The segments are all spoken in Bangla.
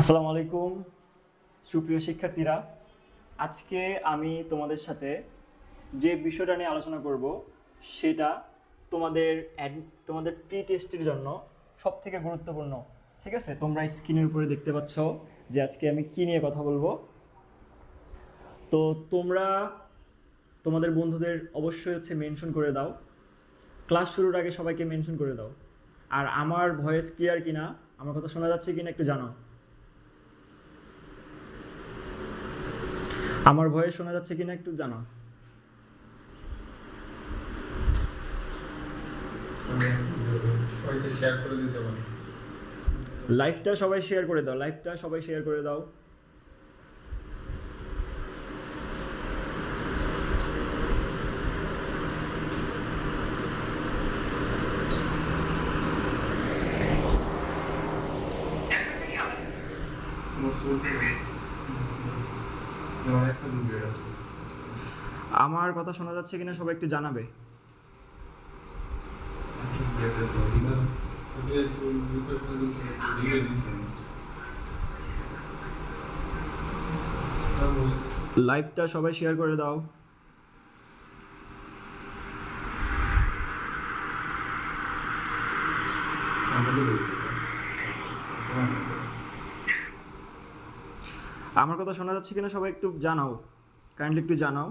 আসসালামু আলাইকুম সুপ্রিয় শিক্ষার্থীরা। আজকে আমি তোমাদের সাথে যে বিষয়টা নিয়ে আলোচনা করব সেটা তোমাদের তোমাদের প্রি টেস্টের জন্য সবথেকে গুরুত্বপূর্ণ। ঠিক আছে, তোমরা স্ক্রিনের উপরে দেখতে পাচ্ছ যে আজকে আমি কি নিয়ে কথা বলবো। তো তোমরা তোমাদের বন্ধুদের অবশ্যই মেনশন করে দাও, ক্লাস শুরুর আগে সবাইকে মেনশন করে দাও। আর আমার ভয়েস ক্লিয়ার কিনা, আমার কথা শোনা যাচ্ছে কিনা একটু জানাও। আমার ভয়েস শোনা যাচ্ছে কিনা একটু জানাও। সবাইকে শেয়ার করে দিতে পারি। লাইভটা সবাই শেয়ার করে দাও, লাইভটা সবাই শেয়ার করে দাও। আমার কথা শোনা যাচ্ছে কিনা সবাই একটু জানাবে। লাইভটা সবাই শেয়ার করে দাও। আমার কথা শোনা যাচ্ছে কিনা সবাই একটু জানাও, কাইন্ডলি একটু জানাও।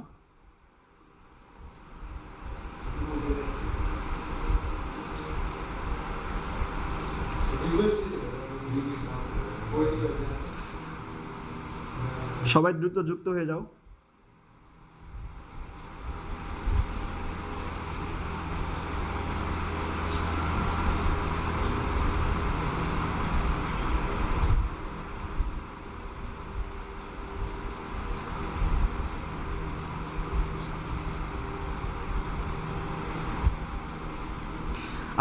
সবাই দ্রুত যুক্ত হয়ে যাও।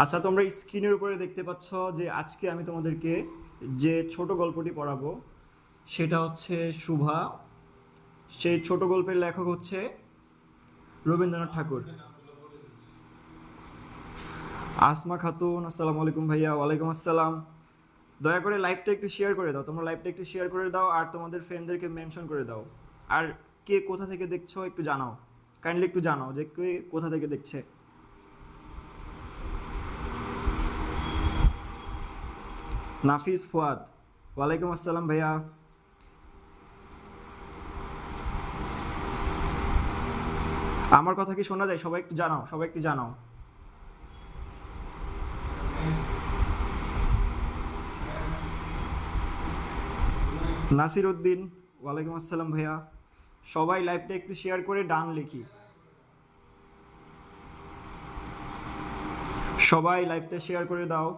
আচ্ছা, তোমরা স্ক্রিনের উপরে দেখতে পাচ্ছ যে আজকে আমি তোমাদেরকে যে ছোট গল্পটি পড়াবো সেটা হচ্ছে শুভা। সেই ছোট গল্পের লেখক হচ্ছে রবীন্দ্রনাথ ঠাকুর। আসমা খাতুন, আসসালামু আলাইকুম ভাইয়া। ওয়ালাইকুম আসসালাম। দয়া করে লাইভটা একটু শেয়ার করে দাও, তোমরা লাইভটা একটু শেয়ার করে দাও আর তোমাদের ফ্রেন্ডদেরকে মেনশন করে দাও। আর কে কোথা থেকে দেখছো একটু জানাও, কাইন্ডলি একটু জানাও যে কে কোথা থেকে দেখছে। নাফিস ফুয়াদ, ওয়ালাইকুম আসসালাম ভাইয়া। আমার কথা কি শোনা যায়? সবাই একটু জানাও, সবাই একটু জানাও। নাসির উদ্দিন, ওয়ালাইকুম আসসালাম ভাইয়া। সবাই লাইভটা একটু শেয়ার করে ডান লিখি। সবাই লাইভটা শেয়ার করে দাও।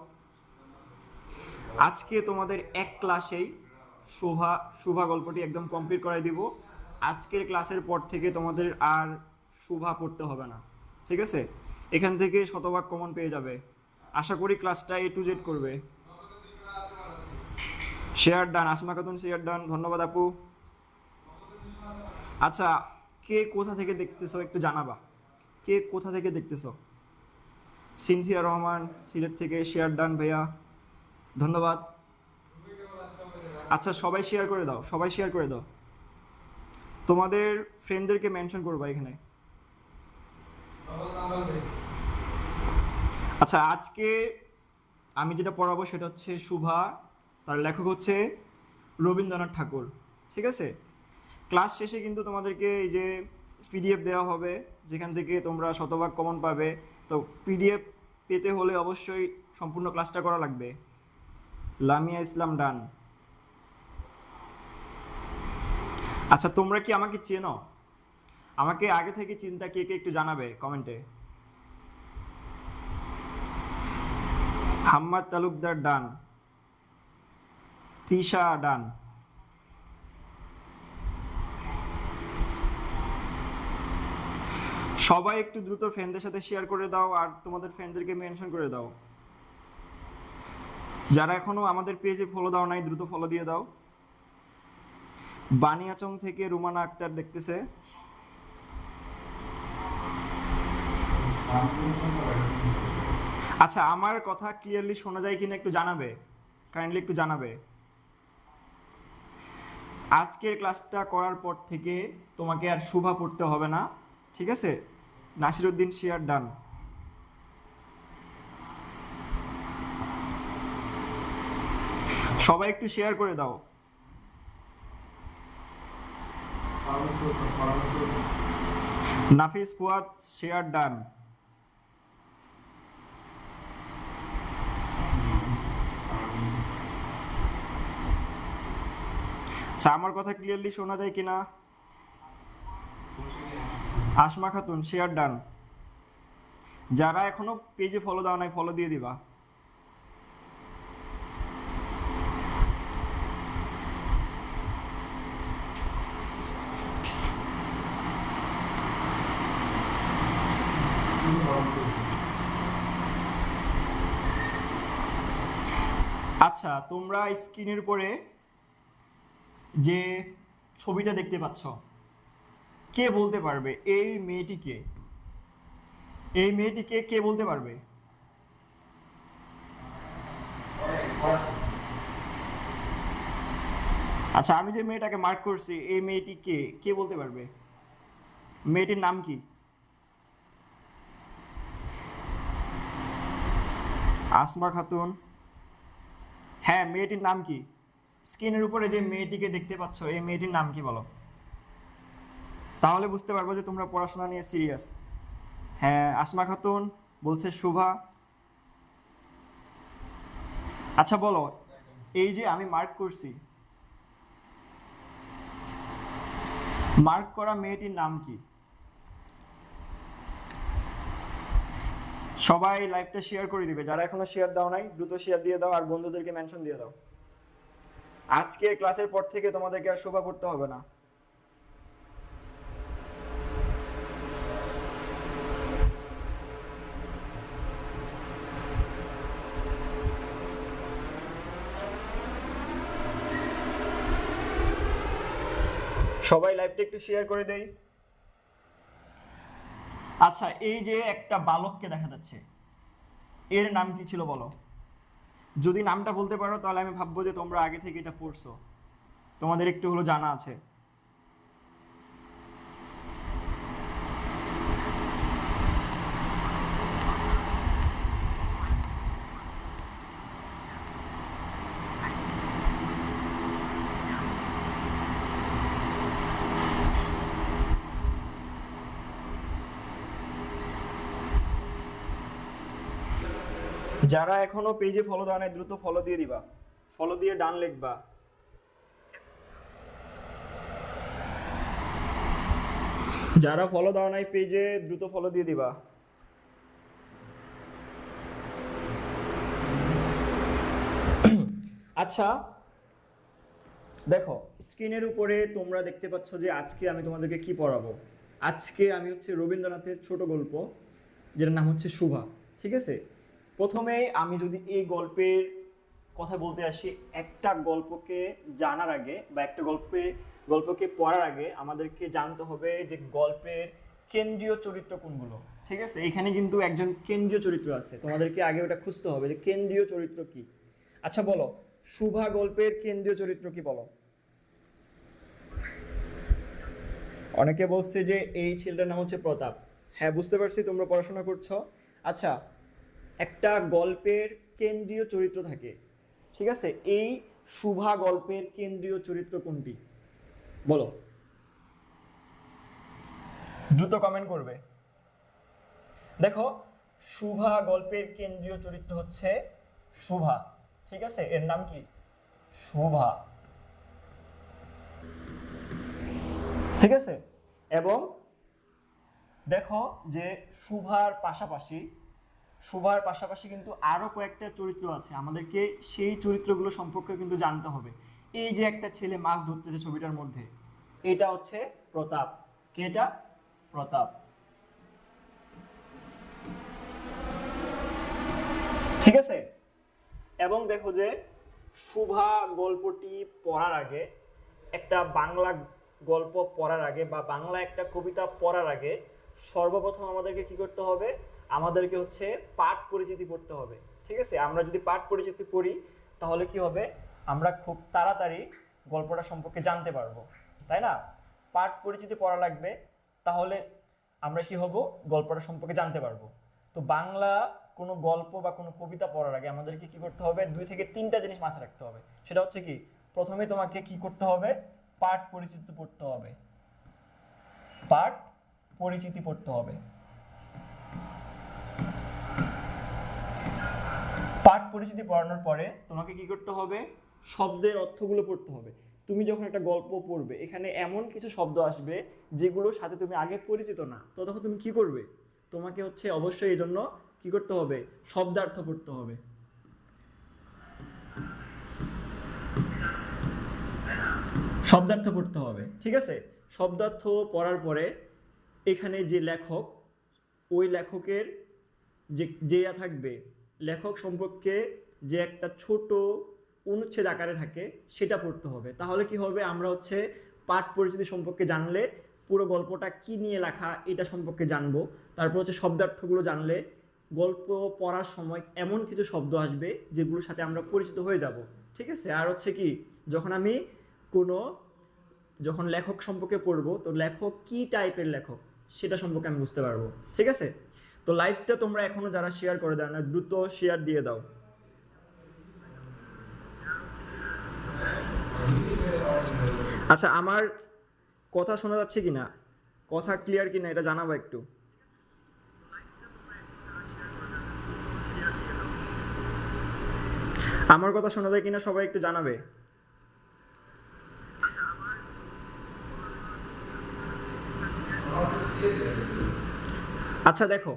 আজকে তোমাদের এক ক্লাসেই শুভা গল্পটি একদম কমপ্লিট করাই দিব। আজকের ক্লাসের পর থেকে তোমাদের আর শুভা পড়তে হবে না, ঠিক আছে? এখান থেকে শতভাগ কমন পেয়ে যাবে। আশা করি ক্লাসটা A to Z করবে। Share done, Asma Khatun share done, ধন্যবাদ আপু। আচ্ছা, কে কোথা থেকে দেখতেছো একটু জানাবা, কে কোথা থেকে দেখতেছো? সিনথিয়া রহমান সিলেট থেকে শেয়ার ডান ভাইয়া, ধন্যবাদ। আচ্ছা, সবাই শেয়ার করে দাও, সবাই শেয়ার করে দাও। তোমাদের ফ্রেন্ডদেরকে মেনশন করবা এখানে। আচ্ছা, আজকে আমি যেটা পড়াবো সেটা হচ্ছে শুভা, তার লেখক হচ্ছে রবীন্দ্রনাথ ঠাকুর, ঠিক আছে? ক্লাস শেষে কিন্তু তোমাদেরকে এই যে পিডিএফ দেওয়া হবে যেখান থেকে তোমরা শতভাগ কমন পাবে। তো পিডিএফ পেতে হলে অবশ্যই সম্পূর্ণ ক্লাসটা করা লাগবে। লামিয়া ইসলাম ডান। আচ্ছা, তোমরা কি আমাকে চেনো? আমাকে আগে থেকে চিন্তা কে কে একটু জানাবে কমেন্টে। হাম্মাদ তালুকদার ডান, তিশা ডান। সবাই একটু দ্রুত ফ্রেন্ডদের সাথে শেয়ার করে দাও আর তোমাদের ফ্রেন্ডদেরকে মেনশন করে দাও। যারা এখনো আমাদের পেজে ফলো দাও নাই দ্রুত ফলো দিয়ে দাও। বানিয়াচং থেকে রুমানা আক্তার দেখতেছে। আচ্ছা, আমার কথা ক্লিয়ারলি শোনা যায় কিনা একটু জানাবে, কাইন্ডলি একটু জানাবে। আজকের ক্লাসটা করার পর থেকে তোমাকে আর শুভা পড়তে হবে না, ঠিক আছে? Nasiruddin share done. সবাই একটু শেয়ার করে দাও। নাফিস ফুয়াদ শেয়ার ডান। আচ্ছা, আমার কথা ক্লিয়ারলি শোনা যায় কিনা? Asma Khatun share done. যারা এখনো পেজে ফলো দাও নাই ফলো দিয়ে দিবা। আচ্ছা, তোমরা স্ক্রিনের উপরে যে ছবিটা দেখতে পাচ্ছ, কে বলতে পারবে এই মেয়েটিকে? এই মেয়েটিকে কে বলতে পারবে? আচ্ছা, আমি যে মেয়েটাকে মার্ক করছি এই মেয়েটি কে? কে বলতে পারবে? মেয়েটির নাম কি? আসমা খাতুন। হ্যাঁ, মেয়েটির নাম কি? স্ক্রিনের উপরে যে মেয়েটিকে দেখতে পাচ্ছ এই মেয়েটির নাম কি বলো, তাহলে বুঝতে পারবো যে তোমরা পড়াশোনা নিয়ে সিরিয়াস। হ্যাঁ, আসমা খাতুন বলছে শুভা। আচ্ছা বলো, এই যে আমি মার্ক করছি, মার্ক করা মেয়েটির নাম কি? সবাই লাইভটা শেয়ার করে দিবে, যারা এখনো শেয়ার দাও নাই দ্রুত শেয়ার দিয়ে দাও আর বন্ধুদেরকে মেনশন দিয়ে দাও। আজকে ক্লাসের পর থেকে তোমাদেরকে আর শোভা করতে হবে না। সবাই লাইভটা একটু শেয়ার করে দেই। আচ্ছা, এই যে একটা বালককে দেখা যাচ্ছে, এর নাম কি ছিল বলো? যদি নামটা বলতে পারো তাহলে আমি ভাববো যে তোমরা আগে থেকে এটা পড়ছো, তোমাদের একটু হলো জানা আছে। যারা এখনো পেজে ফলো দাও নাই দ্রুত ফলো দিয়ে দিবা, ফলো দিয়ে ডান লিখবা। যারা ফলো দাও নাই পেজে দ্রুত ফলো দিয়ে দিবা। আচ্ছা দেখো, স্ক্রিনের উপরে তোমরা দেখতে পাচ্ছ যে আজকে আমি তোমাদেরকে কি পড়াবো। আজকে আমি হচ্ছে রবীন্দ্রনাথের ছোট গল্প, যেটার নাম হচ্ছে শুভা, ঠিক আছে? প্রথমে আমি যদি এই গল্পের কথা বলতে আসি, একটা গল্পকে জানার আগে বা একটা গল্পকে পড়ার আগে আমাদেরকে জানতে হবে যে গল্পের কেন্দ্রীয় চরিত্র কোনগুলো, ঠিক আছে? এখানে কিন্তু একজন কেন্দ্রীয় চরিত্র আছে, তোমাদেরকে আগে ওটা খুঁজতে হবে যে কেন্দ্রীয় চরিত্র কি। আচ্ছা বলো, শুভা গল্পের কেন্দ্রীয় চরিত্র কি বলো? অনেকে বলছে যে এই ছেলেটার নাম হচ্ছে প্রতাপ। হ্যাঁ, বুঝতে পারছি তোমরা পড়াশোনা করছো। আচ্ছা, একটা গল্পের কেন্দ্রীয় চরিত্র থাকে, ঠিক আছে? এই শুভা গল্পের কেন্দ্রীয় চরিত্র কোনটি বলো? দ্রুত কমেন্ট করবে। দেখো, শুভা গল্পের কেন্দ্রীয় চরিত্র হচ্ছে শুভা, ঠিক আছে? এর নাম কি? শুভা, ঠিক আছে? এবং দেখো যে শুভার পাশাপাশি কিন্তু আরো কয়েকটা চরিত্র আছে, আমাদেরকে সেই চরিত্রগুলো সম্পর্কে কিন্তু জানতে হবে। এই যে একটা ছেলে মাছ ধরতেছে ছবিটার মধ্যে, এটা হচ্ছে প্রতাপ। কে এটা? প্রতাপ, ঠিক আছে? এবং দেখো যে শুভা গল্পটি পড়ার আগে, একটা বাংলা গল্প পড়ার আগে বা বাংলা একটা কবিতা পড়ার আগে সর্বপ্রথম আমাদেরকে কি করতে হবে? আমাদেরকে হচ্ছে পাঠ পরিচিতি পড়তে হবে, ঠিক আছে? আমরা যদি পাঠ পরিচিতি পড়ি তাহলে কি হবে? আমরা খুব তাড়াতাড়ি গল্পটা সম্পর্কে জানতে পারবো, তাই না? পাঠ পরিচিতি পড়া লাগবে, তাহলে আমরা কি হব, গল্পটা সম্পর্কে জানতে পারবো। তো বাংলা কোনো গল্প বা কোনো কবিতা পড়ার আগে আমাদেরকে কি করতে হবে, 2 থেকে 3টা জিনিস মাথায় রাখতে হবে। সেটা হচ্ছে কি, প্রথমে তোমাকে কি করতে হবে, পাঠ পরিচিতি পড়তে হবে, পাঠ পরিচিতি পড়তে হবে। পাঠ পরিচিতি পড়ানোর পরে তোমাকে কি করতে হবে, শব্দের অর্থগুলো পড়তে হবে। তুমি যখন একটা গল্প পড়বে, এখানে এমন কিছু শব্দ আসবে যেগুলোর সাথে তুমি আগে পরিচিত না, তো তখন তুমি কি করবে, তোমাকে হচ্ছে অবশ্যই এই জন্য কি করতে হবে, শব্দার্থ পড়তে হবে। শব্দার্থ পড়তে হবে, ঠিক আছে? শব্দার্থ পড়ার পরে এখানে যে লেখক, ওই লেখকের যে থাকবে, লেখক সম্পর্কে যে একটা ছোট অনুচ্ছেদ আকারে থাকে সেটা পড়তে হবে। তাহলে কি হবে, আমরা হচ্ছে পাঠ পরিচিতি সম্পর্কে জানলে পুরো গল্পটা কি নিয়ে লেখা এটা সম্পর্কে জানবো। তারপর হচ্ছে শব্দার্থগুলো জানলে গল্প পড়ার সময় এমন কিছু শব্দ আসবে যেগুলোর সাথে আমরা পরিচিত হয়ে যাব, ঠিক আছে? আর হচ্ছে কি, যখন লেখক সম্পর্কে পড়বো, তো লেখক কি টাইপের লেখক সেটা সম্পর্কে আমি বুঝতে পারবো, ঠিক আছে? তো লাইভটা তোমরা এখনো যারা শেয়ার করে দাও না, দ্রুত শেয়ার দিয়ে দাও। আচ্ছা, আমার কথা শোনা যাচ্ছে কিনা, কথা ক্লিয়ার কিনা এটা জানাবো একটু। আমার কথা শোনা যায় কিনা সবাই একটু জানাবে। আচ্ছা দেখো,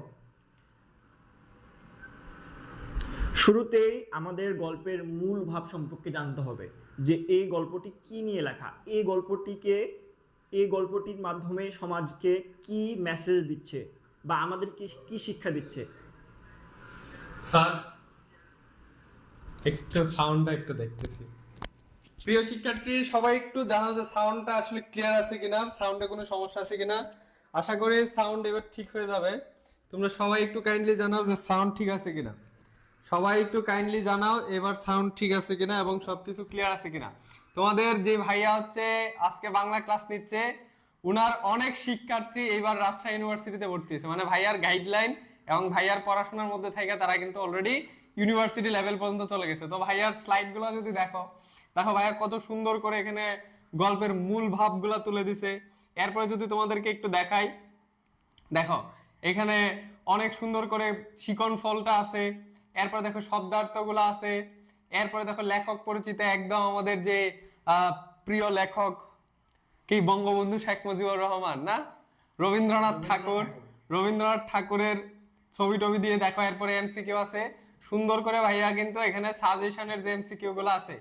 শুরুতেই আমাদের গল্পের মূল ভাব সম্পর্কে জানতে হবে, যে এই গল্পটি কি নিয়ে লেখা, এই গল্পটির মাধ্যমে সমাজকে কি মেসেজ দিচ্ছে বা আমাদের কি শিক্ষা দিচ্ছে। স্যার একটু সাউন্ডটা একটু দেখতেছি। প্রিয় শিক্ষার্থী, সবাই একটু জানাও যে সাউন্ডটা আসলে ক্লিয়ার আছে কিনা, সাউন্ডে কোনো সমস্যা আছে কিনা। আশা করি সাউন্ড এবার ঠিক হয়ে যাবে। তোমরা সবাই একটু কাইন্ডলি জানাও যে সাউন্ড ঠিক আছে কিনা। সবাই একটু কাইন্ডলি জানাও এবার সাউন্ড ঠিক আছে কিনা এবং সবকিছু ক্লিয়ার আছে কিনা। তোমাদের যে ভাইয়া হচ্ছে আজকে বাংলা ক্লাস নিচ্ছে, উনার অনেক শিক্ষার্থী এইবার রাজশাহী ইউনিভার্সিটিতে ভর্তি হয়েছে, মানে ভাইয়ার গাইডলাইন এবং ভাইয়ার পড়াশোনার মধ্যে থেকে তারা কিন্তু অলরেডি ইউনিভার্সিটি লেভেল পর্যন্ত চলে গেছে। তো ভাইয়ার স্লাইডগুলো যদি দেখো, দেখো ভাইয়া কত সুন্দর করে এখানে গল্পের মূল ভাবগুলো তুলে দিছে। এরপরে যদি তোমাদেরকে একটু দেখাই, দেখো এখানে অনেক সুন্দর করে শিকন ফলটা আছে, এরপরে দেখো শব্দার্থগুলো আছে, এরপরে দেখো লেখক পরিচিত, একদম আমাদের যে প্রিয় লেখক কি বঙ্গবন্ধু শেখ মুজিবুর রহমান না, রবীন্দ্রনাথ ঠাকুরের ছবি টবি দিয়ে দেখো। এরপরে এমসিকিউ আছে সুন্দর করে ভাইয়া কিন্তু এখানে সাজেশনের যে এমসিকিউ গুলো আছে,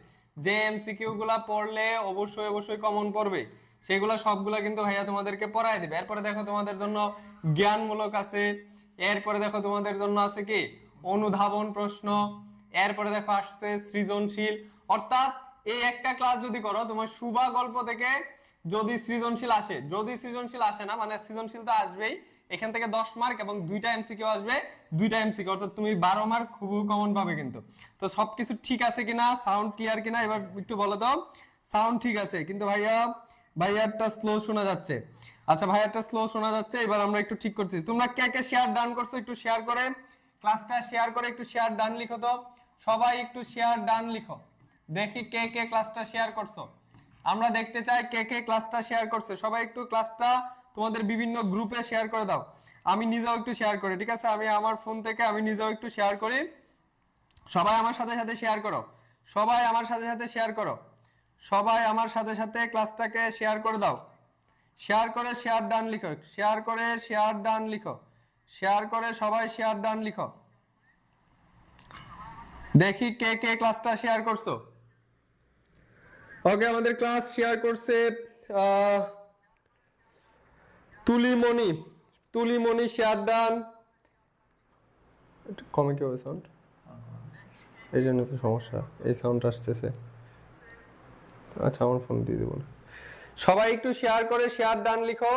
যে এমসিকিউ গুলা পড়লে অবশ্যই কমন পড়বে, সেগুলা সবগুলা কিন্তু ভাইয়া তোমাদেরকে পড়ায় দিবে। এরপরে দেখো তোমাদের জন্য জ্ঞানমূলক আছে, এরপরে দেখো তোমাদের জন্য আছে কি অনুধাবন প্রশ্ন, এরপরে দেখো আসছে সৃজনশীল। অর্থাৎ এই একটা ক্লাস যদি করো, তোমার সুবা গল্প থেকে যদি সৃজনশীল আসে না, মানে সৃজনশীল তো আসবেই, এখান থেকে 10 মার্ক এবং 2টা এমসিকিউ আসবে, 2টা এমসিকিউ, অর্থাৎ তুমি 12 মার্ক খুব কমন পাবে কিন্তু। তো সবকিছু ঠিক আছে কিনা, সাউন্ড ক্লিয়ার কিনা এবার একটু বলো তো। সাউন্ড ঠিক আছে, কিন্তু ভাইয়ারটা স্লো শোনা যাচ্ছে। আচ্ছা ভাইয়ারটা স্লো শোনা যাচ্ছে, এবার আমরা একটু ঠিক করছি। তোমরা কে কে শেয়ার ডান করছো একটু শেয়ার করে, ক্লাসটা শেয়ার করে একটু শেয়ার ডান লিখো তো। সবাই একটু শেয়ার ডান লিখো, দেখি কে কে ক্লাসটা শেয়ার করছো। আমরা দেখতে চাই কে কে ক্লাসটা শেয়ার করছে। সবাই একটু ক্লাসটা তোমাদের বিভিন্ন গ্রুপে শেয়ার করে দাও। আমি নিজেও একটু শেয়ার করি, ঠিক আছে? আমি আমার ফোন থেকে আমি নিজেও একটু শেয়ার করি। সবাই আমার সাথে সাথে শেয়ার করো, সবাই আমার সাথে সাথে শেয়ার করো, সবাই আমার সাথে সাথে ক্লাসটাকে শেয়ার করে দাও। শেয়ার করে শেয়ার ডান লিখো, শেয়ার করে শেয়ার ডান লিখো, শেয়ার করে সবাই শেয়ার ডান লিখো। দেখি কে কে ক্লাসটা শেয়ার করছো। ওকে, আমাদের ক্লাস শেয়ার করছে তুলিমণি শেয়ার ডান। একটু কমে কি হবে সাউন্ড, এই জন্য তো সমস্যা, এই সাউন্ড আসতেছে। আচ্ছা আমার ফোন দিয়ে দেবো না। সবাই একটু শেয়ার করে শেয়ার ডান লিখো।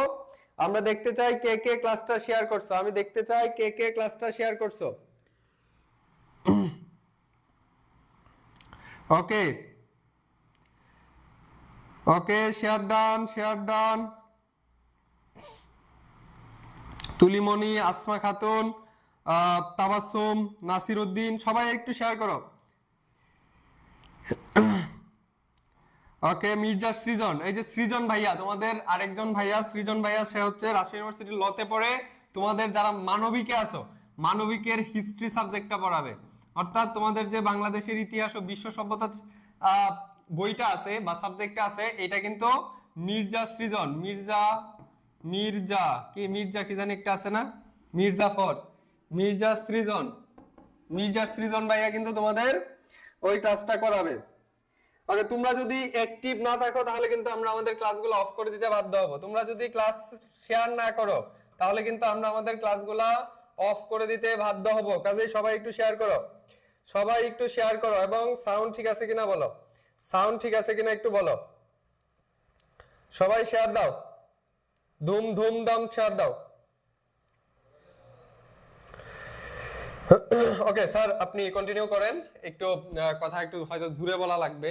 আমরা দেখতে চাই কে কে ক্লাসটা শেয়ার করছো, আমি দেখতে চাই কে কে ক্লাসটা শেয়ার করছো। ওকে, ওকে, শেয়ার ডান। তুলিমণি, আসমা খাতুন, তাবাসসুম, নাসির উদ্দিন, সবাই একটু শেয়ার করো। ওকে, মির্জা সৃজন, এই যে সৃজন ভাইয়া, তোমাদের আরেকজন ভাইয়া সৃজন ভাইয়া, সে হচ্ছে রাজশাহী ইউনিভার্সিটি লতে পড়ে। তোমাদের যারা মানবিকে আছো, মানবিকের হিস্ট্রি সাবজেক্টটা পড়াবে। অর্থাৎ তোমাদের যে বাংলাদেশের ইতিহাস ও বিশ্ব সভ্যতা বইটা আছে বা সাবজেক্টটা আছে, এটা কিন্তু মির্জা সৃজন, মির্জা কি জানি একটা আছে না, মির্জা সৃজন ভাইয়া কিন্তু তোমাদের ওই ক্লাসটা করাবে। ওকে, তোমরা যদি অ্যাক্টিভ না থাকো তাহলে কিন্তু আমরা আমাদের ক্লাসগুলো অফ করে দিতে বাধ্য হব। তোমরা যদি ক্লাস শেয়ার না করো তাহলে কিন্তু আমরা আমাদের ক্লাসগুলো অফ করে দিতে বাধ্য হব। কাজেই সবাই একটু শেয়ার করো, এবং সাউন্ড ঠিক আছে কিনা বলো, একটু বলো। সবাই শেয়ার দাও, ধুম দাম শেয়ার দাও। ওকে স্যার, আপনি কন্টিনিউ করেন। একটু কথা একটু হয়তো জোরে বলা লাগবে।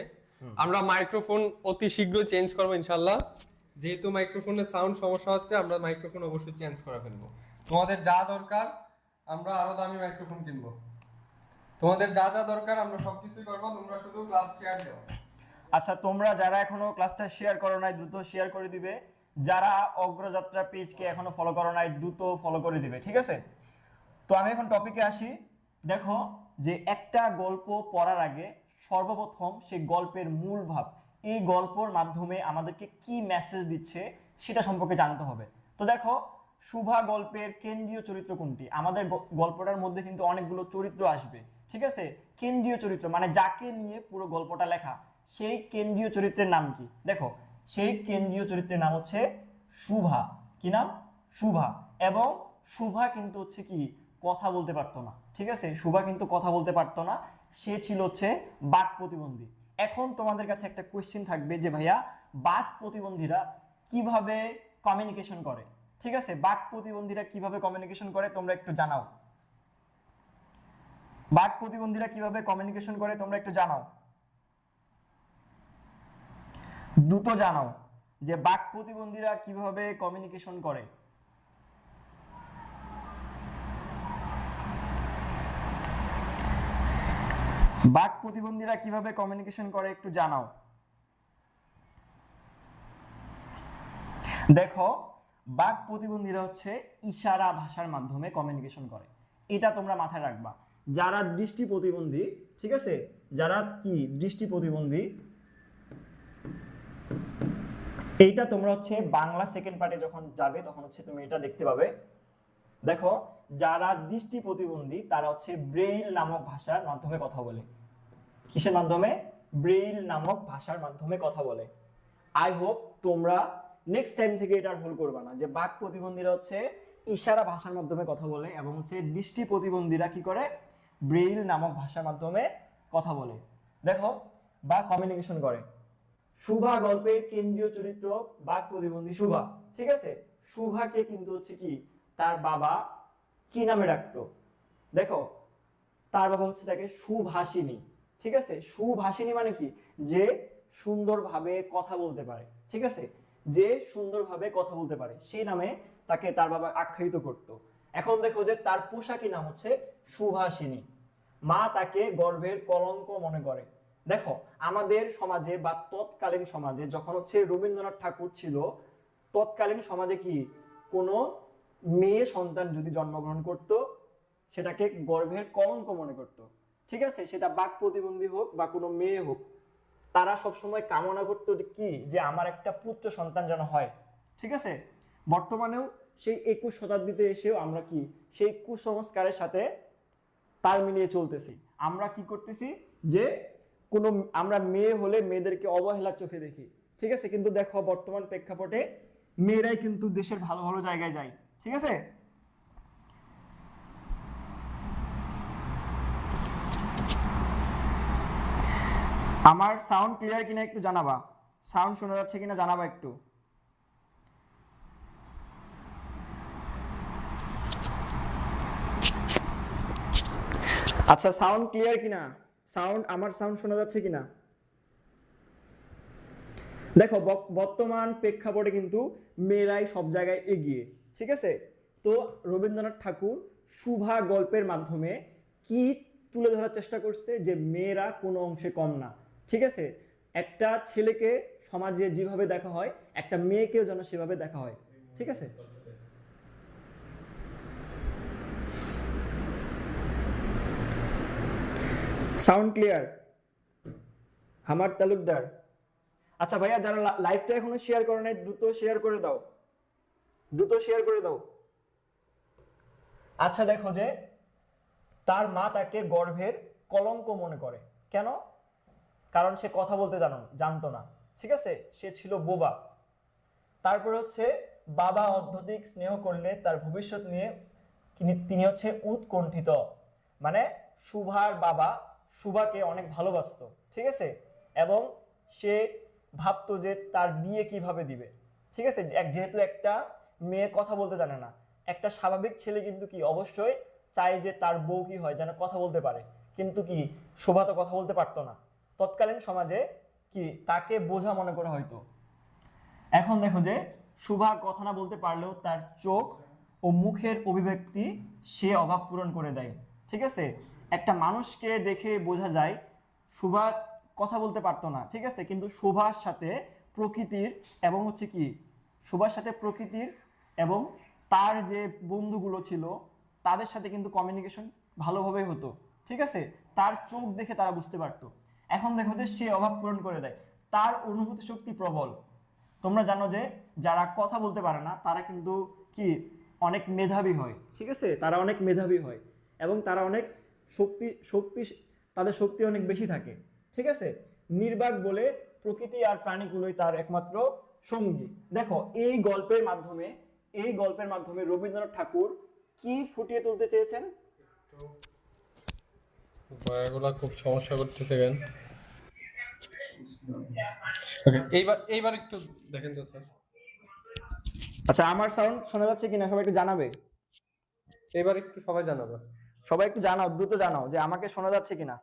আমরা মাইক্রোফোন অতি শীঘ্রই চেঞ্জ করবো ইনশাআল্লাহ। যেহেতু মাইক্রোফোনের সাউন্ড সমস্যা হচ্ছে, আমরা মাইক্রোফোন অবশ্যই চেঞ্জ করে ফেলবো। তোমাদের যা দরকার আমরা আরো দামি মাইক্রোফোন কিনবো। তোমাদের যা দরকার আমরা সবকিছুই করবো, তোমরা শুধু ক্লাস শেয়ার দাও। আচ্ছা, তোমরা যারা এখনো ক্লাসটা শেয়ার করো নাই দ্রুত শেয়ার করে দিবে। যারা অগ্রযাত্রা পেজকে এখনো ফলো করো নাই দ্রুত ফলো করে দিবে, ঠিক আছে? তো আমি এখন টপিকে আসি। দেখো, যে একটা গল্প পড়ার আগে সর্বপ্রথম সেই গল্পের মূল ভাব, এই গল্পের মাধ্যমে আমাদেরকে কি মেসেজ দিচ্ছে সেটা সম্পর্কে জানতে হবে। তো দেখো, শুভা গল্পের কেন্দ্রীয় চরিত্র কোনটি? আমাদের গল্পটার মধ্যে কিন্তু অনেকগুলো চরিত্র আসবে, ঠিক আছে? কেন্দ্রীয় চরিত্র মানে যাকে নিয়ে পুরো গল্পটা লেখা, সেই কেন্দ্রীয় চরিত্রের নাম কি? দেখো, সেই কেন্দ্রীয় চরিত্রের নাম হচ্ছে শুভা। কি নাম? শুভা। এবং শুভা কিন্তু হচ্ছে কি, কথা বলতে পারতো না, ঠিক আছে? শুভা কিন্তু কথা বলতে পারতো না, সে ছিল হচ্ছে বাক প্রতিবন্ধী। এখন তোমাদের কাছে একটা কোশ্চেন থাকবে যে ভাইয়া, বাক প্রতিবন্ধীরা কিভাবে কমিউনিকেশন করে? ঠিক আছে, বাক প্রতিবন্ধীরা কিভাবে কমিউনিকেশন করে তোমরা একটু জানাও। বাক প্রতিবন্ধীরা কিভাবে কমিউনিকেশন করে তোমরা একটু জানাও, দ্রুত জানাও যে বাক প্রতিবন্ধীরা কিভাবে কমিউনিকেশন করে। বাক প্রতিবন্ধীরা কিভাবে কমিউনিকেশন করে একটু জানাও। দেখো, বাক প্রতিবন্ধীরা হচ্ছে ইশারা ভাষার মাধ্যমে কমিউনিকেশন করে, এটা তোমরা মাথায় রাখবা। যারা দৃষ্টি প্রতিবন্ধী, ঠিক আছে, যারা কি দৃষ্টি প্রতিবন্ধী, এইটা তোমরা হচ্ছে বাংলা সেকেন্ড পার্টে যখন যাবে তখন হচ্ছে তুমি এটা দেখতে পাবে। দেখো, যারা দৃষ্টি প্রতিবন্ধী তারা হচ্ছে ব্রেইল নামক ভাষার মাধ্যমে কথা বলে। কিসের মাধ্যমে? ব্রেইল নামক ভাষার মাধ্যমে কথা বলে। আই হোপ তোমরা নেক্সট টাইম থেকে এটা ভুল করবে না, যে বাক প্রতিবন্ধীরা হচ্ছে ইশারা ভাষার মাধ্যমে কথা বলে এবং হচ্ছে দৃষ্টি প্রতিবন্ধীরা কি করে? ব্রেইল নামক ভাষার মাধ্যমে কথা বলে। দেখো, বা কমিউনিকেশন করে। শুভা গল্পের কেন্দ্রীয় চরিত্র বাক প্রতিবন্ধী শুভা, ঠিক আছে? শুভাকে কিন্তু হচ্ছে কি, তার বাবা কি নামে ডাকতো? দেখো, তার বাবা হচ্ছে তাকে সুভাষিনী, ঠিক আছে? সুভাষিনী মানে কি? যে সুন্দরভাবে কথা বলতে পারে, ঠিক আছে? যে সুন্দরভাবে কথা বলতে পারে সেই নামে তাকে তার বাবা আখ্যায়িত করত। এখন দেখো যে তার পোশাকি নাম হচ্ছে সুভাষিনী। মা তাকে গর্ভের কলঙ্ক মনে করে। দেখো, আমাদের সমাজে বা তৎকালীন সমাজে যখন হচ্ছে রবীন্দ্রনাথ ঠাকুর ছিল, তৎকালীন সমাজে কি কোনো মেয়ে সন্তান যদি জন্মগ্রহণ করত সেটাকে গর্ভের কলঙ্ক মনে করত, ঠিক আছে? সেটা বাক প্রতিবন্ধী হোক বা কোনো মেয়ে হোক, তারা সবসময় কামনা করতো যে কি, যে আমার একটা পুত্র সন্তান যেন হয়, ঠিক আছে? বর্তমানেও সেই 21 শতাব্দীতে এসেও আমরা কি সেই কুসংস্কারের সাথে তাল মিলিয়ে চলতেছি। আমরা কি করতেছি যে আমরা মেয়ে হলে মেয়েদেরকে অবহেলার চোখে দেখি, ঠিক আছে? কিন্তু দেখো, বর্তমান প্রেক্ষাপটে মেয়েরাই কিন্তু দেশের ভালো ভালো জায়গায় যায়, ঠিক আছে? আমার সাউন্ড ক্লিয়ার কিনা একটু জানাবা, সাউন্ড শোনা যাচ্ছে কিনা জানাবা একটু। আচ্ছা, সাউন্ড ক্লিয়ার কিনা? আমার সাউন্ড শোনা যাচ্ছে কিনা? দেখো বর্তমান প্রেক্ষাপটে কিন্তু মেয়েরাই সব জায়গায় এগিয়ে, ঠিক আছে? তো রবীন্দ্রনাথ ঠাকুর সুভা গল্পের মাধ্যমে কি তুলে ধরার চেষ্টা করছে, যে মেয়েরা কোনো অংশে কম না, ঠিক আছে? একটা ছেলেকে সমাজে যেভাবে দেখা হয় একটা মেয়েকেও যেন সেভাবে দেখা হয়, ঠিক আছে? Sound clear? হামার তালুকদার। আচ্ছা ভাইয়া, যারা লাইভটা এখনো শেয়ার করে নাই দ্রুত শেয়ার করে দাও, দ্রুত শেয়ার করে দাও। আচ্ছা দেখো যে তার মা তাকে গর্ভের কলঙ্ক মনে করে। কেন? কারণ সে কথা বলতে জানতো না, ঠিক আছে? সে ছিল বোবা। তারপরে হচ্ছে বাবা অত্যধিক স্নেহ করলে তার ভবিষ্যৎ নিয়ে তিনি হচ্ছে উৎকণ্ঠিত, মানে সুভার বাবা সুভাকে অনেক ভালোবাসতো, ঠিক আছে? এবং সে ভাবতো যে তার বিয়ে কিভাবে দিবে, ঠিক আছে? যেহেতু একটা মেয়ে কথা বলতে জানে না, একটা স্বাভাবিক ছেলে কিন্তু কি অবশ্যই চায় যে তার বউ কি হয় যেন কথা বলতে পারে, কিন্তু কি শোভা তো কথা বলতে পারতো না। তৎকালীন সমাজে কি তাকে বোঝা মনে করা হয়তো। এখন দেখো যে সুভা কথা না বলতে পারলেও তার চোখ ও মুখের অভিব্যক্তি সে অভাব পূরণ করে দেয়, ঠিক আছে? একটা মানুষকে দেখে বোঝা যায় সুভা কথা বলতে পারতো না, ঠিক আছে? কিন্তু সুভার সাথে প্রকৃতির এবং হচ্ছে কি সুভার সাথে প্রকৃতির এবং তার যে বন্ধুগুলো ছিল তাদের সাথে কিন্তু কমিউনিকেশন ভালোভাবে হতো, ঠিক আছে? তার চোখ দেখে তারা বুঝতে পারতো। এখন দেখো যে সে অভাব পূরণ করে দেয়, তার অনুভূতি শক্তি প্রবল। তোমরা জানো যে যারা কথা বলতে পারে না তারা কিন্তু কি অনেক মেধাবী হয়, ঠিক আছে? তারা অনেক মেধাবী হয় এবং তারা অনেক শক্তি শক্তি তাদের শক্তি অনেক বেশি থাকে, ঠিক আছে? নির্বাক বলে প্রকৃতি আর প্রাণীগুলোই তার একমাত্র সঙ্গী। দেখো এই গল্পের মাধ্যমে রবীন্দ্রনাথ ঠাকুর কি ফুটিয়ে তুলতে চেয়েছেন? এগুলা খুব সমস্যা করতেছে কেন? ওকে, এইবার একটু দেখেন তো স্যার। আচ্ছা, আমার সাউন্ড শোনা যাচ্ছে কিনা সবাই একটু জানাবে। এবার একটু সবাই জানাবে। সবাই একটু জানাও, দ্রুত জানাও যে আমাকে শোনা যাচ্ছে কিনা।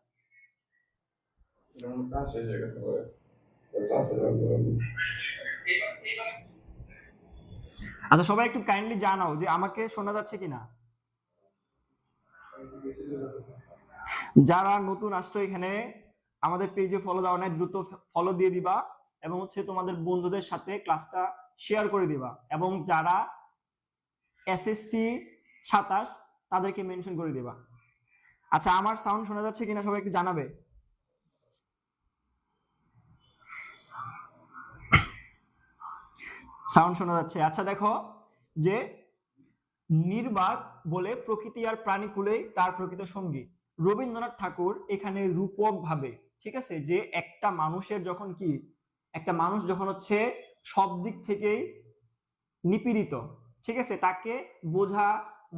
আচ্ছা, সবাই একটু কাইন্ডলি জানাও যে আমাকে শোনা যাচ্ছে কিনা। যারা নতুন আসছো এখানে, আমাদের পেজে ফলো দাও নাই, দ্রুত ফলো দিয়ে দিবা এবং হচ্ছে তোমাদের বন্ধুদের সাথে ক্লাসটা শেয়ার করে দিবা, এবং যারা এসএসসি 27 তাদেরকে মেনশন করে দিবা। আচ্ছা, আমার সাউন্ড শোনা যাচ্ছে কিনা সবাই একটু জানাবে। সাউন্ড শোনা যাচ্ছে। আচ্ছা দেখো যে নির্বাক বলে প্রকৃতি আর প্রাণীকুলেই তার প্রকৃত সঙ্গী। রবীন্দ্রনাথ ঠাকুর এখানে রূপক ভাবে, ঠিক আছে, যে একটা মানুষের যখন কি একটা মানুষ যখন হচ্ছে সব দিক থেকেই নিপীড়িত, ঠিক আছে, তাকে বোঝা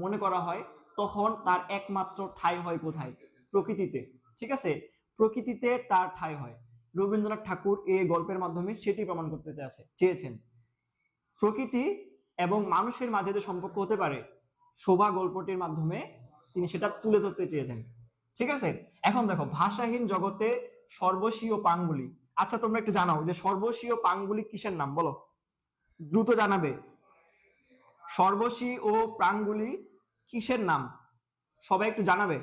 মনে করা হয়, তখন তার একমাত্র ঠাঁই হয় কোথায়? প্রকৃতিতে, ঠিক আছে? প্রকৃতিতে তার ঠাঁই হয়। রবীন্দ্রনাথ ঠাকুর এই গল্পের মাধ্যমে সেটি প্রমাণ করতে চেয়েছেন। প্রকৃতি এবং মানুষের মাঝে যে সম্পর্ক হতে পারে, শোভা গল্পটির মাধ্যমে তিনি সেটা তুলে ধরতে চেয়েছেন, ঠিক আছে? এখন দেখো ভাষাহীন জগতে সর্বস্বীয় পাঙ্গুলি। আচ্ছা, তোমরা একটু জানাও যে সর্বস্বীয় পাঙ্গুলি কিসের নাম, বলো, দ্রুত জানাবে। সর্বস্বী ও প্রাঙ্গুলি কিসের নাম? সবাই একটু জানাবে।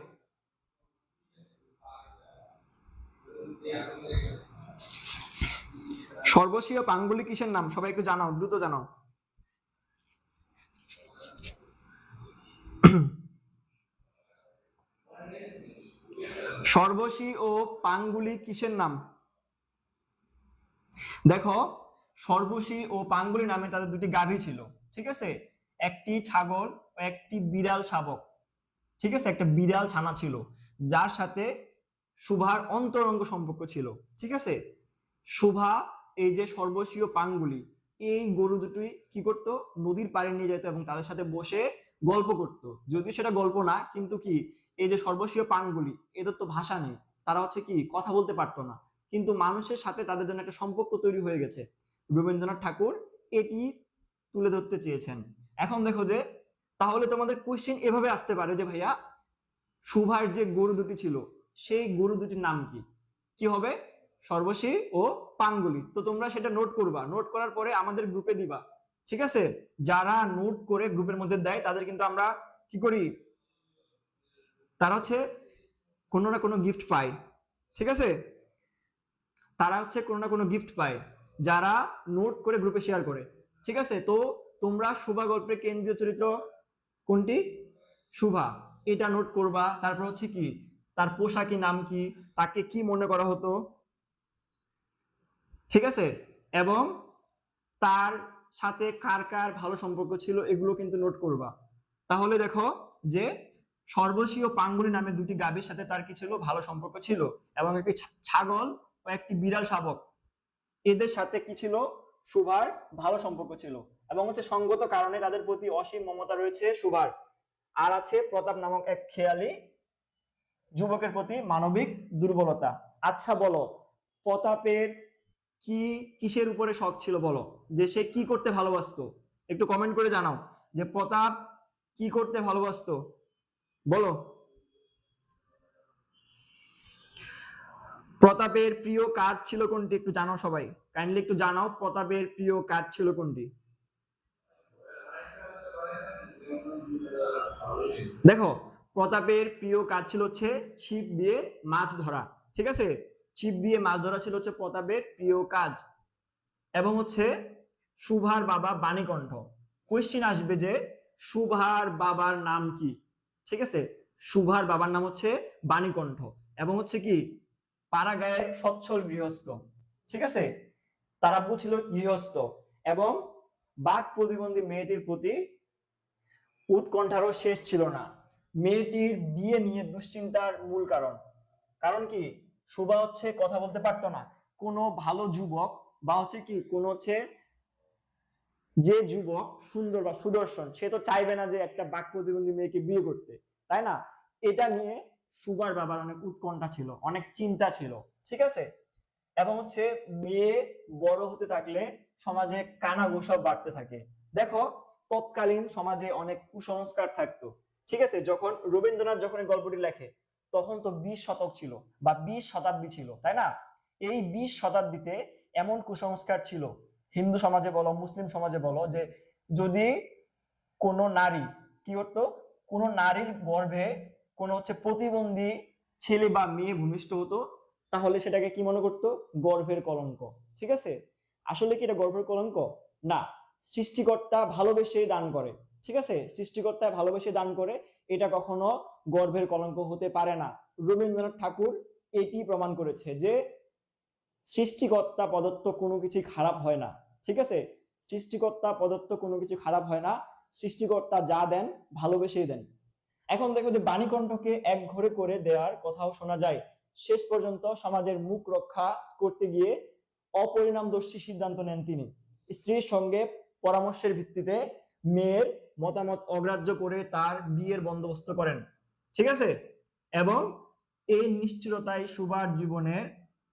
সর্বস্বী ও প্রাঙ্গুলি কিসের নাম? সবাই একটু জানাও, দ্রুত জানাও। সর্বস্বী ও পাঙ্গুলি কিসের নাম? দেখো, সর্বস্বী ও পাঙ্গুলি নামে তাদের দুটি গাভী ছিল, ঠিক আছে? একটি ছাগল ও একটি বিড়াল শাবক, ঠিক আছে? একটা বিড়াল ছানা ছিল যার সাথে শুভার অন্তরঙ্গ সম্পর্ক ছিল, ঠিক আছে? শুভা এই যে সর্বস্বী ও পাঙ্গুলি, এই গরু দুটোই কি করতো? নদীর পাড়ে নিয়ে যেত এবং তাদের সাথে বসে গল্প করত। যদিও সেটা গল্প না, কিন্তু কি এই যে সর্বস্বী ও পাঙ্গুলি, এদের তো ভাষা নেই, তারা হচ্ছে কি কথা বলতে পারতো না, কিন্তু মানুষের সাথে তাদের জন্য একটা সম্পর্ক তৈরি হয়ে গেছে। রবীন্দ্রনাথ ঠাকুর এটি তুলে ধরতে চেয়েছেন। এখন দেখো যে তাহলে তোমাদের কোশ্চেন এভাবে আসতে পারে যে ভাইয়া শুভার যে গরু দুটি ছিল সেই গরু দুটির নাম কি? কি হবে? সর্বশী ও পাঙ্গুলি। তো তোমরা সেটা নোট করবা, নোট করার পরে আমাদের গ্রুপে দিবা, ঠিক আছে? যারা নোট করে গ্রুপের মধ্যে দেয় তাদের কিন্তু আমরা কি করি, তারা হচ্ছে কোনো না কোনো গিফট পায়, ঠিক আছে? তারা হচ্ছে কোনো না কোনো গিফট পায় যারা নোট করে গ্রুপে শেয়ার করে, ঠিক আছে? তো তোমরা শুভা গল্পের কেন্দ্রীয় চরিত্র কোনটি? শুভা, এটা নোট করবা। তারপর হচ্ছে কি, তার পোশাকি নাম কি, তাকে কি মনে করা হতো, ঠিক আছে? এবং তার সাথে কার কার ভালো সম্পর্ক ছিল এগুলো কিন্তু নোট করবা। তাহলে দেখো যে সর্বশী ও পাঙ্গুলি নামে দুটি গাভীর সাথে তার কি ছিল, ভালো সম্পর্ক ছিল, এবং একটি ছাগল ও একটি বিড়াল শাবক, এদের সাথে কি ছিল, সুভার ভালো সম্পর্ক ছিল, এবং হচ্ছে সঙ্গত কারণে তাদের প্রতি অসীম মমতা রয়েছে সুভার। আর আছে প্রতাপ নামক এক খেয়ালি যুবকের প্রতি মানবিক দুর্বলতা। আচ্ছা বলো, প্রতাপের কি কিসের উপরে শখ ছিল বলো, যে সে কি করতে ভালোবাসতো? একটু কমেন্ট করে জানাও যে প্রতাপ কি করতে ভালোবাসতো, বলো। প্রতাপের প্রিয় কাজ ছিল কোনটি, একটু জানাও সবাই, কাইন্ডলি একটু জানাও প্রতাপের প্রিয় কাজ ছিল কোনটি। দেখো, প্রতাপের প্রিয় কাজ ছিল হচ্ছে ছিপ দিয়ে মাছ ধরা, ঠিক আছে? ছিপ দিয়ে মাছ ধরা ছিল হচ্ছে প্রতাপের প্রিয় কাজ। এবং হচ্ছে সুভার বাবা বাণীকণ্ঠ, কোশ্চিন আসবে যে সুভার বাবার নাম কি, ঠিক আছে? সুভার বাবার নাম হচ্ছে বাণীকণ্ঠ, এবং হচ্ছে কি পাড়াগাঁয়ের সচ্ছল গৃহস্থ, ঠিক আছে? তারা ছিল গৃহস্থ, এবং বাক প্রতিবন্ধী মেয়েটির প্রতি উৎকণ্ঠারও শেষ ছিল না। মেয়েটির বিয়ে নিয়ে দুশ্চিন্তার মূল কারণ, কারণ কি, সুভা হচ্ছে কথা বলতে পারতো না। কোনো ভালো যুবক বা হচ্ছে কি কোনো হচ্ছে যে যুবক সুন্দর বা সুদর্শন, সে তো চাইবে না যে একটা বাক প্রতিবন্ধী মেয়েকে বিয়ে করতে, তাই না? এটা নিয়ে সুভার বাবার অনেক উৎকণ্ঠা ছিল, অনেক চিন্তা ছিল, ঠিক আছে? এবং হচ্ছে মেয়ে বড় হতে থাকলে সমাজে কানা গোসব বাড়তে থাকে। দেখো, তৎকালীন সমাজে অনেক কুসংস্কার থাকতো, ঠিক আছে? যখন রবীন্দ্রনাথ যখন এই গল্পটি লেখে তখন তো 20 শতক ছিল বা 20 শতাব্দী ছিল, তাই না? এই 20 শতাব্দীতে এমন কুসংস্কার ছিল, হিন্দু সমাজে বলো মুসলিম সমাজে বলো, যে যদি কোনো নারী কি হতো, কোনো নারীর গর্ভে কোনো হচ্ছে প্রতিবন্ধী ছেলে বা মেয়ে ভূমিষ্ঠ হতো, তাহলে সেটাকে কি মনে করতো, গর্ভের কলঙ্ক, ঠিক আছে? আসলে কি এটা গর্ভের কলঙ্ক? না, সৃষ্টিকর্তা ভালোবেসে দান করে, ঠিক আছে? সৃষ্টিকর্তা ভালোবেসে দান করে, এটা কখনো গর্ভের কলঙ্ক হতে পারে না। রবীন্দ্রনাথ ঠাকুর এটি প্রমাণ করেছে যে সৃষ্টিকর্তা প্রদত্ত কোনো কিছু খারাপ হয় না, ঠিক আছে? সৃষ্টিকর্তা প্রদত্ত কোনো কিছু খারাপ হয় না, সৃষ্টিকর্তা যা দেন ভালোবেসেই দেন। এখন দেখো যে বাণীকণ্ঠকে এক ঘরে করে দেওয়ার কথাও শোনা যায়, শেষ পর্যন্ত সমাজের মুখ রক্ষা করতে গিয়ে অপরিণামদর্শী সিদ্ধান্ত নেন তিনি। স্ত্রীর সঙ্গে পরামর্শের ভিত্তিতে মেয়ের মতামত অগ্রাহ্য করে তার বিয়ের বন্দোবস্ত করেন, ঠিক আছে? এবং এই নিষ্ঠুরতাই সুভার জীবনের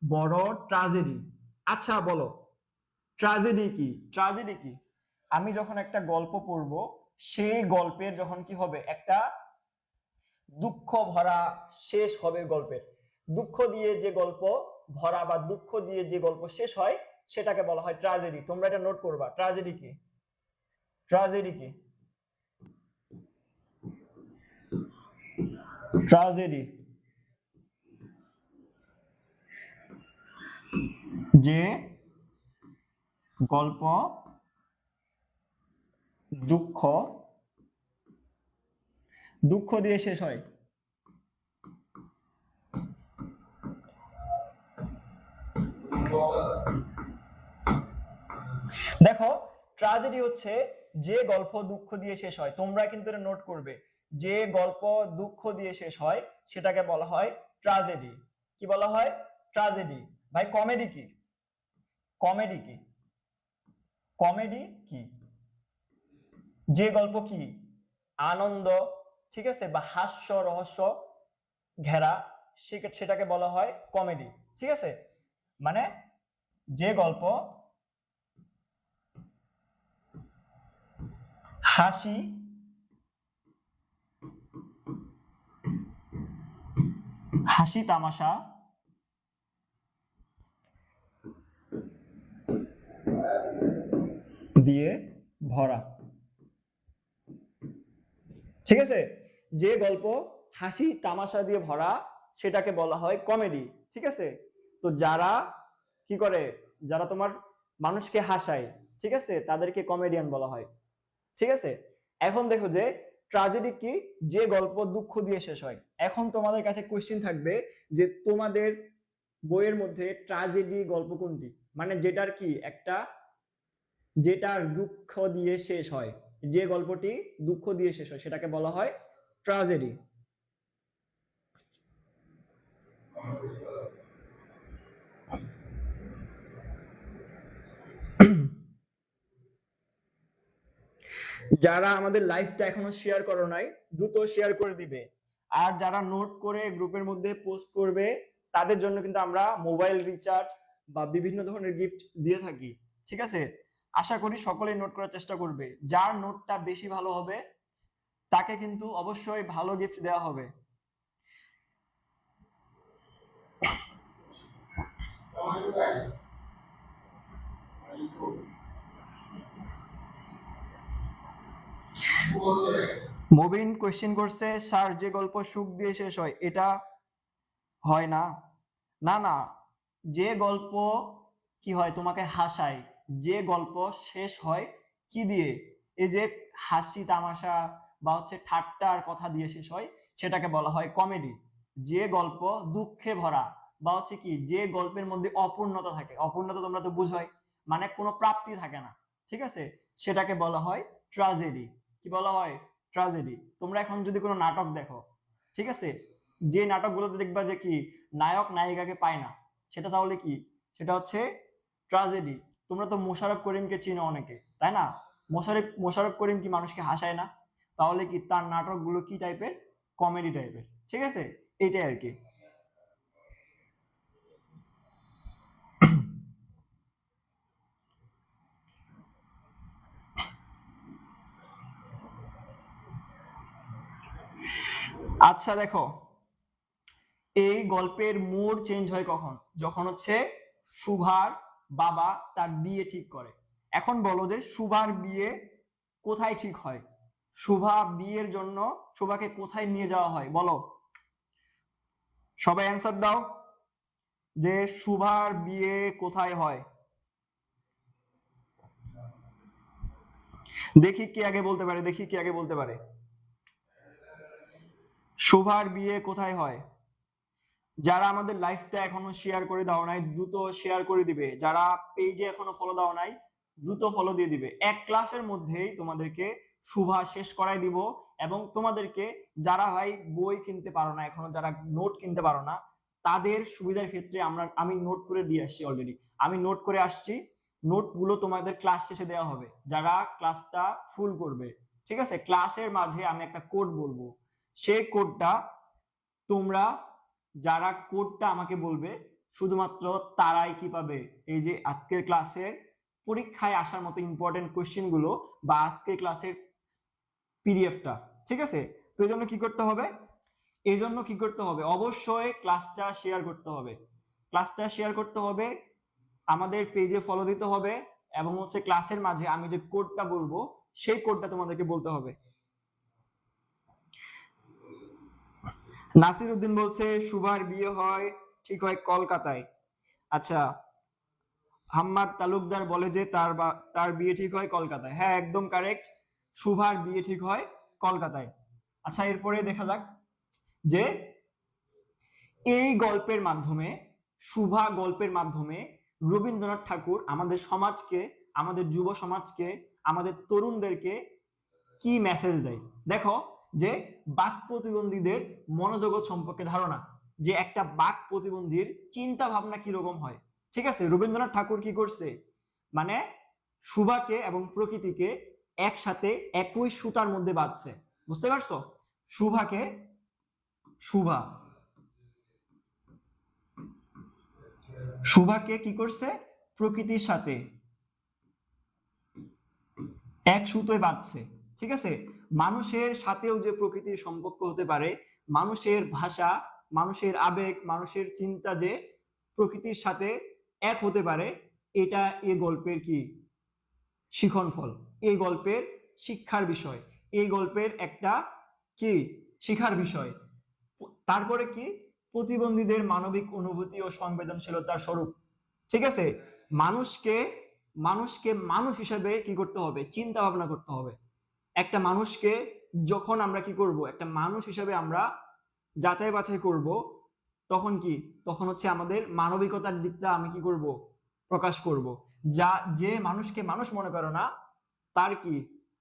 বড় ট্রাজেডি। আচ্ছা বলো, ট্রাজেডি কি? ট্রাজেডি কি? আমি যখন একটা গল্প পড়বো, সেই গল্পের যখন কি হবে, একটা দুঃখ ভরা শেষ হবে গল্পের, দুঃখ দিয়ে যে গল্প ভরা বা দুঃখ দিয়ে যে গল্প শেষ হয় সেটাকে বলা হয় ট্রাজেডি। তোমরা এটা নোট করবা, ট্রাজেডি কি? ট্রাজেডি কি? ট্রাজেডি যে গল্প দুঃখ দুঃখ দিয়ে শেষ হয়। দেখো, ট্রাজেডি হচ্ছে যে গল্প দুঃখ দিয়ে শেষ হয়, তোমরা কিন্তু এটা নোট করবে, যে গল্প দুঃখ দিয়ে শেষ হয় সেটাকে বলা হয় ট্রাজেডি। কি বলা হয়? ট্রাজেডি। ভাই কমেডি কি? কমেডি কি? কমেডি কি? যে গল্প কি আনন্দ, ঠিক আছে, বা হাস্য রহস্য ঘেরা, সেটাকে বলা হয় কমেডি, ঠিক আছে? মানে যে গল্প হাসি হাসি তামাশা দিয়ে ভরা। ঠিক আছে, যে গল্প হাসি তামাশা দিয়ে ভরা সেটাকে বলা হয় কমেডি। ঠিক আছে, তো যারা কি করে, যারা তোমার মানুষকে হাসায়, ঠিক আছে, তাদেরকে কমেডিয়ান বলা হয়। ঠিক আছে, এখন দেখো যে ট্র্যাজেডি কি, যে গল্প দুঃখ দিয়ে শেষ হয়। এখন তোমাদের কাছে কোশ্চেন থাকবে যে তোমাদের বইয়ের মধ্যে ট্র্যাজেডি গল্প কোনটি, মানে যেটার কি একটা, যেটার দুঃখ দিয়ে শেষ হয়, যে গল্পটি দুঃখ দিয়ে শেষ হয় সেটাকে বলা হয় ট্র্যাজেডি। যারা আমাদের লাইভটা এখনো শেয়ার করো নাই, দ্রুত শেয়ার করে দিবে। আর যারা নোট করে গ্রুপের মধ্যে পোস্ট করবে তাদের জন্য কিন্তু আমরা মোবাইল রিচার্জ বা বিভিন্ন ধরনের গিফট দিয়ে থাকি। ঠিক আছে, আশা করি সকলেই নোট করার চেষ্টা করবে। যার নোটটা বেশি ভালো হবে তাকে কিন্তু অবশ্যই ভালো গিফট দেওয়া হবে। মবিন কোশ্চেন করছে, স্যার যে গল্প সুখ দিয়ে শেষ হয় এটা হয় না? না না, যে গল্প কি হয় তোমাকে হাসায়, যে গল্প শেষ হয় কি দিয়ে, এই যে হাসি তামাশা বা হচ্ছে ঠাট্টার কথা দিয়ে শেষ হয় সেটাকে বলা হয় কমেডি। যে গল্প দুঃখে ভরা বা হচ্ছে কি, যে গল্পের মধ্যে অপূর্ণতা থাকে, অপূর্ণতা তোমরা তো বুঝোই, মানে কোনো প্রাপ্তি থাকে না, ঠিক আছে, সেটাকে বলা হয় ট্র্যাজেডি। কি বলা হয়? ট্র্যাজেডি। তোমরা এখন যদি কোনো নাটক দেখো, ঠিক আছে, যে নাটকগুলোতে দেখবা যে কি নায়ক নায়িকাকে পায় না, সেটা তাহলে কি, সেটা হচ্ছে ট্র্যাজেডি। তোমরা তো মোশাররফ করিমকে চিনো অনেকে, তাই না? মোশাররফ করিম কি মানুষকে হাসায় না? তাহলে কি তার নাটকগুলো কি টাইপের? কমেডি টাইপের। ঠিক আছে, এইটাই আর কি। আচ্ছা দেখো, এই গল্পের মোড় চেঞ্জ হয় কখন? যখন হচ্ছে সুভার বাবা তার বিয়ে ঠিক করে। এখন বলো যে সুভার বিয়ে কোথায় ঠিক হয়? শুভা বিয়ের জন্য শুভাকে কোথায় নিয়ে যাওয়া হয় বলো, সবাই অ্যান্সার দাও, যে শুভার বিয়ে কোথায় হয়? দেখি কে আগে বলতে পারে, দেখি কে আগে বলতে পারে। শুভার বিয়ে কোথায় হয়? যারা আমাদের লাইভটা এখনো শেয়ার করে দাও নাই দ্রুত শেয়ার করে দিবে, যারা পেজে এখনো ফলো দাও নাই দ্রুত ফলো দিয়ে দিবে। এক ক্লাসের মধ্যেই তোমাদেরকে শুভা শেষ করাই দিব। এবং তোমাদেরকে যারা ভাই বই কিনতে পারো না এখনো, যারা নোট কিনতে পারো না, তাদের সুবিধার ক্ষেত্রে আমি নোট করে দিয়ে আসছি অলরেডি, আমি নোট করে আসছি। নোটগুলো তোমাদের ক্লাস শেষে দেওয়া হবে যারা ক্লাসটা ফুল করবে। ঠিক আছে, ক্লাসের মাঝে আমি একটা কোড বলবো, সেই কোডটা তোমরা, যারা কোডটা আমাকে বলবে শুধুমাত্র তারাই কি পাবে, এই যে আজকের ক্লাসের পরীক্ষায় আসার মতো ইম্পর্টেন্ট কোশ্চেন গুলো বা আজকের ক্লাসের পিডিএফটা। ঠিক আছে, তো এই জন্য কি করতে হবে, এই জন্য কি করতে হবে, অবশ্যই ক্লাসটা শেয়ার করতে হবে, ক্লাসটা শেয়ার করতে হবে, আমাদের পেজে ফলো দিতে হবে, এবং হচ্ছে ক্লাসের মাঝে আমি যে কোডটা বলবো সেই কোডটা তোমাদেরকে বলতে হবে। নাসির উদ্দিন বলছে শুভার বিয়ে হয় ঠিক হয় কলকাতায়। আচ্ছা, হাম্মাদ তালুকদার বলে যে তার বিয়ে ঠিক হয় কলকাতায়। হ্যাঁ একদম কারেক্ট, শুভার বিয়ে ঠিক হয় কলকাতায়। আচ্ছা, এরপরে দেখা যাক যে এই গল্পের মাধ্যমে, শুভা গল্পের মাধ্যমে রবীন্দ্রনাথ ঠাকুর আমাদের সমাজকে, আমাদের যুব সমাজকে, আমাদের তরুণদেরকে কি মেসেজ দেয়। দেখো যে বাক প্রতিবন্ধীদের মনোজগৎ সম্পর্কে ধারণা, যে একটা বাক প্রতিবন্ধীর চিন্তা ভাবনা কিরকম হয়। ঠিক আছে, রবীন্দ্রনাথ ঠাকুর কি করছে, মানে শুভাকে এবং প্রকৃতিকে একসাথে একই সুতার মধ্যে বাঁধছে। বুঝতে পারছো? শুভাকে, শুভা শুভাকে কি করছে, প্রকৃতির সাথে এক সুতোয় বাঁধছে। ঠিক আছে, মানুষের সাথেও যে প্রকৃতির সম্পর্ক হতে পারে, মানুষের ভাষা, মানুষের আবেগ, মানুষের চিন্তা যে প্রকৃতির সাথে এক হতে পারে, এটা এই গল্পের কি শিখনফল, এই গল্পের শিক্ষার বিষয়, এই গল্পের একটা কি শিখার বিষয়। তারপরে কি প্রতিবন্ধীদের মানবিক অনুভূতি ও সংবেদনশীলতার স্বরূপ। ঠিক আছে, মানুষকে মানুষকে মানুষ হিসেবে কি করতে হবে, চিন্তা ভাবনা করতে হবে। একটা মানুষকে যখন আমরা কি করব, একটা মানুষ হিসেবে আমরা যাচাই বাছাই করব, তখন কি, তখন হচ্ছে আমাদের মানবিকতার দিকটা আমি কি করব, প্রকাশ করব। যা যে মানুষকে মানুষ মনে করে না, তার কি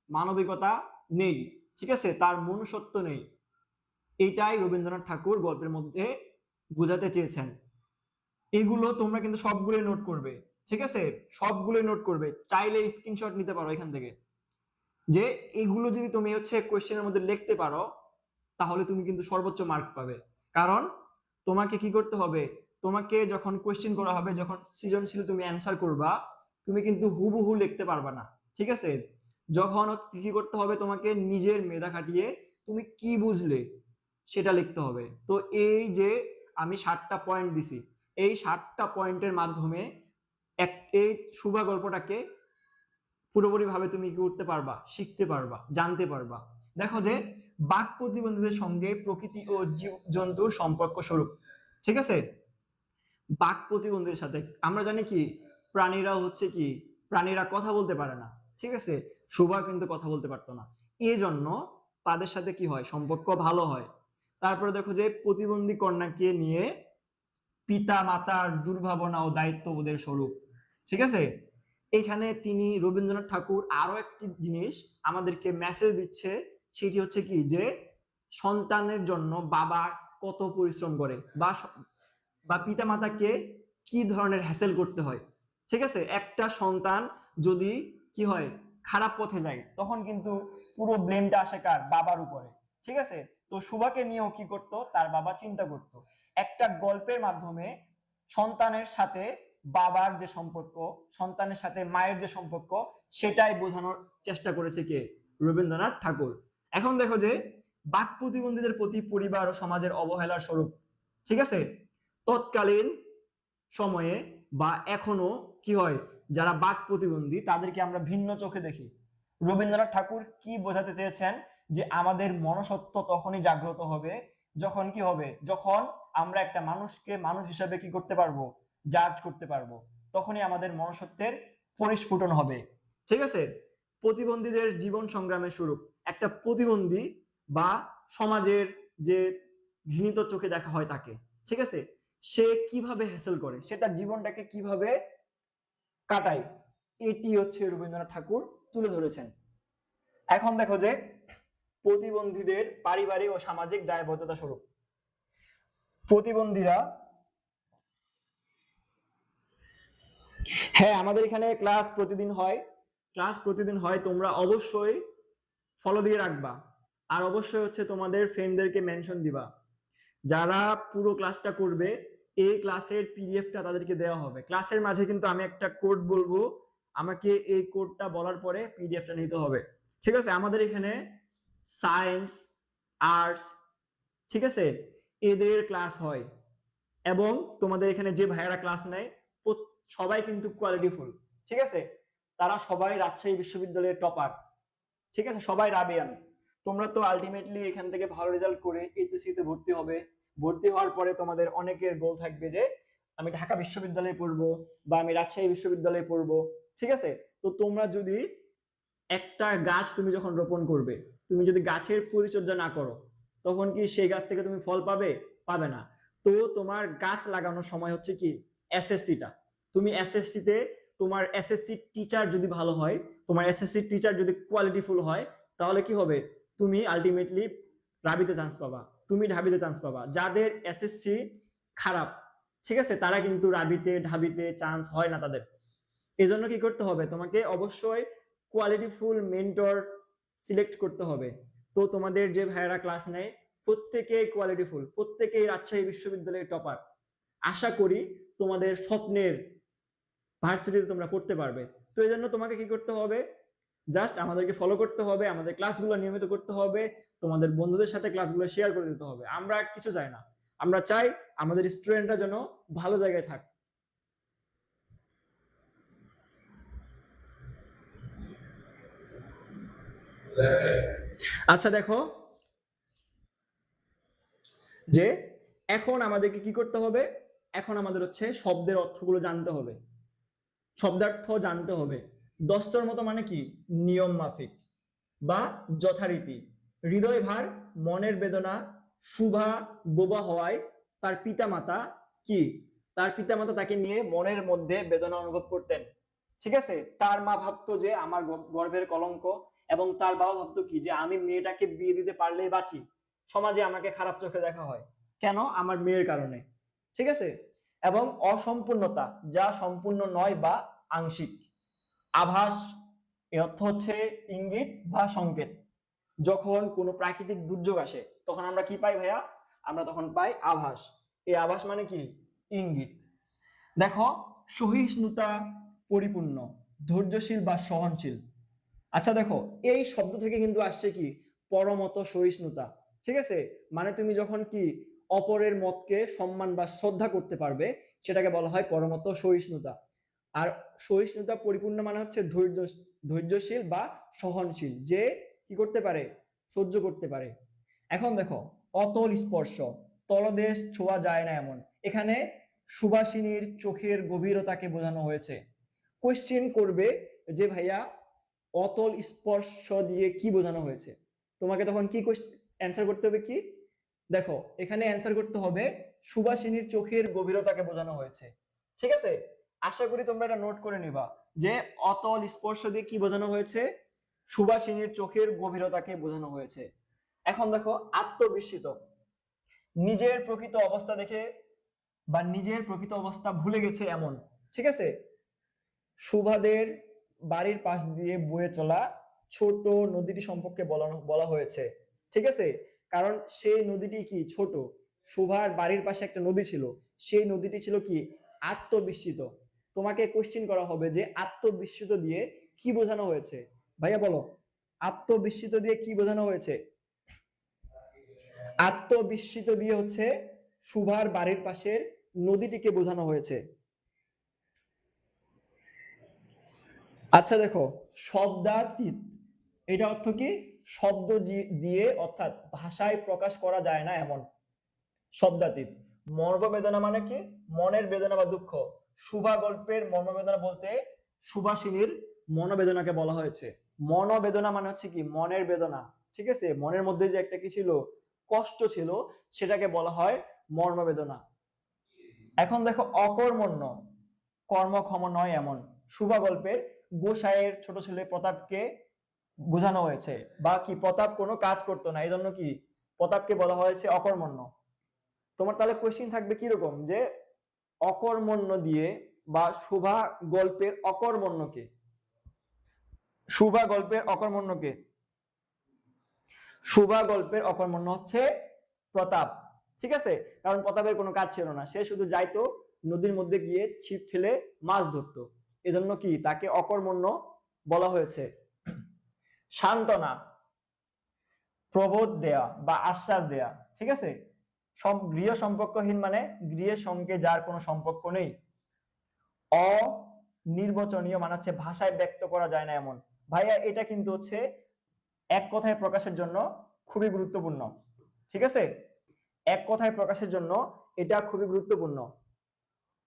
মানবিকতা নেই, ঠিক আছে, তার মনুষ্যত্ব নেই। এইটাই রবীন্দ্রনাথ ঠাকুর গল্পের মধ্যে বোঝাতে চেয়েছেন। এগুলো তোমরা কিন্তু সবগুলো নোট করবে, ঠিক আছে, সবগুলো নোট করবে, চাইলে স্ক্রিনশট নিতে পারো এখান থেকে। যে এগুলো যদি তুমি হচ্ছে কোশ্চেনের মধ্যে লিখতে পারো, তাহলে তুমি কিন্তু সর্বোচ্চ মার্ক পাবে। কারণ তোমাকে কি করতে হবে, তোমাকে যখন কোশ্চেন করা হবে, যখন সৃজনশীল তুমি অ্যান্সার করবা, তুমি কিন্তু হুবহু লিখতে পারবা না, ঠিক আছে। যখন কি করতে হবে, তোমাকে নিজের মেধা খাটিয়ে তুমি কি বুঝলে সেটা লিখতে হবে। তো এই যে আমি 7টা পয়েন্ট দিছি, এই 7টা পয়েন্টের মাধ্যমে এই শুভা গল্পটাকে পুরোপুরি ভাবে তুমি কি করতে পারবা, শিখতে পারবা, জানতে পারবা। দেখো যে বাক প্রতিবন্ধীদের সঙ্গে প্রকৃতি ও জীব জন্তুর সম্পর্ক স্বরূপ, ঠিক আছে। বাক প্রতিবন্ধীদের সাথে আমরা জানি কি, প্রাণীরা হচ্ছে কি, প্রাণীরা কথা বলতে পারে না, ঠিক আছে। শুভা কিন্তু কথা বলতে পারতো না, এই জন্য তাদের সাথে কি হয়, সম্পর্ক ভালো হয়। তারপরে দেখো যে প্রতিবন্ধী কন্যাকে নিয়ে পিতা মাতার দুর্ভাবনা ও দায়িত্ববোধের স্বরূপ, ঠিক আছে। এখানে তিনি রবীন্দ্রনাথ ঠাকুর আরো একটি জিনিস আমাদেরকে মেসেজ দিচ্ছে, সেটি হচ্ছে কি, যে সন্তানের জন্য বাবা কত পরিশ্রম করে, বা পিতা মাতাকে কি ধরনের হ্যাসেল করতে হয়, ঠিক আছে। একটা সন্তান যদি কি হয়, খারাপ পথে যায়, তখন কিন্তু পুরো ব্লেমটা আসে কার, বাবার উপরে, ঠিক আছে। তো সুভাকে নিয়েও কি করতো, তার বাবা চিন্তা করতো। একটা গল্পের মাধ্যমে সন্তানের সাথে বাবার যে সম্পর্ক, সন্তানের সাথে মায়ের যে সম্পর্ক, সেটাই বোঝানোর চেষ্টা করেছে কে, রবীন্দ্রনাথ ঠাকুর। এখন দেখো যে বাক প্রতিবন্ধীদের প্রতি পরিবার ও সমাজের অবহেলার স্বরূপ, ঠিক আছে। তৎকালীন সময়ে বা এখনো কি হয়, যারা বাক প্রতিবন্ধী তাদেরকে আমরা ভিন্ন চোখে দেখি। রবীন্দ্রনাথ ঠাকুর কি বোঝাতে চেয়েছেন, যে আমাদের মনসত্ব তখনই জাগ্রত হবে, যখন কি হবে, যখন আমরা একটা মানুষকে মানুষ হিসাবে কি করতে পারবো, জাজ করতে পারবো, তখনই আমাদের মনসত্বের পরিস্ফুটন হবে, ঠিক আছে। প্রতিবন্ধীদের জীবন সংগ্রামের স্বরূপ, একটা প্রতিবন্ধী বা সমাজের যে ঘৃণিত চোখে দেখা হয় তাকে, ঠিক আছে, সে কিভাবে হ্যাসেল করে, সে তার জীবনটাকে কিভাবে কাটায়, এটি হচ্ছে রবীন্দ্রনাথ ঠাকুর তুলে ধরেছেন। এখন দেখো যে প্রতিবন্ধীদের পারিবারিক ও সামাজিক দায়বদ্ধতা স্বরূপ, প্রতিবন্ধীরা, হ্যাঁ আমাদের এখানে ক্লাস প্রতিদিন হয়, ক্লাস প্রতিদিন হয়, তোমরা অবশ্যই ফলো দিয়ে রাখবা। আর অবশ্যই হচ্ছে তোমাদের ফ্রেন্ডদেরকে মেনশন দিবা, যারা পুরো ক্লাসটা করবে, এই ক্লাসের পিডিএফটা তাদেরকে দেওয়া হবে। ক্লাসের মাঝে কিন্তু আমি একটা কোড বলবো, আমাকে এই কোডটা বলার পরে পিডিএফটা নিতে হবে, ঠিক আছে। আমাদের এখানে সায়েন্স, আর্টস, ঠিক আছে, এদের ক্লাস হয়। এবং তোমাদের এখানে যে ভাইয়ারা ক্লাস নেয় সবাই কিন্তু কোয়ালিটিফুল, ঠিক আছে। তারা সবাই রাজশাহী বিশ্ববিদ্যালয়ের টপার, ঠিক আছে, সবাই রাবিয়ান। তোমরা তো আলটিমেটলি এখান থেকে ভালো রেজাল্ট করে এইচএসসি তে ভর্তি হবে। ভর্তি হওয়ার পরে তোমাদের অনেকের গোল থাকবে যে আমি ঢাকা বিশ্ববিদ্যালয়ে পড়বো, বা আমি রাজশাহী বিশ্ববিদ্যালয়ে পড়বো, ঠিক আছে। তো তোমরা যদি একটা গাছ তুমি যখন রোপণ করবে, তুমি যদি গাছের পরিচর্যা না করো, তখন কি সেই গাছ থেকে তুমি ফল পাবে, পাবে না। তো তোমার গাছ লাগানোর সময় হচ্ছে কি এসএসসিটা, তুমি এসএসসিতে তোমার এসএসসি টিচার যদি ভালো হয়, তোমার এসএসসি টিচার যদি কোয়ালিটিফুল হয়, তাহলে কি হবে, তুমি আলটিমেটলি রাবিতে চান্স পাবা, তুমি ঢাবিতে চান্স পাবা। যাদের এসএসসি খারাপ, ঠিক আছে, তারা কিন্তু রাবিতে ঢাবিতে চান্স হয় না তাদের। এজন্য কি করতে হবে, তোমাকে অবশ্যই কোয়ালিটিফুল মেন্টর সিলেক্ট করতে হবে। তো তোমাদের যে ভাইয়েরা ক্লাস নেয় প্রত্যেকেই কোয়ালিটিফুল, প্রত্যেকেই রাজশাহী বিশ্ববিদ্যালয়ের টপার। আশা করি তোমাদের স্বপ্নের ভার্সিটিতে তোমরা পড়তে পারবে। তো এই জন্য তোমাকে কি করতে হবে, জাস্ট আমাদেরকে ফলো করতে হবে, আমাদের ক্লাসগুলো নিয়মিত করতে হবে, তোমাদের বন্ধুদের সাথে ক্লাসগুলো শেয়ার করে দিতে হবে। আমরা কিছু চাই না, আমরা চাই আমাদের স্টুডেন্টরা যেন ভালো জায়গায় থাক। আচ্ছা দেখো যে এখন আমাদেরকে কি করতে হবে, এখন আমাদের হচ্ছে শব্দের অর্থগুলো জানতে হবে, শব্দার্থ জানতে হবে। দশটার মতো মানে কি, নিয়ম মাফিক বা যথারীতি। হৃদয় ভার, মনের বেদনা, শুভা বোবা হওয়ায় তার পিতামাতা কি, তার পিতামাতা তাকে নিয়ে মনের মধ্যে বেদনা অনুভব করতেন। ঠিক আছে, তার মা ভাবতো যে আমার গর্ভের কলঙ্ক, এবং তার বাবা ভাবতো কি যে আমি মেয়েটাকে বিয়ে দিতে পারলেই বাঁচি, সমাজে আমাকে খারাপ চোখে দেখা হয় কেন, আমার মেয়ের কারণে। ঠিক আছে, এবং অসম্পূর্ণতা, যা সম্পূর্ণ নয় বা আংশিক। আভাস, এর অর্থ হচ্ছে ইঙ্গিত বা সংকেত। যখন কোনো প্রাকৃতিক দুর্যোগ আসে তখন আমরা কি পাই ভাইয়া, আমরা তখন পাই আভাস। এই আভাস মানে কি, ইঙ্গিত। দেখো, সহিষ্ণুতা, পরিপূর্ণ, ধৈর্যশীল বা সহনশীল। আচ্ছা দেখো, এই শব্দ থেকে কিন্তু আসছে কি, পরমত সহিষ্ণুতা। ঠিক আছে, মানে তুমি যখন কি অপরের মতকে সম্মান বা শ্রদ্ধা করতে পারবে, সেটাকে বলা হয় পরমত সহিষ্ণুতা। আর সহিষ্ণুতা পরিপূর্ণ মানে হচ্ছে ধৈর্যশীল বা সহনশীল, যে কি করতে পারে, সহ্য করতে পারে। এখন দেখো, অতল স্পর্শ, তলদেশ ছোঁয়া যায় না এমন। এখানে সুবাসিনীর চোখের গভীরতাকে বোঝানো হয়েছে। কোশ্চেন করবে যে ভাইয়া অতল স্পর্শ দিয়ে কি বোঝানো হয়েছে, তোমাকে তখন কি অ্যান্সার করতে হবে কি, দেখো এখানে অ্যান্সার করতে হবে সুবাসিনীর চোখের গভীরতাকে বোঝানো হয়েছে। ঠিক আছে, আশা করি তোমরা এটা নোট করে নিবা যে অতল স্পর্শ দিয়ে কি বোঝানো হয়েছে, সুবাসিনীর চোখের গভীরতাকে বোঝানো হয়েছে। এখন দেখো, আত্মবিস্মিত, নিজের প্রকৃত অবস্থা দেখে বা নিজের প্রকৃত অবস্থা ভুলে গেছে এমন। ঠিক আছে, সুভাদের বাড়ির পাশ দিয়ে বয়ে চলা ছোট নদীটি সম্পর্কে বলা হয়েছে। ঠিক আছে, কারণ সেই নদীটি কি ছোট, সুভার বাড়ির পাশে একটা নদী ছিল, সেই নদীটি ছিল কি, আত্মবিস্মিত। তোমাকে কোশ্চিন করা হবে যে আত্মবিস্মিত দিয়ে কি বোঝানো হয়েছে, ভাইয়া বলো, আত্মবিস্মিত দিয়ে কি বোঝানো হয়েছে। আত্মবিস্মিত দিয়ে হচ্ছে সুভার বাড়ির পাশের নদীটিকে বোঝানো হয়েছে। আচ্ছা দেখো, শব্দাতীত, এটা অর্থ কি, শব্দ দিয়ে অর্থাৎ ভাষায় প্রকাশ করা যায় না এমন। শব্দাতীত। মর্মবেদনা মানে কি, মনের বেদনা বা দুঃখ। সুভা গল্পের মর্মবেদনা বলতে সুভাষিনীর মনোবেদনাকে বলা হয়েছে। মনোবেদনা মানে হচ্ছে কি, মনের বেদনা। ঠিক আছে, মনের মধ্যে যে একটা কি ছিল, কষ্ট ছিল, সেটাকে বলা হয় মর্মবেদনা। এখন দেখো, অকর্মণ্য, কর্মক্ষম নয় এমন। সুভা গল্পের গোসাইয়ের ছোট ছেলে প্রতাপকে বোঝানো হয়েছে, বা কি প্রতাপ কোনো কাজ করতো না, এই জন্য কি প্রতাপকে বলা হয়েছে অকর্মণ্য। তোমার তাহলে কোশ্চিন থাকবে কিরকম, যে অকর্মণ্য দিয়ে বা শুভা গল্পের অকর্মণ্যকে, শুভা গল্পের অকর্মণ্যকে, শুভা গল্পের অকর্মণ্য হচ্ছে প্রতাপ। ঠিক আছে, কারণ প্রতাপের কোনো কাজ ছিল না, সে শুধু যাইতো নদীর মধ্যে গিয়ে ছিপ ফেলে মাছ ধরতো, এজন্য কি তাকে অকর্মণ্য বলা হয়েছে। সান্ত্বনা, প্রবোধ দেয়া বা আশ্বাস দেয়া। ঠিক আছে, গৃহ সম্পর্কহীন মানে গৃহের সঙ্গে যার কোনো সম্পর্ক নেই। অনির্বচনীয় মানে হচ্ছে ভাষায় ব্যক্ত করা যায় না এমন। ভাইয়া এটা কিন্তু হচ্ছে এক কথায় প্রকাশের জন্য খুবই গুরুত্বপূর্ণ। ঠিক আছে, এক কথায় প্রকাশের জন্য এটা খুবই গুরুত্বপূর্ণ।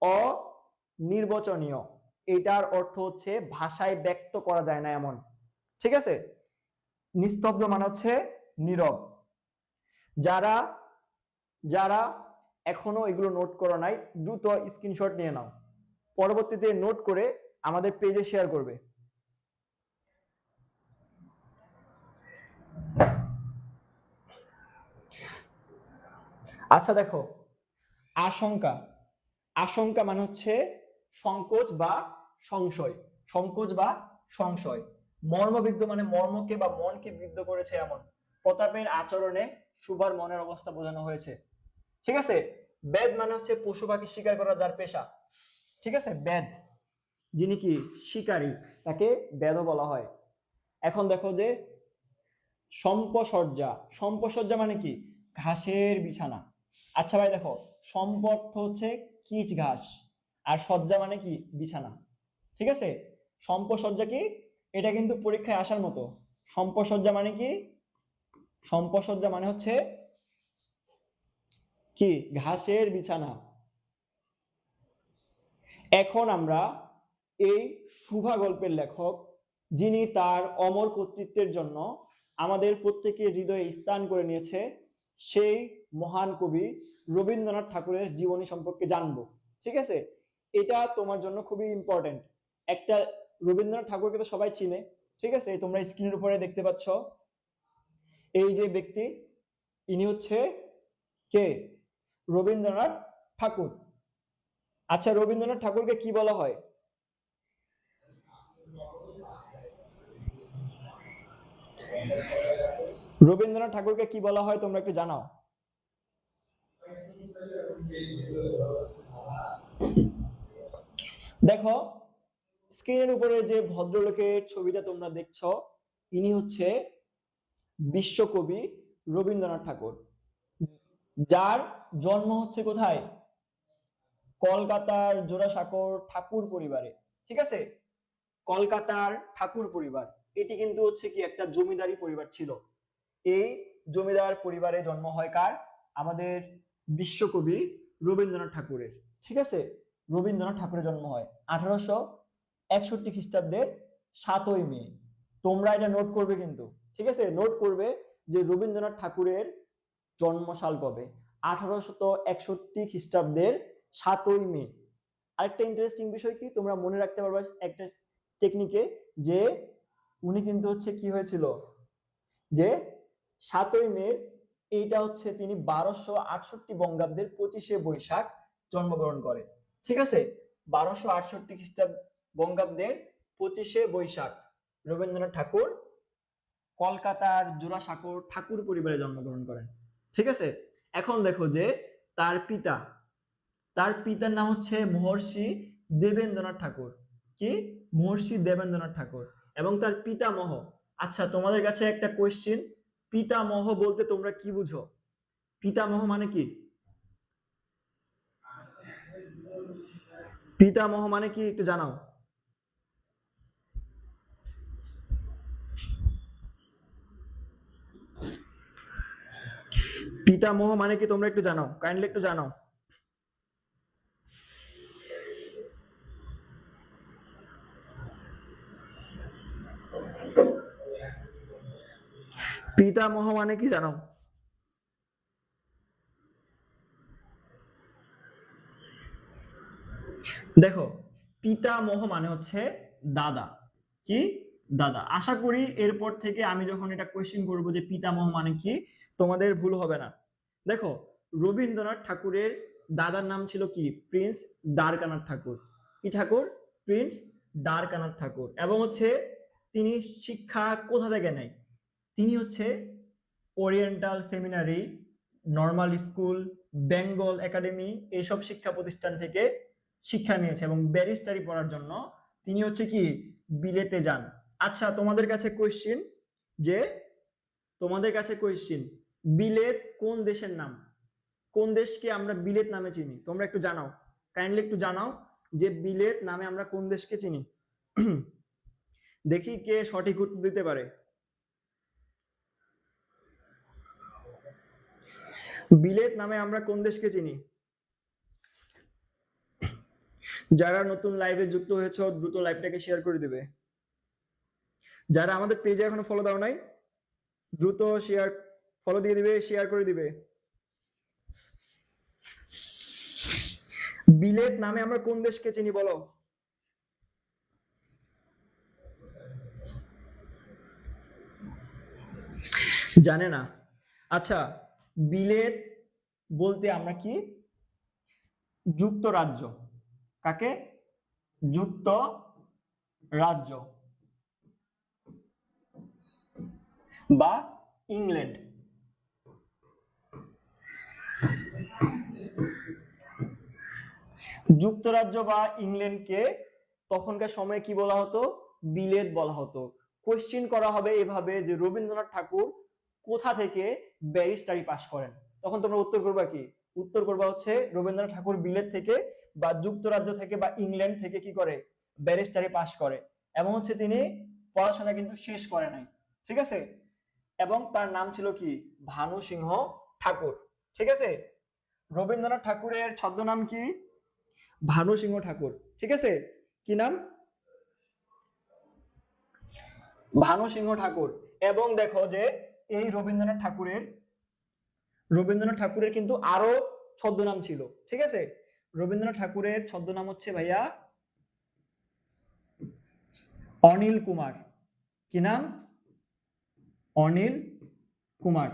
অনির্বচনীয়, এটার অর্থ হচ্ছে ভাষায় ব্যক্ত করা যায় না এমন। ঠিক আছে, নিস্তব্ধ মানে হচ্ছে নীরব। যারা যারা এখনো এগুলো নোট করো নাই, দ্রুত স্ক্রিনশট নিয়ে নাও, পরবর্তীতে নোট করে আমাদের পেজে শেয়ার করবে। আচ্ছা দেখো, আশঙ্কা, আশঙ্কা মানে হচ্ছে সংকোচ বা সংশয়, সংকোচ বা সংশয়। মর্মবিদ্ধ মানে মর্মকে বা মনকে বিদ্ধ করেছে এমন। প্রতাপের আচরণে সুভার মনের অবস্থা বোঝানো হয়েছে। ঠিক আছে, বেদ মানে হচ্ছে পশু পাখি শিকার করা যার পেশা। ঠিক আছে, বেদ, যিনি কি শিকারী, তাকে বেদও বলা হয়। এখন দেখো যে সম্পসজ্জা, সম্পসজ্জা মানে কি, ঘাসের বিছানা। আচ্ছা ভাই দেখো, সম্পদ হচ্ছে কিচ ঘাস, আর সজ্জা মানে কি, বিছানা। ঠিক আছে, সম্পসজ্জা কি, এটা কিন্তু পরীক্ষায় আসার মতো। সম্পসজ্জা মানে কি? সম্পসজ্জা মানে হচ্ছে কি? ঘাসের বিছানা। এখন আমরা এই শুভা গল্পের লেখক, যিনি তার অমর কর্তৃত্বের জন্য আমাদের প্রত্যেকের হৃদয়ে স্থান করে নিয়েছে, সেই মহান কবি রবীন্দ্রনাথ ঠাকুরের জীবনী সম্পর্কে জানবো। ঠিক আছে, এটা তোমার জন্য খুবই ইম্পর্টেন্ট। একটা, রবীন্দ্রনাথ ঠাকুরকে তো সবাই চিনে, ঠিক আছে, তোমরা স্ক্রিনের উপরে দেখতে পাচ্ছ এই যে ব্যক্তি, ইনি হচ্ছে কে? রবীন্দ্রনাথ ঠাকুর। আচ্ছা, রবীন্দ্রনাথ ঠাকুরকে কি বলা হয়? রবীন্দ্রনাথ ঠাকুরকে কি বলা হয় তোমরা একটু জানাও। দেখো, স্ক্রিনের উপরে যে ভদ্রলোকের ছবিটা তোমরা দেখছো, ইনি হচ্ছে বিশ্বকবি রবীন্দ্রনাথ ঠাকুর, যার জন্ম হচ্ছে কোথায়? কলকাতার জোড়াসাঁকোর ঠাকুর পরিবারে। ঠিক আছে, কলকাতার ঠাকুর পরিবার, এটি কিন্তু হচ্ছে কি একটা জমিদারি পরিবার ছিল। এই জমিদার পরিবারে জন্ম হয় কার? আমাদের বিশ্বকবি রবীন্দ্রনাথ ঠাকুরের। ঠিক আছে, রবীন্দ্রনাথ ঠাকুরের জন্ম হয় 1861 খ্রিস্টাব্দের 7ই মে। তোমরা এটা নোট করবে কিন্তু, ঠিক আছে, নোট করবে যে রবীন্দ্রনাথ ঠাকুরের জন্মসাল কবে? 1861 খ্রিস্টাব্দের 7ই মে। আরেকটা ইন্টারেস্টিং বিষয় কি তোমরা মনে রাখতে পারবে একটা টেকনিকে, যে উনি কিন্তু হচ্ছে কি হয়েছিল, যে 7ই মে, এইটা হচ্ছে তিনি 1268 বঙ্গাব্দের 25শে বৈশাখ জন্মগ্রহণ করে। ঠিক আছে, 1268 খ্রিস্টাব্দ বঙ্গাব্দের 25শে বৈশাখ রবীন্দ্রনাথ ঠাকুর কলকাতার জোড়াসাঁকোর ঠাকুর পরিবারে জন্মগ্রহণ করেন। ঠিক আছে, এখন দেখো যে তার পিতা, তার পিতার নাম হচ্ছে মহর্ষি দেবেন্দ্রনাথ ঠাকুর। কি? মহর্ষি দেবেন্দ্রনাথ ঠাকুর। এবং তার পিতামহ, আচ্ছা তোমাদের কাছে একটা কোয়েশ্চেন, পিতামহ বলতে তোমরা কি বুঝো? পিতামহ মানে কি? পিতামহ মানে কি একটু জানাও। পিতামহ মানে কি তোমরা একটু জানাও, কাইন্ডলি একটু জানাও। পিতামহ মানে কি জানো? দেখো, পিতামহ মানে হচ্ছে দাদা। কি? দাদা। আশা করি এরপর থেকে আমি যখন এটা কোয়েশ্চেন করবো যে পিতামহ মানে কি, তোমাদের ভুল হবে না। দেখো, রবীন্দ্রনাথ ঠাকুরের দাদার নাম ছিল কি? প্রিন্স দ্বারকানাথ ঠাকুর। কি ঠাকুর? প্রিন্স দ্বারকানাথ ঠাকুর। এবং হচ্ছে তিনি শিক্ষা কোথা থেকে নেয়? তিনি হচ্ছে oriental seminary, normal school, Bengal academy, এইসব শিক্ষা প্রতিষ্ঠান থেকে শিক্ষা নিয়েছে এবং ব্যারিস্টারি পড়ার জন্য তিনি হচ্ছে কি বিলেতে যান। আচ্ছা তোমাদের কাছে কোয়েশ্চেন, যে তোমাদের কাছে কোয়েশ্চেন, বিলেত কোন দেশের নাম? কোন দেশকে আমরা বিলেত নামে চিনি? তোমরা একটু জানাও, কাইন্ডলি একটু জানাও যে বিলেত নামে আমরা কোন দেশকে চিনি। দেখি কে সঠিক উত্তর দিতে পারে। বিলেত নামে আমরা কোন দেশকে চিনি? যারা নতুন লাইভে যুক্ত হয়েছে দ্রুত লাইভটাকে শেয়ার করে দিবে। যারা আমাদের পেজে এখনো ফলো দাও নাই, দ্রুত শেয়ার, ফলো দিয়ে দিবে, শেয়ার করে দিবে। বিলেত নামে আমরা কোন দেশকে চিনি বলো? জানে না। আচ্ছা, বিলেত বলতে আমরা কি? যুক্তরাজ্য। কাকে? যুক্ত রাজ্য বা ইংল্যান্ড। যুক্তরাজ্য বা ইংল্যান্ডকে তখনকার সময়ে কি বলা হতো? বিলেত বলা হতো। কোশ্চেন করা হবে এভাবে যে রবীন্দ্রনাথ ঠাকুর কোথা থেকে ব্যারিস্টারি পাশ করেন, তখন তোমরা উত্তর করবা কি? উত্তর করবা হচ্ছে রবীন্দ্রনাথ ঠাকুর বিলেত থেকে বা যুক্তরাজ্য থেকে বা ইংল্যান্ড থেকে কি করে? ব্যারিস্টারি পাশ করে। এবং হচ্ছে তিনি পড়াশোনা কিন্তু শেষ করে নাই। ঠিক আছে, এবং তার নাম ছিল কি ভানু সিংহ ঠাকুর। ঠিক আছে, রবীন্দ্রনাথ ঠাকুরের ছদ্মনাম কি ভানু সিংহ ঠাকুর। ঠিক আছে, কি নাম ভানু সিংহ ঠাকুর। এবং দেখো যে এই রবীন্দ্রনাথ ঠাকুরের কিন্তু আরো ছদ্মনাম ছিল। ঠিক আছে, রবীন্দ্রনাথ ঠাকুরের ছদ্মনাম হচ্ছে ভাইয়া অনিল কুমার। কি নাম অনিল কুমার।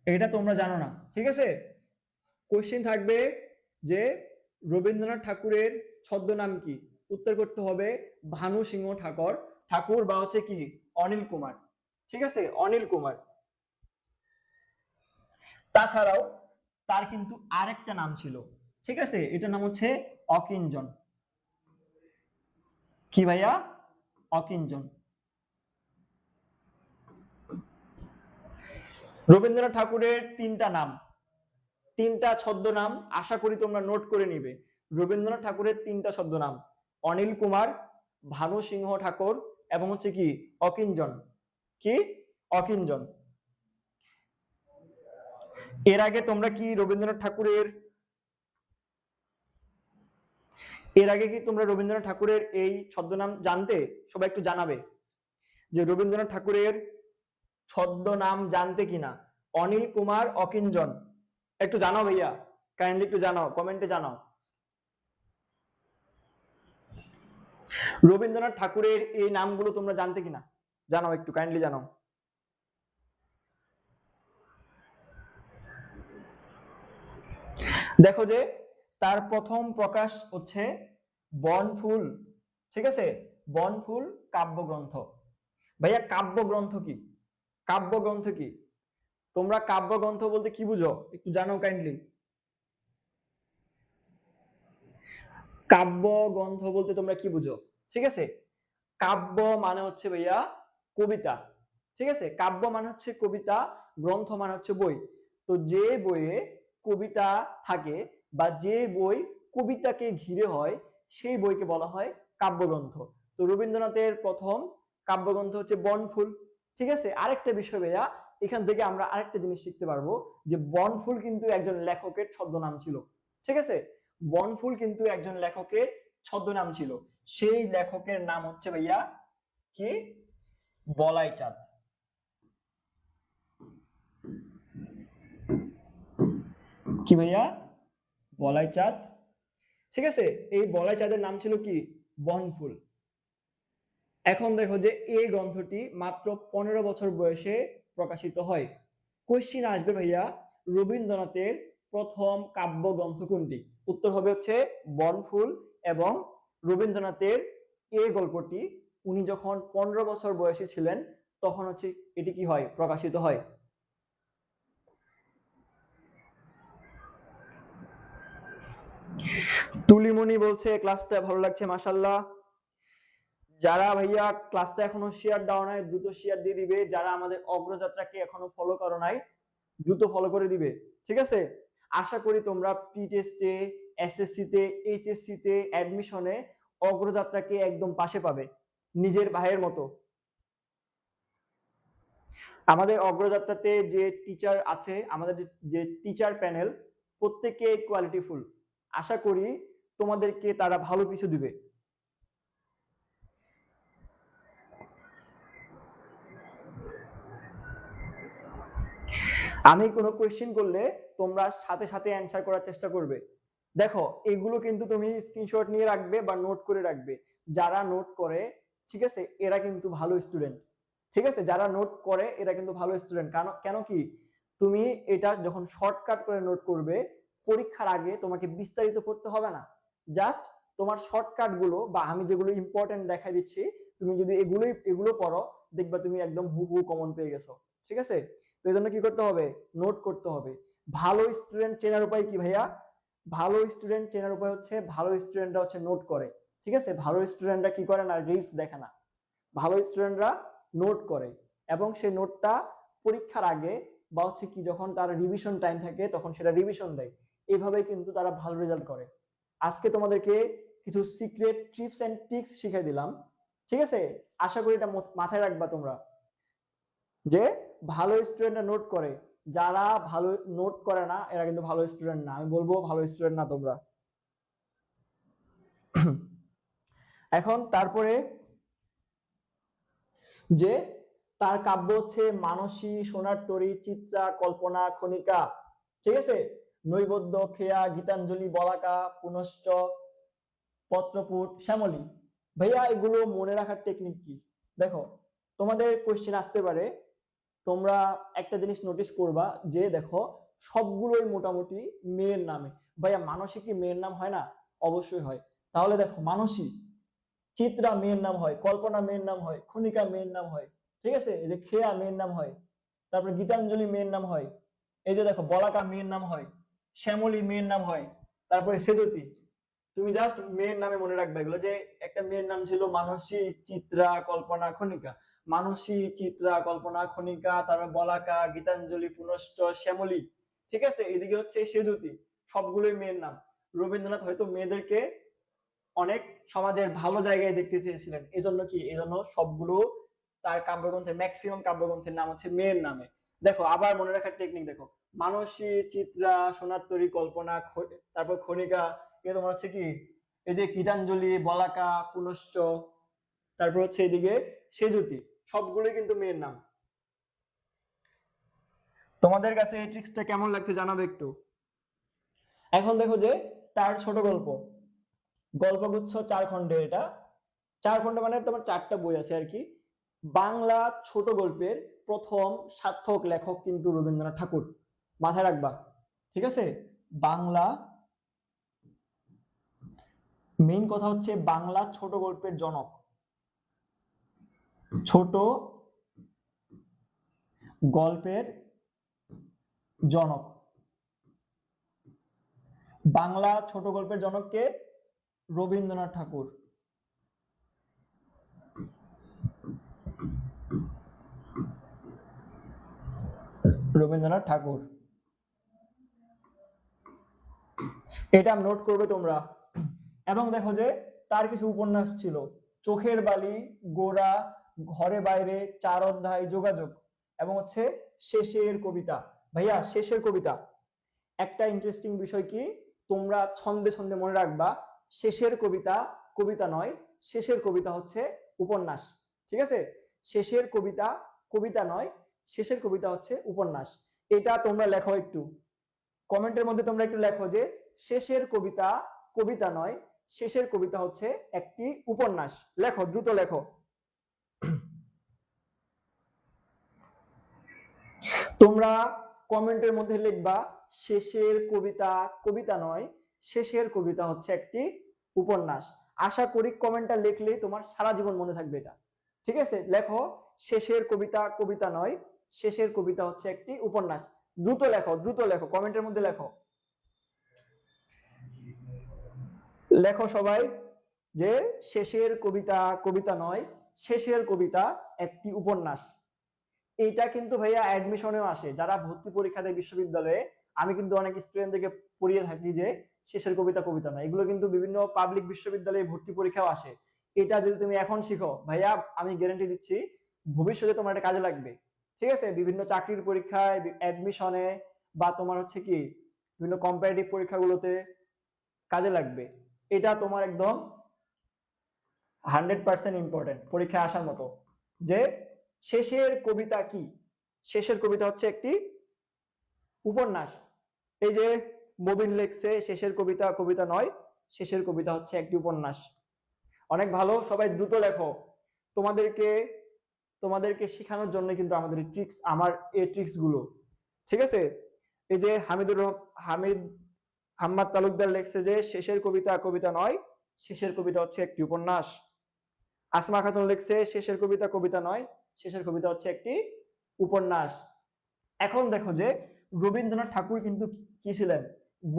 এটা তোমরা জানো না। ঠিক আছে, কোশ্চেন থাকবে যে রবীন্দ্রনাথ ঠাকুরের ছদ্মনাম কি, উত্তর করতে হবে ভানু সিংহ ঠাকুর বা হচ্ছে কি অনিল কুমার। ঠিক আছে, অনিল কুমার। তাছাড়াও তার কিন্তু আরেকটা নাম ছিল। ঠিক আছে, এটার নাম হচ্ছে অকিঞ্জন। কি ভাইয়া অকিঞ্জন। রবীন্দ্রনাথ ঠাকুরের তিনটা ছদ্মনাম আশা করি তোমরা নোট করে নিবে। রবীন্দ্রনাথ ঠাকুরের তিনটা ছদ্মনাম অনিল কুমার, ভানু সিংহ ঠাকুর এবং হচ্ছে কি অকিঞ্জন। কি অকিঞ্জন। এর আগে তোমরা কি রবীন্দ্রনাথ ঠাকুরের এই ছদ্মনাম জানতে? সবাই একটু জানাবে যে রবীন্দ্রনাথ ঠাকুরের ছদ্মনাম জানতে কিনা। অনিল কুমার অকিঞ্জন, একটু জানাও ভাইয়া, কাইন্ডলি একটু জানাও, কমেন্টে জানাও। রবীন্দ্রনাথ ঠাকুরের এই নামগুলো তোমরা জানতে কিনা, জানাও, একটু কাইন্ডলি জানাও। দেখো যে তার প্রথম প্রকাশ হচ্ছে বনফুল। ঠিক আছে, বনফুল কাব্যগ্রন্থ। ভাইয়া কাব্যগ্রন্থ কি? কাব্যগ্রন্থ কি? তোমরা কাব্যগ্রন্থ বলতে কি বুঝো একটু জানাও কাইন্ডলি। কাব্যগ্রন্থ বলতে তোমরা কি বুঝো? ঠিক আছে, কাব্য মানে হচ্ছে ভাইয়া কবিতা। ঠিক আছে, কাব্য মানে হচ্ছে কবিতা, গ্রন্থ মানে হচ্ছে বই। তো যে বইয়ে কবিতা থাকে বা যে বই কবিতাকে ঘিরে হয় সেই বইকে বলা হয় কাব্যগ্রন্থ। তো রবীন্দ্রনাথের প্রথম কাব্যগ্রন্থ হচ্ছে বনফুল। ঠিক আছে, আরেকটা বিষয় ভাইয়া, এখান থেকে আমরা আরেকটা জিনিস শিখতে পারবো যে বনফুল কিন্তু একজন লেখকের ছদ্মনাম ছিল। ঠিক আছে, বনফুল কিন্তু একজন লেখকের ছদ্মনাম ছিল। সেই লেখকের নাম হচ্ছে ভাইয়া কি বলাই চাঁদ। কি ভাইয়া বলাই চাঁদ। ঠিক আছে, এই বলাই চাঁদের নাম ছিল কি বনফুল। এখন দেখো যে এই গ্রন্থটি মাত্র 15 বছর বয়সে প্রকাশিত হয়। কোশ্চিন আসবে ভাইয়া রবীন্দ্রনাথের প্রথম কাব্যগ্রন্থ কোনটি? উত্তর হবে হচ্ছে বনফুল। এবং রবীন্দ্রনাথের এই গল্পটি উনি যখন 15 বছর বয়সী ছিলেন তখন হচ্ছে এটি কি হয় প্রকাশিত হয়। তুলিমণি বলছে ক্লাসটা ভালো লাগছে মাশাআল্লাহ। যারা ভাইয়া ক্লাসটা এখনো শেয়ার দাও নাই দ্রুত শেয়ার দিয়ে দিবে। যারা আমাদের অগ্রযাত্রাকে এখনো ফলো করো নাই দ্রুত ফলো করে দিবে। ঠিক আছে, আশা করি তোমরা প্রি টেস্টে, এসএসসি তে, এইচএসসি তে অ্যাডমিশনে অগ্রযাত্রাকে একদম পাশে পাবে নিজের ভাইয়ের মতো। আমাদের অগ্রযাত্রাতে যে টিচার আছে, আমাদের যে টিচার প্যানেল প্রত্যেকে কোয়ালিটিফুল। আশা করি তোমাদেরকে তারা ভালো কিছু দিবে। আমি কোনো কোয়েশ্চেন করলে তোমরা সাথে সাথে অ্যান্সার করার চেষ্টা করবে। দেখো এগুলো কিন্তু তুমি স্ক্রিনশট নিয়ে রাখবে বা নোট করে রাখবে। যারা নোট করে ঠিক আছে এরা কিন্তু ভালো স্টুডেন্ট। ঠিক আছে, যারা নোট করে এরা কিন্তু ভালো স্টুডেন্ট। কেন কি তুমি এটা যখন শর্টকাট করে নোট করবে পরীক্ষার আগে তোমাকে বিস্তারিত পড়তে হবে না। জাস্ট তোমার শর্টকাট গুলো বা আমি যেগুলো ইম্পর্টেন্ট দেখাই দিচ্ছি তুমি যদি এগুলো পড়ো দেখবা তুমি একদম হুবহু কমন পেয়ে গেছো। ঠিক আছে, তো এই জন্য কি করতে হবে নোট করতে হবে। ভালো স্টুডেন্ট চেনার উপায় কি ভাইয়া? ভালো স্টুডেন্ট চেনার উপায় হচ্ছে ভালো স্টুডেন্টরা হচ্ছে নোট করে। ঠিক আছে, ভালো স্টুডেন্টরা কি করে না রিলস দেখে না, ভালো স্টুডেন্টরা নোট করে এবং সেই নোটটা পরীক্ষার আগে বা হচ্ছে কি যখন তার রিভিশন টাইম থাকে তখন সেটা রিভিশন দেয়। এইভাবে কিন্তু তারা ভালো রেজাল্ট করে। আজকে তোমাদেরকে কিছু সিক্রেট টিপস এন্ড ট্রিক্স শিখিয়ে দিলাম। ঠিক আছে, আশা করি এটা মাথায় রাখবা তোমরা। যে ভালো স্টুডেন্টরা নোট করে, যারা ভালো নোট করে না এরা কিন্তু ভালো স্টুডেন্ট না, আমি বলবো ভালো স্টুডেন্ট না তোমরা। এখন তারপরে যে তার কাব্য হচ্ছে মানসী, সোনার তরী, চিত্রা, কল্পনা, খনিকা, ঠিক আছে, নৈবেদ্য, খেয়া, গীতাঞ্জলি, বলাকা, পুনশ্চ, পত্রপুট, শ্যামলী। ভাইয়া এগুলো মনে রাখার টেকনিক কি? দেখো তোমাদের কোশ্চেন আসতে পারে, তোমরা একটা জিনিস নোটিস করবা যে দেখো সবগুলোই মোটামুটি মেয়ের নামে। ভাইয়া মানসী কি মেয়ের নাম হয় না? অবশ্যই হয়। তাহলে দেখো মানসী, চিত্রা মেয়ের নাম হয়, কল্পনা মেয়ের নাম হয়, খনিকা মেয়ের নাম হয়, ঠিক আছে, এই যে খেয়া মেয়ের নাম হয়, তারপরে গীতাঞ্জলি মেয়ের নাম হয়, এই যে দেখো বলাকা মেয়ের নাম হয়, শ্যামলী মেয়ের নাম হয়, তারপরে সেদতী। তুমি জাস্ট মেয়ের নামে মনে রাখবে এগুলো, যে একটা মেয়ের নাম ছিল মানসী, চিত্রা, কল্পনা, খনিকা। মানসী, চিত্রা, কল্পনা, খনিকা, তারপর বলাকা, গীতাঞ্জলি, পুনশ্চ, শ্যামলী, ঠিক আছে, এদিকে হচ্ছে সেদতী। সবগুলোই মেয়ের নাম। রবীন্দ্রনাথ হয়তো মেয়েদেরকে অনেক সমাজের ভালো জায়গায় দেখতে চেয়েছিলেন, এজন্য কি, এজন্য সবগুলো তার কাব্যগ্রন্থের ম্যাক্সিমাম কাব্যগ্রন্থের নাম হচ্ছে মেয়ের নামে। দেখো আবার মনে রাখার টেকনিক দেখো, মানসী, চিত্রা, সোনার তরী, কল্পনা, তারপর খনিকা, এ তোমার হচ্ছে কি, এই যে গীতাঞ্জলি, বলাকা, পুনশ্চ, তারপর হচ্ছে এদিকে সেজুতি, সবগুলোই কিন্তু মেয়ের নাম। তোমাদের কাছে এই ট্রিক্সটা কেমন লাগছে জানাবে একটু। এখন দেখো যে তার ছোট গল্প, গল্পগুচ্ছ 4 খণ্ডের, এটা 4 খণ্ড মানে তোমার 4টা বই আছে আর কি। বাংলা ছোট গল্পের প্রথম সার্থক লেখক কিন্তু রবীন্দ্রনাথ ঠাকুর, মাথায় রাখবা, ঠিক আছে। বাংলা, মেইন কথা হচ্ছে বাংলা ছোট গল্পের জনক, ছোট গল্পের জনক, বাংলা ছোট গল্পের জনককে রবীন্দ্রনাথ ঠাকুর। রবীন্দ্রনাথ ঠাকুর, এটা নোট করবে তোমরা। এবং দেখো যে তার কিছু উপন্যাস ছিল, চোখের বালি, গোরা, ঘরে বাইরে, 4 অধ্যায়, যোগাযোগ, এবং হচ্ছে শেষের কবিতা। ভাইয়া শেষের কবিতা একটা ইন্টারেস্টিং বিষয় কি, তোমরা ছন্দে ছন্দে মনে রাখবা, শেষের কবিতা কবিতা নয়, শেষের কবিতা হচ্ছে উপন্যাস, ঠিক আছে। শেষের কবিতা কবিতা নয়, শেষের কবিতা হচ্ছে উপন্যাস। এটা তোমরা লেখো একটু, কমেন্টের মধ্যে তোমরা একটু লেখো যে শেষের কবিতা কবিতা নয়, শেষের কবিতা হচ্ছে একটি উপন্যাস। লেখো, দ্রুত লেখো। তোমরা কমেন্টের মধ্যে লিখবা শেষের কবিতা কবিতা নয়, শেষের কবিতা হচ্ছে একটি উপন্যাস। আশা করি কমেন্টটা লিখলেই তোমার সারা জীবন মনে থাকবে এটা, ঠিক আছে। লেখো শেষের কবিতা কবিতা নয়, শেষের কবিতা হচ্ছে একটি উপন্যাস। দ্রুত লেখো, দ্রুত লেখো, কমেন্টের মধ্যে লেখো, লেখো সবাই যে শেষের কবিতা কবিতা নয়, শেষের কবিতা একটি উপন্যাস। এইটা কিন্তু ভাইয়া অ্যাডমিশনেও আসে, যারা ভর্তি পরীক্ষা দেয় বিশ্ববিদ্যালয়ে, আমি কিন্তু অনেক স্টুডেন্টদেরকে পড়িয়ে থাকি যে শেষের কবিতা কবিতা নয়, এগুলো কিন্তু বিভিন্ন পাবলিক বিশ্ববিদ্যালয়ে ভর্তি পরীক্ষাও আসে। এটা যদি তুমি এখন শিখো ভাইয়া, আমি গ্যারান্টি দিচ্ছি ভবিষ্যতে তোমার এটা কাজে লাগবে, ঠিক আছে। বিভিন্ন চাকরির পরীক্ষায়, অ্যাডমিশনে, বা তোমার হচ্ছে কি বিভিন্ন কম্পারেটিভ পরীক্ষাগুলোতে কাজে লাগবে। এটা তোমার একদম 100% ইম্পর্টেন্ট পরীক্ষায় আসার মতো, যে শেষের কবিতা কি, শেষের কবিতা হচ্ছে একটি উপন্যাস। এই যে মবিন লেখছে শেষের কবিতা কবিতা নয়, শেষের কবিতা হচ্ছে একটি উপন্যাস। অনেক ভালো, সবাই দ্রুত লেখো। তোমাদেরকে তোমাদেরকে শেখানোর জন্য কিন্তু আমাদের এই ট্রিক্স, আমার এই ট্রিক্স গুলো, ঠিক আছে। এই যে হামিদ হাম্মাদ তালুকদার লেখছে যে শেষের কবিতা কবিতা নয়, শেষের কবিতা হচ্ছে একটি উপন্যাস। আসমা খাতুন লিখছে শেষের কবিতা কবিতা নয়, শেষের কবিতা হচ্ছে একটি উপন্যাস। এখন দেখো যে রবীন্দ্রনাথ ঠাকুর কিন্তু কি ছিলেন,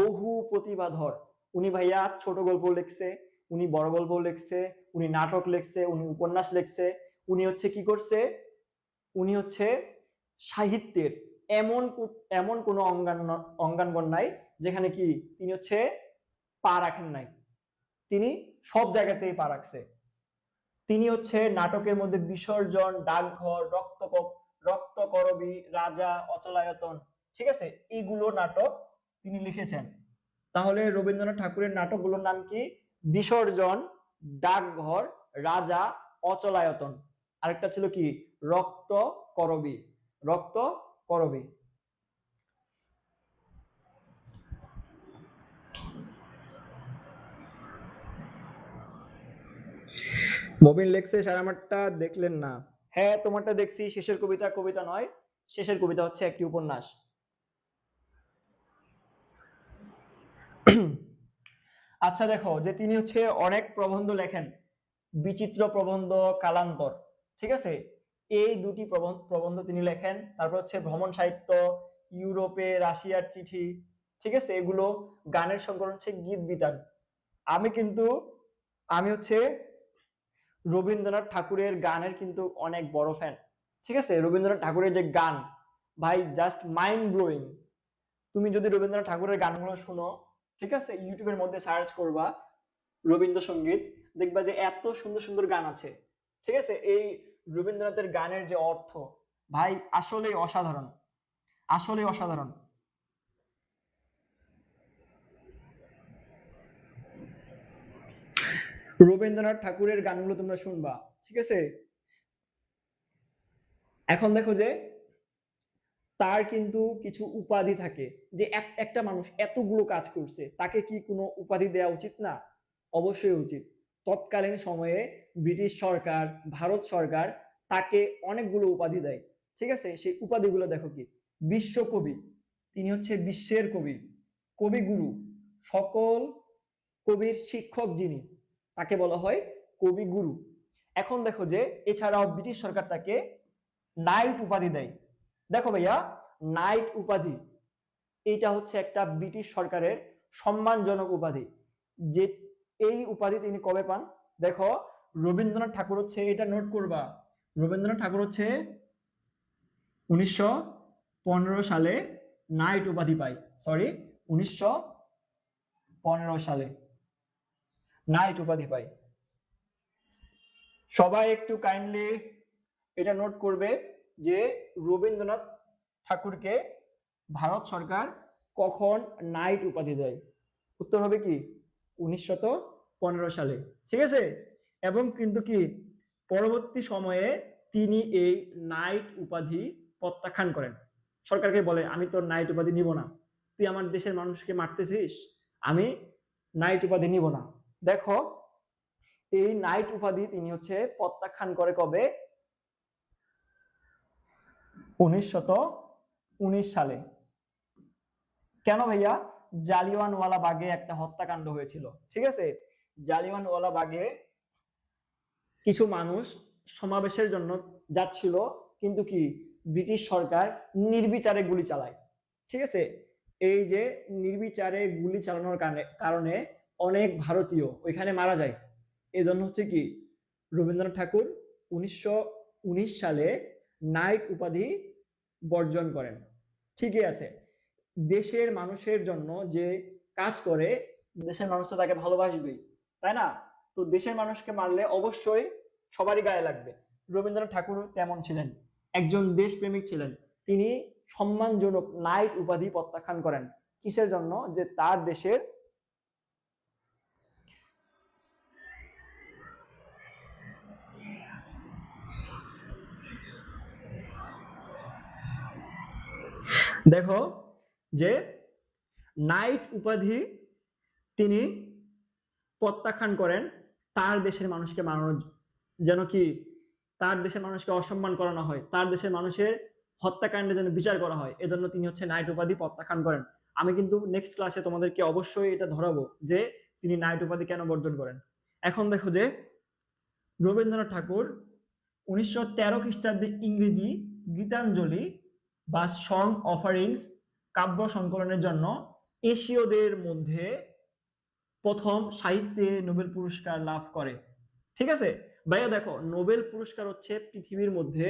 বহু প্রতিভাধর। উনি ভাইয়া ছোট গল্প লিখছে, উনি বড় গল্প লিখছে, উনি নাটক লিখছে, উনি উপন্যাস লিখছে, উনি হচ্ছে কি করছে, উনি হচ্ছে সাহিত্যের এমন এমন কোন অঙ্গাঙ্গন নাই যেখানে কি তিনি হচ্ছে পা রাখেন নাই, তিনি সব জায়গাতেই পা রাখছে। তিনি হচ্ছে নাটকের মধ্যে বিসর্জন, ডাকঘর, রক্তকূপ, রক্তকরবী, রাজা, অচলায়তন, ঠিক আছে, এইগুলো নাটক তিনি লিখেছেন। তাহলে রবীন্দ্রনাথ ঠাকুরের নাটকগুলোর নাম কি? বিসর্জন, ডাকঘর, রাজা, অচলায়তন। আরেকটা ছিল কি? রক্ত করবী। রক্ত করবী। মবিন লেখছে স্যার আমারটা দেখলেন না। হ্যাঁ, তোমারটা দেখছি। শেষের কবিতা কবিতা নয়, শেষের কবিতা হচ্ছে একটি উপন্যাস। আচ্ছা দেখো, যে তিনি হচ্ছে অনেক প্রবন্ধ লেখেন, বিচিত্র প্রবন্ধ, কালান্তর, ঠিক আছে, এই দুটি প্রবন্ধ তিনি লেখেন। তারপর হচ্ছে ভ্রমণ সাহিত্য, ইউরোপে, রাশিয়ার চিঠি, ঠিক আছে, এগুলো। গানের সংকলন হচ্ছে গীত বিতান। আমি কিন্তু আমি হচ্ছে রবীন্দ্রনাথ ঠাকুরের গানের কিন্তু অনেক বড় ফ্যান, ঠিক আছে। রবীন্দ্রনাথ ঠাকুরের যে গান, ভাই জাস্ট মাইন্ড ব্লোয়িং। তুমি যদি রবীন্দ্রনাথ ঠাকুরের গানগুলো শুনো, ঠিক আছে, ইউটিউবের মধ্যে সার্চ করবা রবীন্দ্রসঙ্গীত, দেখবা যে এত সুন্দর সুন্দর গান আছে, ঠিক আছে। এই রবীন্দ্রনাথের গানের যে অর্থ, ভাই আসলেই অসাধারণ, আসলেই অসাধারণ। রবীন্দ্রনাথ ঠাকুরের গানগুলো তোমরা শুনবা, ঠিক আছে। এখন দেখো যে তার কিন্তু কিছু উপাধি থাকে, যে একটা মানুষ এতগুলো কাজ করছে, তাকে কি কোনো উপাধি দেওয়া উচিত না? অবশ্যই উচিত। তৎকালীন সময়ে ব্রিটিশ সরকার, ভারত সরকার তাকে অনেকগুলো উপাধি দেয়, ঠিক আছে। সেই উপাধিগুলো দেখো কি? বিশ্বকবি, তিনি হচ্ছে বিশ্বের কবি। কবিগুরু, সকল কবির শিক্ষক যিনি, তাকে বলা হয় কবিগুরু। এখন দেখো যে এছাড়াও ব্রিটিশ সরকার তাকে নাইট উপাধি দেয়। দেখো ভাইয়া, নাইট উপাধি এইটা হচ্ছে একটা ব্রিটিশ সরকারের সম্মানজনক উপাধি। যে এই উপাধি তিনি কবে পান? দেখো, রবীন্দ্রনাথ ঠাকুর হচ্ছে, এটা নোট করবা, রবীন্দ্রনাথ ঠাকুর হচ্ছে 1915 সালে নাইট উপাধি পায়। সরি, 1915 সালে নাইট উপাধি পায়। সবাই একটু কাইন্ডলি এটা নোট করবে যে রবীন্দ্রনাথ ঠাকুরকে ভারত সরকার কখন নাইট উপাধি দেয়? উত্তর হবে কি? 1915 সালে, ঠিক আছে। এবং কিন্তু কি পরবর্তী সময়ে তিনি এই নাইট উপাধি প্রত্যাখ্যান করেন। সরকারকে বলে, আমি তোর নাইট উপাধি নিব না, তুই আমার দেশের মানুষকে মারতেছিস, আমি নাইট উপাধি নিব না। দেখো, এই নাইট উপাধি তিনি হচ্ছে প্রত্যাখ্যান করে কবে? 1919 সালে। কেন ভাইয়া? জালিয়ানওয়ালা বাগে একটা হত্যাকাণ্ড হয়েছিল, ঠিক আছে। জালিয়ানওয়ালা বাগে কিছু মানুষ সমাবেশের জন্য যাচ্ছিল, কিন্তু কি ব্রিটিশ সরকার নির্বিচারে গুলি চালায়, ঠিক আছে। এই যে নির্বিচারে গুলি চালানোর কারণে অনেক ভারতীয় ওইখানে মারা যায়। এই জন্য হচ্ছে কি রবীন্দ্রনাথ ঠাকুর 1919 সালে নাইট উপাধি বর্জন করেন। ঠিকই আছে, দেশের মানুষের জন্য যে কাজ করে, দেশের মানুষ তো তাকে ভালোবাসবেই, তাই না? তো দেশের মানুষকে মারলে অবশ্যই সবারই গায়ে লাগবে। রবীন্দ্রনাথ ঠাকুর তেমন ছিলেন, একজন দেশপ্রেমিক ছিলেন। তিনি সম্মানজনক নাইট উপাধি প্রত্যাখ্যান করেন। কিসের জন্য? যে তার দেশের দেখো যে নাইট উপাধি তিনি প্রত্যাখ্যান করেন তার দেশের মানুষকে মানানোর, যেন কি তার দেশের মানুষকে অসম্মান করানো হয়, তার দেশের মানুষের হত্যাকাণ্ডের জন্য বিচার করা হয়, এজন্য তিনি হচ্ছে নাইট উপাধি প্রত্যাখ্যান করেন। আমি কিন্তু নেক্সট ক্লাসে তোমাদেরকে অবশ্যই এটা ধরাবো যে তিনি নাইট উপাধি কেন বর্জন করেন। এখন দেখো যে রবীন্দ্রনাথ ঠাকুর 1913 খ্রিস্টাব্দে ইংরেজি গীতাঞ্জলি বা সং অফারিংস কাব্য সংকলনের জন্য এশীয়দের মধ্যে প্রথম সাহিত্যে নোবেল পুরস্কার লাভ করে, ঠিক আছে। ভাইয়া দেখো, নোবেল পুরস্কার হচ্ছে পৃথিবীর মধ্যে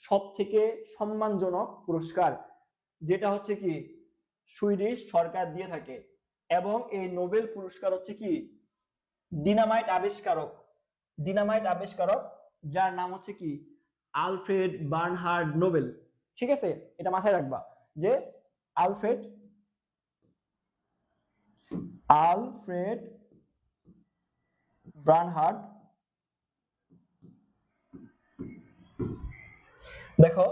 সব থেকে সম্মানজনক পুরস্কার, যেটা হচ্ছে কি সুইডিশ সরকার দিয়ে থাকে। এবং এই নোবেল পুরস্কার হচ্ছে কি ডিনামাইট আবিষ্কারক, ডিনামাইট আবিষ্কারক যার নাম হচ্ছে কি আলফ্রেড বার্নহার্ড নোবেল। ঠিক আছে, এটা মাথায় রাখবা যে আলফ্রেড আলফ্রেড বার্নহার্ড, দেখো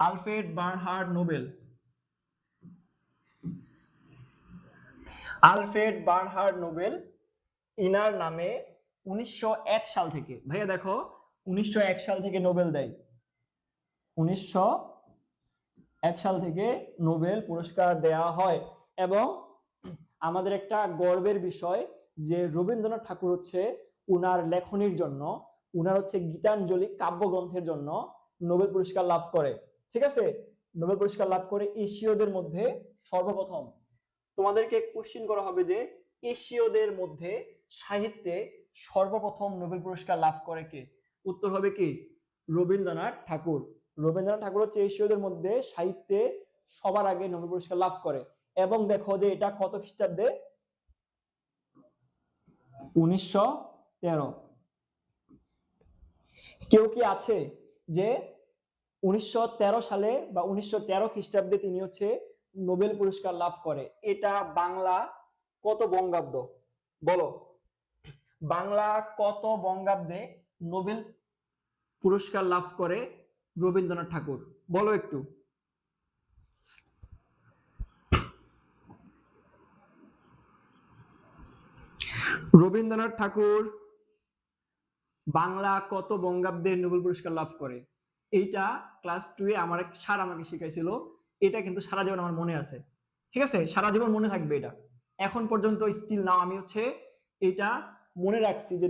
Alfred Bernhard Nobel, Alfred Bernhard Nobel inner নামে 1901 সাল থেকে, ভাইয়া দেখো 1901 সাল থেকে নোবেল দেয়, 1901 সাল থেকে নোবেল পুরস্কার দেয়া হয়। এবং আমাদের একটা গর্বের বিষয় যে রবীন্দ্রনাথ ঠাকুর হচ্ছে উনার লেখনীর জন্য, উনার হচ্ছে গীতাঞ্জলি কাব্যগ্রন্থের জন্য নোবেল পুরস্কার লাভ করে। ঠিক আছে, নোবেল পুরস্কার লাভ করে এশীয়দের মধ্যে সর্বপ্রথম। তোমাদেরকে কোশ্চেন করা হবে যে এশীয়দের মধ্যে সাহিত্যে সর্বপ্রথম নোবেল পুরস্কার লাভ করে কে? উত্তর হবে কি? রবীন্দ্রনাথ ঠাকুর। রবীন্দ্রনাথ ঠাকুর হচ্ছে এশীয়দের মধ্যে সাহিত্যে সবার আগে নোবেল পুরস্কার লাভ করে। এবং দেখো যে এটা কত খ্রিস্টাব্দে? 1913। কেউ কি আছে যে 1913 সালে বা 1913 খ্রিস্টাব্দে তিনি হচ্ছে নোবেল পুরস্কার লাভ করে? এটা বাংলা কত বঙ্গাব্দ বলো? বাংলা কত বঙ্গাব্দে নোবেল পুরস্কার লাভ করে রবীন্দ্রনাথ ঠাকুর? বলো একটু। রবীন্দ্রনাথ ঠাকুর বাংলা কত বঙ্গাব্দে নোবেল পুরস্কার লাভ করে? এইটা ক্লাস 2 এ আমার এক স্যার আমাকে শিখাইছিল। এটা কিন্তু সারা জীবন আমার মনে আছে। ঠিক আছে, সারা জীবন মনে থাকবে এটা। এখন পর্যন্ত স্টিল নাও আমি হচ্ছে এটা মনে রাখছি যে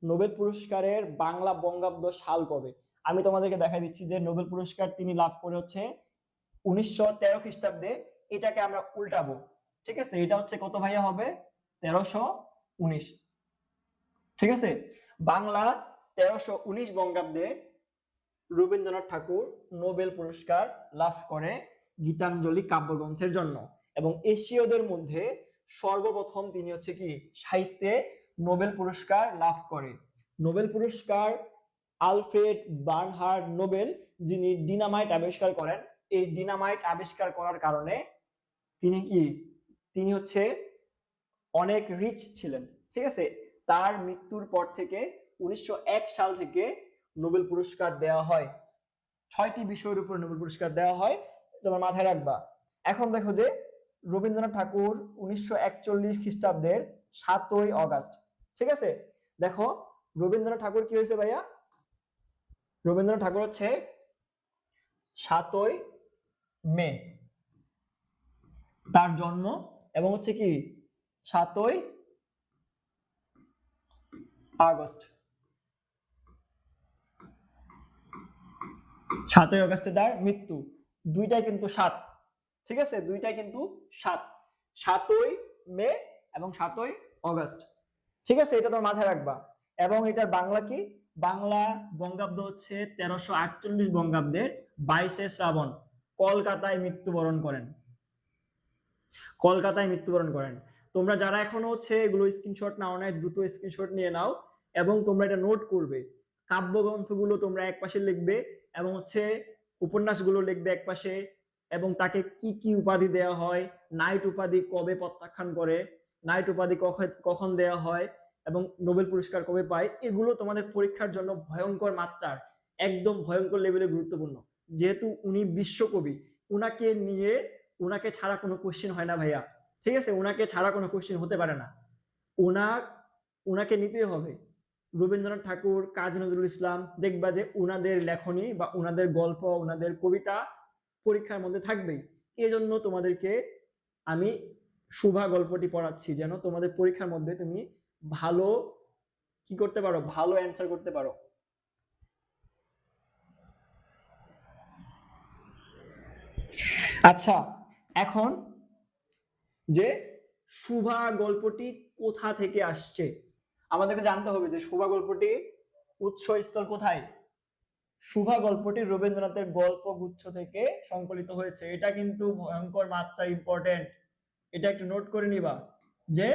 নোবেল পুরস্কারের বাংলা বঙ্গাব্দ সাল কবে। আমি তোমাদেরকে দেখাই দিচ্ছি যে নোবেল পুরস্কার তিনি লাভ করে হচ্ছে 1913 খ্রিস্টাব্দে। এটাকে আমরা উল্টাবো। ঠিক আছে, এটা হচ্ছে কত ভাইয়া হবে? 1319। ঠিক আছে, বাংলা 1319 বঙ্গাব্দে রবীন্দ্রনাথ ঠাকুর নোবেল পুরস্কার লাভ করে গীতাঞ্জলি কাব্যগ্রন্থের জন্য। এবং এশীয়দের মধ্যে সর্বপ্রথম তিনি হচ্ছে কি সাহিত্যে নোবেল পুরস্কার লাভ করে। নোবেল পুরস্কার আলফ্রেড বার্নহার্ড নোবেল, যিনি ডিনামাইট আবিষ্কার করেন, এই ডিনামাইট আবিষ্কার করার কারণে তিনি কি, তিনি হচ্ছে অনেক রিচ ছিলেন। ঠিক আছে, তার মৃত্যুর পর থেকে 1901 সাল থেকে নোবেল পুরস্কার দেওয়া হয়। 6টি বিষয়ের উপর নোবেল পুরস্কার দেওয়া হয়, তোমার মাথায় রাখবা। এখন দেখো যে রবীন্দ্রনাথ ঠাকুর 1941 খ্রিস্টাব্দের 7ই অগাস্ট। ঠিক আছে, দেখো রবীন্দ্রনাথ ঠাকুর কি হয়েছে ভাইয়া? রবীন্দ্রনাথ ঠাকুর হচ্ছে 7ই মে তার জন্ম, এবং হচ্ছে কি 7ই আগস্ট, 7ই আগস্টে তার মৃত্যু। দুইটাই কিন্তু 7। ঠিক আছে, দুইটাই কিন্তু 7, 7ই মে এবং 7ই আগস্ট। ঠিক আছে, এটা তোমার মাথায় রাখবা। এবং এটার বাংলা কি? বাংলা বঙ্গাব্দ হচ্ছে 1348 বঙ্গাব্দের 22শে শ্রাবণ কলকাতায় মৃত্যুবরণ করেন। কলকাতায় মৃত্যুবরণ করেন। তোমরা যারা এখনো হচ্ছে এগুলো স্ক্রিনশট নাও নাই, দ্রুত স্ক্রিনশট নিয়ে নাও এবং তোমরা এটা নোট করবে। কাব্যগ্রন্থগুলো তোমরা একপাশে লিখবে এবং হচ্ছে উপন্যাসগুলো লিখবে একপাশে, এবং তাকে কি কি উপাধি দেওয়া হয়, নাইট উপাধি কবে প্রত্যাখ্যান করে, নাইট উপাধি কখন দেওয়া হয়, এবং নোবেল পুরস্কার কবে পায়, এগুলো তোমাদের পরীক্ষার জন্য ভয়ঙ্কর মাত্রার, একদম ভয়ঙ্কর লেভেলে গুরুত্বপূর্ণ। যেহেতু উনি বিশ্বকবি, উনাকে নিয়ে, উনাকে ছাড়া কোনো কোশ্চেন হয় না ভাইয়া। ঠিক আছে, উনাকে ছাড়া কোনো কোশ্চেন হতে পারে না। উনাকে নিতে হবে। রবীন্দ্রনাথ ঠাকুর, কাজী নজরুল ইসলাম, দেখবা যে উনাদের লেখনী বা উনাদের গল্প, উনাদের কবিতা পরীক্ষার মধ্যে থাকবেই। এজন্য তোমাদেরকে আমি শুভা গল্পটি পড়াচ্ছি, যেন তোমাদের পরীক্ষার মধ্যে তুমি ভালো কি করতে পারো, ভালো অ্যান্সার করতে পারো। আচ্ছা, এখন যে শুভা গল্পটি কোথা থেকে আসছে আমাদেরকে জানতে হবে, যে শুভা গল্পটি উৎসস্থল কোথায়। শুভা গল্পটি রবীন্দ্রনাথের গল্পগুচ্ছ থেকে সংকলিত হয়েছে। এটা কিন্তু ভয়ঙ্কর মাত্রা ইম্পর্টেন্ট, এটা একটু নোট করে নিবা যে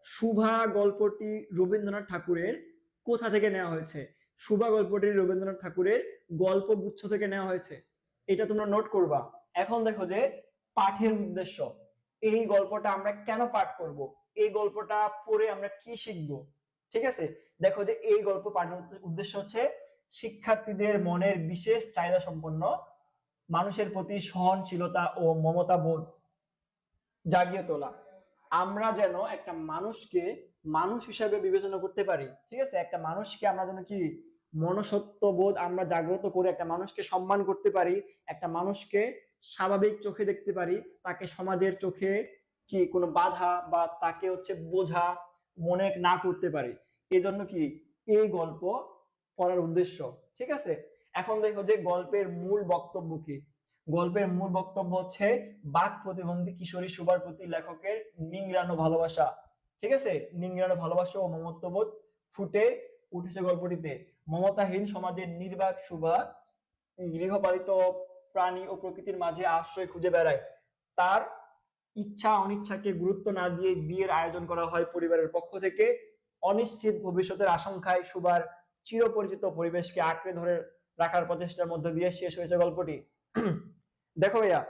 শুভা গল্পটি রবীন্দ্রনাথ ঠাকুরের কোথা থেকে নেওয়া হয়েছে। সুভা গল্পটি রবীন্দ্রনাথ ঠাকুরের গল্পগুচ্ছ থেকে নেওয়া হয়েছে, এটা তোমরা নোট করবা। এখন দেখো যে পাঠের উদ্দেশ্য, এই গল্পটা আমরা কেন পাঠ করব, এই গল্পটা পড়ে আমরা কি শিখবো। ঠিক আছে, দেখো যে এই গল্প পাঠের উদ্দেশ্য হচ্ছে শিক্ষার্থীদের মনের বিশেষ চাহিদা সম্পন্ন মানুষের প্রতি সহনশীলতা ও মমতা বোধ জাগিয়ে তোলা। আমরা যেন একটা মানুষকে মানুষ হিসাবে বিবেচনা করতে পারি। ঠিক আছে, একটা মানুষকে আমরা যেন কি মনুষ্যত্ব বোধ আমরা জাগ্রত করে একটা মানুষকে সম্মান করতে পারি, একটা মানুষকে স্বাভাবিক চোখে দেখতে পারি, তাকে সমাজের চোখে কি কোনো বাধা বা তাকে হচ্ছে বোঝা মনে না করতে পারি। এই জন্য কি এই গল্প পড়ার উদ্দেশ্য। ঠিক আছে, এখন দেখো যে গল্পের মূল বক্তব্য কি। গল্পের মূল বক্তব্য হচ্ছে বাক প্রতিবন্ধী কিশোরী সুভার প্রতি লেখকের নিংড়ানো ভালোবাসা। ঠিক আছে, নিংড়ানো ভালোবাসা ও মমত্ববোধ ফুটে উঠেছে গল্পটিতে। মমতাহীন সমাজের নির্বাক সুভা গৃহপালিত প্রাণী ও প্রকৃতির মাঝে আশ্রয় খুঁজে বেড়ায়। তার ইচ্ছা অনিচ্ছাকে গুরুত্ব না দিয়ে বিয়ের আয়োজন করা হয় পরিবারের পক্ষ থেকে। অনিশ্চিত ভবিষ্যতের আশঙ্কায় সুভার চিরপরিচিত পরিবেশকে আঁকড়ে ধরে রাখার প্রচেষ্টার মধ্যে দিয়ে শেষ হয়েছে গল্পটি। দেখো ভাইয়া,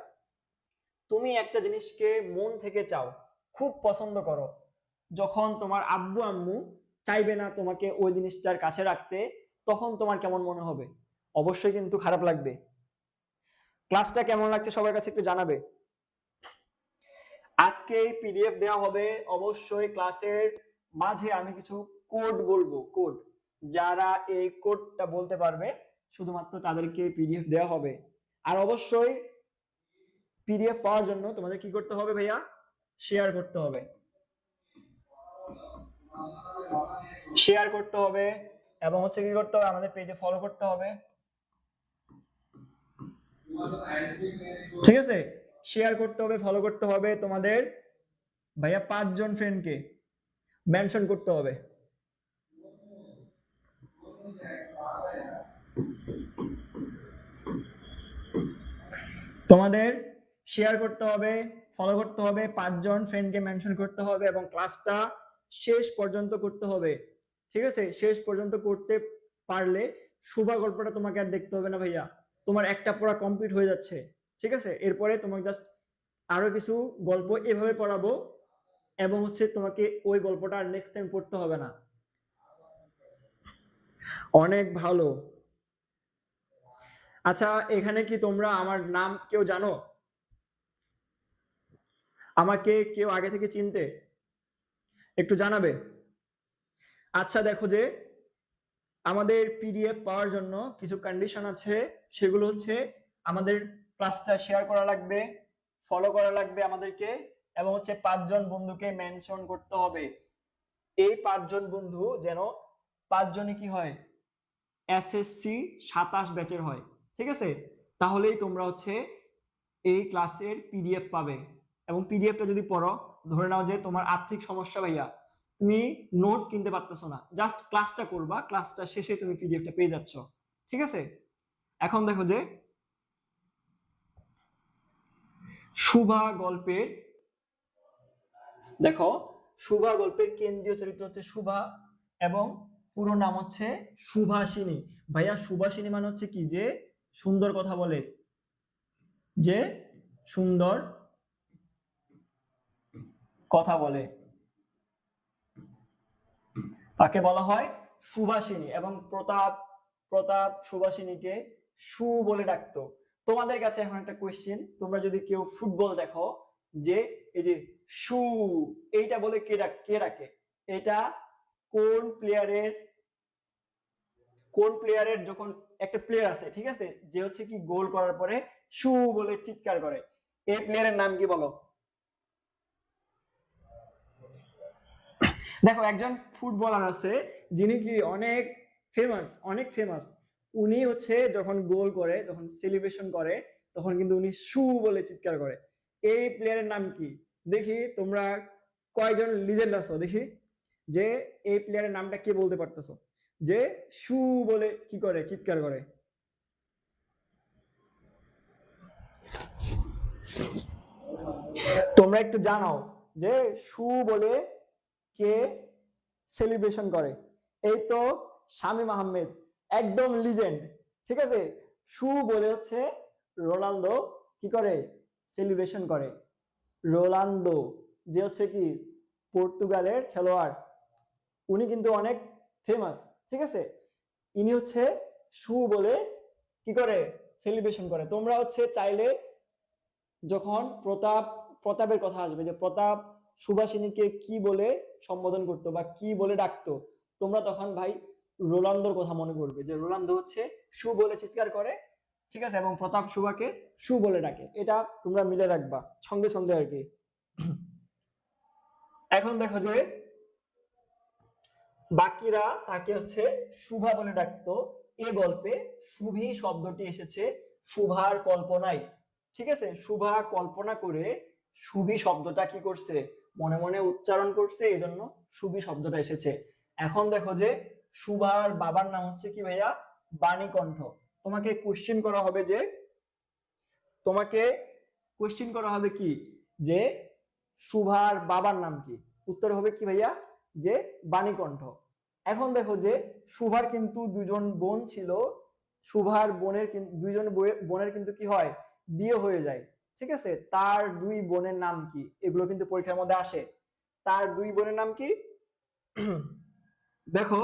তুমি একটা জিনিসকে মন থেকে চাও, খুব পছন্দ করো, যখন তোমার আব্বু আম্মু চাইবে না তোমাকে ওই জিনিসটার কাছে রাখতে, তখন তোমার কেমন মনে হবে? অবশ্যই কিন্তু খারাপ লাগবে। ক্লাসটা কেমন লাগছে সবার কাছে একটু জানাবে। আজকে পিডিএফ দেওয়া হবে, অবশ্যই ক্লাসের মাঝে আমি কিছু কোড বলবো, কোড, যারা এই কোডটা বলতে পারবে শুধুমাত্র তাদেরকে পিডিএফ দেওয়া হবে। আর অবশ্যই পিডিএফ পাওয়ার জন্য তোমাদের কি করতে হবে ভাইয়া? শেয়ার করতে হবে, শেয়ার করতে হবে এবং হচ্ছে কি করতে হবে, আমাদের পেজে ফলো করতে হবে। ঠিক আছে, শেয়ার করতে হবে, ফলো করতে হবে, তোমাদের ভাইয়া 5 জন ফ্রেন্ডকে মেনশন করতে হবে। তোমাদের শেয়ার করতে হবে, ফলো করতে হবে, 5 জন ফ্রেন্ডকে মেনশন করতে হবে এবং ক্লাসটা শেষ পর্যন্ত করতে হবে। ঠিক আছে, শেষ পর্যন্ত করতে পারলে সুভা গল্পটা তোমাকে আর দেখতে হবে না ভাইয়া, তোমার একটা পড়া কমপ্লিট হয়ে যাচ্ছে। ঠিক আছে, এরপরে তোমাকে জাস্ট আরো কিছু গল্প এভাবে পড়াবো এবং হচ্ছে তোমাকে ওই গল্পটা আর নেক্সট টাইম পড়তে হবে না। অনেক ভালো। আচ্ছা, এখানে কি তোমরা আমার নাম কেউ জানো? আমাকে কেউ আগে থেকে চিনতে? একটু জানাবে। আচ্ছা, দেখো যে আমাদের পিডিএফ পাওয়ার জন্য কিছু কন্ডিশন আছে, সেগুলো হচ্ছে আমাদের ক্লাসটা শেয়ার করা লাগবে, ফলো করা লাগবে আমাদেরকে, এবং হচ্ছে 5 জন বন্ধুকে মেনশন করতে হবে। এই 5 জন বন্ধু যেন 5 জনই কি হয়, এসএসসি 27 ব্যাচের হয়। ঠিক আছে, তাহলেই তোমরা হচ্ছে এই ক্লাসের পিডিএফ পাবে। এবং পিডিএফটা যদি পড়ো, ধরে নাও যে তোমার আর্থিক সমস্যা ভাইয়া, তুমি নোট কিনতে পারতেছো না, জাস্ট ক্লাসটা করবা, ক্লাসটা শেষে তুমি পিডিএফটা পেয়ে যাচ্ছ। ঠিক আছে, এখন দেখো যে সুভা গল্পের, দেখো সুভা গল্পের কেন্দ্রীয় চরিত্র হচ্ছে সুভা এবং পুরো নাম হচ্ছে সুভাষিনী। ভাইয়া সুভাষিনী মানে হচ্ছে কি, যে সুন্দর কথা বলে, যে সুন্দর কথা বলে, তাকে বলা হয় সুভাষিনী। এবং প্রতাপ, প্রতাপ সুভাষিনীকে সু বলে ডাকতো। তোমাদের কাছে এখন একটা কোয়েশ্চেন, তোমরা যদি কেউ ফুটবল দেখো, যে এই যে সু, এইটা বলে কে ডাকে? এটা কোন প্লেয়ারের, কোন প্লেয়ারের, যখন একটা প্লেয়ার আছে ঠিক আছে, যে হচ্ছে কি গোল করার পরে সু বলে চিৎকার করে, এই প্লেয়ারের নাম কি বলো? দেখো একজন ফুটবলার আছে যিনি কি অনেক ফেমাস, অনেক ফেমাস, উনি হচ্ছে যখন গোল করে, যখন সেলিব্রেশন করে, তখন কিন্তু উনি সু বলে চিৎকার করে। এই প্লেয়ারের নাম কি? দেখি তোমরা কয়জন লিজেন্ড আছো, দেখি যে এই প্লেয়ারের নামটা কে বলতে পারতেছো, যে সু বলে কি করে, চিৎকার করে। তোমরা একটু জানাও যে সু বলে কে সেলিব্রেশন করে। এই তো শামীম আহমেদ, একদম লিজেন্ড, ঠিক আছে। সু বলে হচ্ছে রোনালদো কি করে, সেলিব্রেশন করে। রোনালদো যে হচ্ছে কি পর্তুগালের খেলোয়াড়, উনি কিন্তু অনেক ফেমাস, ঠিক আছে। ইনি হচ্ছে সু বলে কি করে, সেলিব্রেশন করে। তোমরা হচ্ছে চাইলে যখন প্রতাপের কথা আসবে, যে প্রতাপ সুভাষিনীকে কি বলে সম্বোধন করতো বা কি বলে ডাকতো, তোমরা তখন ভাই রোনালদোর কথা মনে করবে, যে রোনালদো হচ্ছে সু বলে চিৎকার করে, ঠিক আছে, এবং প্রতাপ সুভাকে সু বলে ডাকে। এটা তোমরা মিলে রাখবা সঙ্গে সঙ্গে আর কি। এখন দেখো যে বাকিরা তাকে হচ্ছে শুভা বলে ডাকতো। এ গল্পে শুভি শব্দটি এসেছে শুভার কল্পনায়, ঠিক আছে। শুভা কল্পনা করে শুভি শব্দটা কি করছে, মনে মনে উচ্চারণ করছে, এই জন্য শুভি শব্দটা এসেছে। এখন দেখো যে শুভার বাবার নাম হচ্ছে কি ভাইয়া, বাণীকণ্ঠ। তোমাকে কোশ্চেন করা হবে যে, তোমাকে কোশ্চেন করা হবে কি, যে শুভার বাবার নাম কি, উত্তর হবে কি ভাইয়া, যে বাণীকণ্ঠ। এখন দেখো যে শুভার কিন্তু দুজন বোন ছিল, শুভার বোনের দুইজন বোনের কিন্তু কি হয়, বিয়ে হয়ে যায়, ঠিক আছে। তার দুই বোনের নাম কি, এগুলো কিন্তু পরীক্ষার মধ্যে আসে। তার দুই বোনের নাম কি, দেখো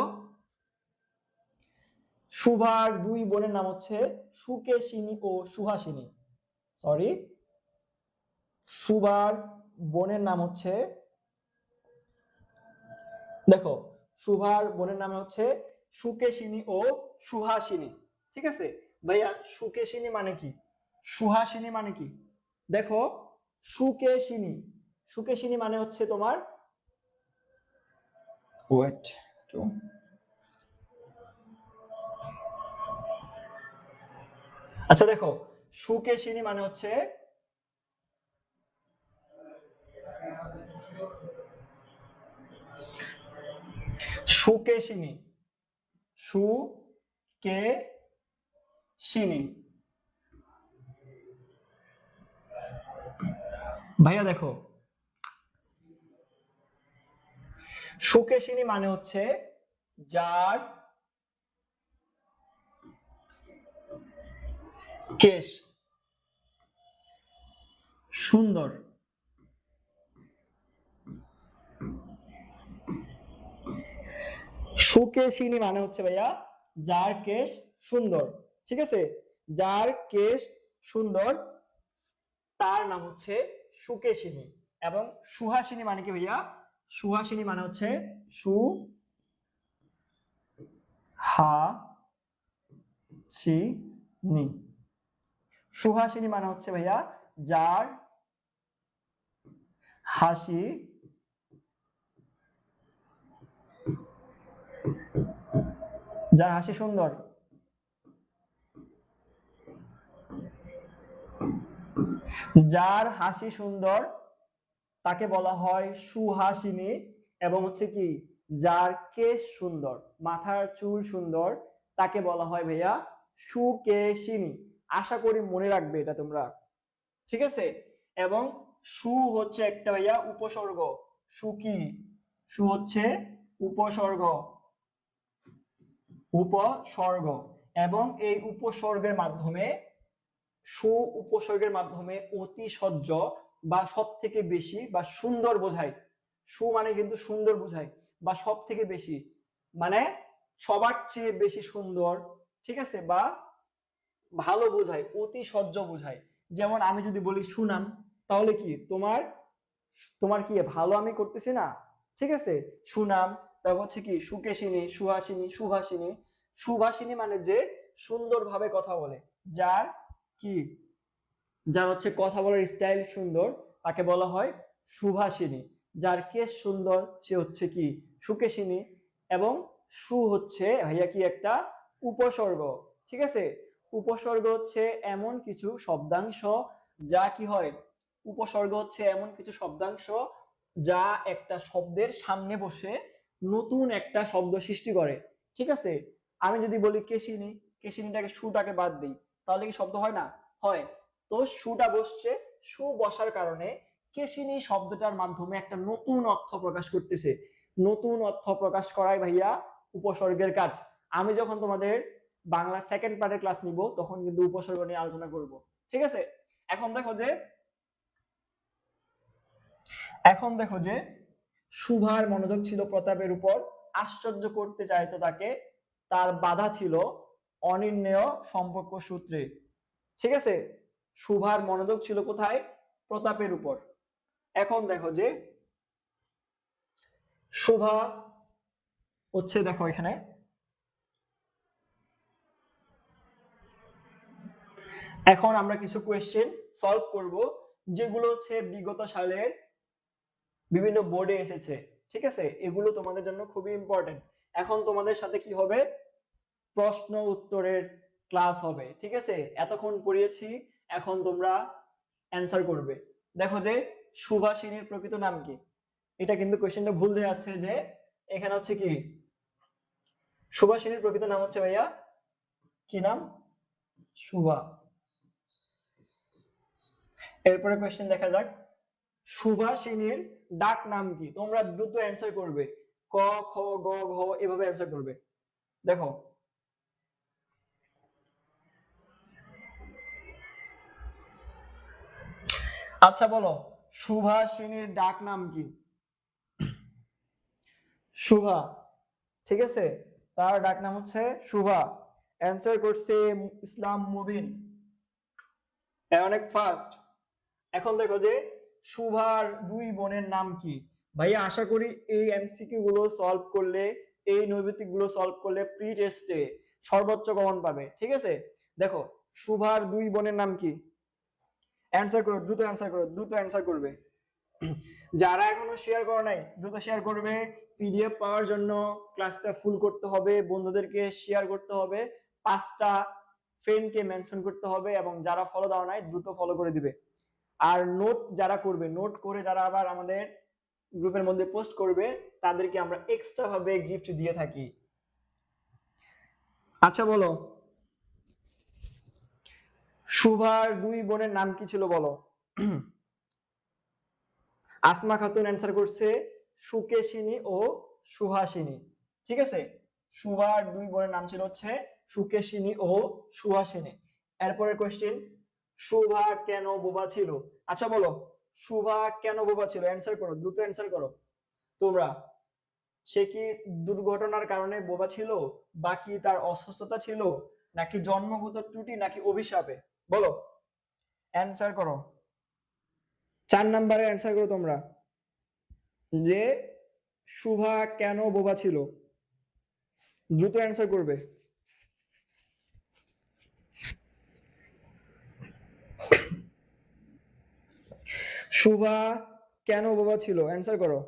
শুভার দুই বোনের নাম হচ্ছে সুকেশিনী ও সুহাসিনী। সরি, শুভার বোনের নাম হচ্ছে, দেখো শুভার বোনের নাম হচ্ছে সুকেশিনী ও সুহাসিনী, ঠিক আছে। ভাইয়া সুকেশিনী মানে কি, সুহাসিনী মানে কি, দেখো সুকেশিনী, সুকেশিনী মানে হচ্ছে তোমার, ওয়েট, আচ্ছা দেখো সুকেশিনী মানে হচ্ছে, সুকেশিনী, সুকেশিনী, ভাইয়া দেখো সুকেশিনী মানে হচ্ছে যার কেশ সুন্দর, সুকেশিনী মানে হচ্ছে ভাইয়া যার কেশ সুন্দর, ঠিক আছে। যার কেশ সুন্দর তার নাম হচ্ছে সুকেশিনী। এবং সুহাসিনী মানে কি ভাইয়া, সুহাসিনী মানে হচ্ছে সুহাসিনী, সুহাসিনী মানে হচ্ছে ভাইয়া যার হাসি যার হাসি সুন্দর, যার হাসি সুন্দর তাকে বলা হয় সুহাসিনী। এবং হচ্ছে কি যার কেশ সুন্দর, মাথার চুল সুন্দর, তাকে বলা হয় ভাইয়া সুকেশিনী। আশা করি মনে রাখবে এটা তোমরা, ঠিক আছে। এবং সু হচ্ছে একটা ভাইয়া উপসর্গ, সু কি, সু হচ্ছে উপসর্গ, উপসর্গ। এবং এই উপসর্গের মাধ্যমে, সু উপসর্গের মাধ্যমে অতিশয্য বা সব থেকে বেশি বা সুন্দর বোঝায়। সু মানে কিন্তু সুন্দর বোঝায়, বা সব থেকে বেশি মানে সবার চেয়ে বেশি সুন্দর, ঠিক আছে, বা ভালো বোঝায়, অতিশয্য বোঝায়। যেমন আমি যদি বলি সুনাম, তাহলে কি তোমার, তোমার কি ভালো আমি করতেছি না, ঠিক আছে। সুনাম, তারপর হচ্ছে কি সুকেশিনী, সুহাসিনী, সুভাষিনী। সুভাষিনী মানে যে সুন্দরভাবে কথা বলে, যার কি, যার হচ্ছে কথা বলার স্টাইল সুন্দর, তাকে বলা হয় সুভাষিনী। যার কেশ সুন্দর সে হচ্ছে কি সুকেশিনী। এবং সু হচ্ছে ভাইয়া কি একটা উপসর্গ, ঠিক আছে। উপসর্গ হচ্ছে এমন কিছু শব্দাংশ যা কি হয়, উপসর্গ হচ্ছে এমন কিছু শব্দাংশ যা একটা শব্দের সামনে বসে নতুন একটা শব্দ সৃষ্টি করে, ঠিক আছে। আমি যদি বলি কেশিনী, কেশিনীটাকে সুটাকে বাদ দিই, তাহলে কি শব্দ হয় না, হয়। তো সুটা বসছে, সু বসার কারণে কেশিনী শব্দটার মাধ্যমে একটা নতুন অর্থ প্রকাশ করতেছে। নতুন অর্থ প্রকাশ করাই ভাইয়া উপসর্গের কাজ। আমি যখন তোমাদের বাংলা সেকেন্ড পার্টের ক্লাস নিব, তখন কিন্তু উপসর্গ নিয়ে আলোচনা করব। ঠিক আছে, এখন দেখো যে সুভার মনোযোগ ছিল প্রতাপের উপর, আশ্চর্য করতে চাইতো তাকে, তার বাধা ছিল অনির্ণেয় সম্পর্ক সূত্রে। ঠিক আছে, সুভার মনোযোগ ছিল কোথায়? প্রতাপের উপর। এখন দেখো যে সুভা হচ্ছে, দেখো এখানে এখন আমরা কিছু কোয়েশ্চেন সলভ করব, যেগুলো হচ্ছে বিগত সালের বিভিন্ন বোর্ডে এসেছে। ঠিক আছে, এগুলো তোমাদের জন্য খুবই ইম্পর্টেন্ট। এখন তোমাদের সাথে কি হবে? প্রশ্ন উত্তরের ক্লাস হবে। ঠিক আছে, এতক্ষণ পড়িয়েছি, এখন তোমরা অ্যান্সার করবে। দেখো যে সুভাষিনীর প্রকৃত নাম কি? এটা কিন্তু কোয়েশ্চেনটা ভুল দেওয়া আছে, যে এখানে হচ্ছে কি সুভাষিনীর প্রকৃত নাম হচ্ছে ভাইয়া কি নাম? সুভা। এরপরে কোয়েশ্চেন দেখা যাক, সুভাষিনীর ডাক নাম কি? তোমরা দ্রুত অ্যান্সার করবে, ক খ গ ঘ এভাবে অ্যান্সার করবে। দেখো আচ্ছা বলো, সুভাষিনীর ডাক নাম কি? শুভা। ঠিক আছে, তার ডাক নাম হচ্ছে শুভা। অ্যান্সার করছে ইসলাম মুবিন। অনেক ফাস্ট। এখন দেখো যে শুভার দুই বোনের নাম কি? ভাইয়া আশা করি এই এমসিকিউ গুলো সলভ করলে, এই নৈবেতিক গুলো সলভ করলে প্রি টেস্টে সর্বোচ্চ কমন পাবে। ঠিক আছে, দেখো শুভার দুই বোনের নাম কি? অ্যান্সার করো, দ্রুত অ্যান্সার করো, দ্রুত অ্যান্সার করবে। যারা এখনো শেয়ার করো নাই, দ্রুত শেয়ার করবে। পিডিএফ পাওয়ার জন্য ক্লাসটা ফুল করতে হবে, বন্ধুদেরকে শেয়ার করতে হবে, 5টা ফ্রেন্ডকে মেনশন করতে হবে, এবং যারা ফলো দাও নাই দ্রুত ফলো করে দিবে। আর নোট যারা করবে, নোট করে যারা আবার আমাদের গ্রুপের মধ্যে পোস্ট করবে, তাদেরকে আমরা এক্সট্রা ভাবে গিফট দিয়ে থাকি। আচ্ছা বলো, সুভার দুই বোনের নাম কি ছিল বলো? আসমা খাতুন অ্যান্সার করছে সুকেশিনী ও সুহাসিনী। ঠিক আছে, সুভার দুই বোনের নাম ছিল হচ্ছে সুকেশিনী ও সুহাসিনী। এরপরের কোশ্চেন, সুভা কেন বোবা ছিল? আচ্ছা বলো, সুভা কেন বোবা ছিল? অ্যান্সার করো, দ্রুত অ্যান্সার করো তোমরা। সে কি দুর্ঘটনার কারণে বোবা ছিল, বাকি তার অসুস্থতা ছিল, নাকি জন্মগত ত্রুটি, নাকি অভিশাপে? বলো, অ্যান্সার করো। 4 নাম্বারে অ্যান্সার করো তোমরা, যে শুভা কেন বোবা ছিল? দ্রুত অ্যান্সার করবে। শুভা কেন বোবা ছিল? অ্যান্সার করো।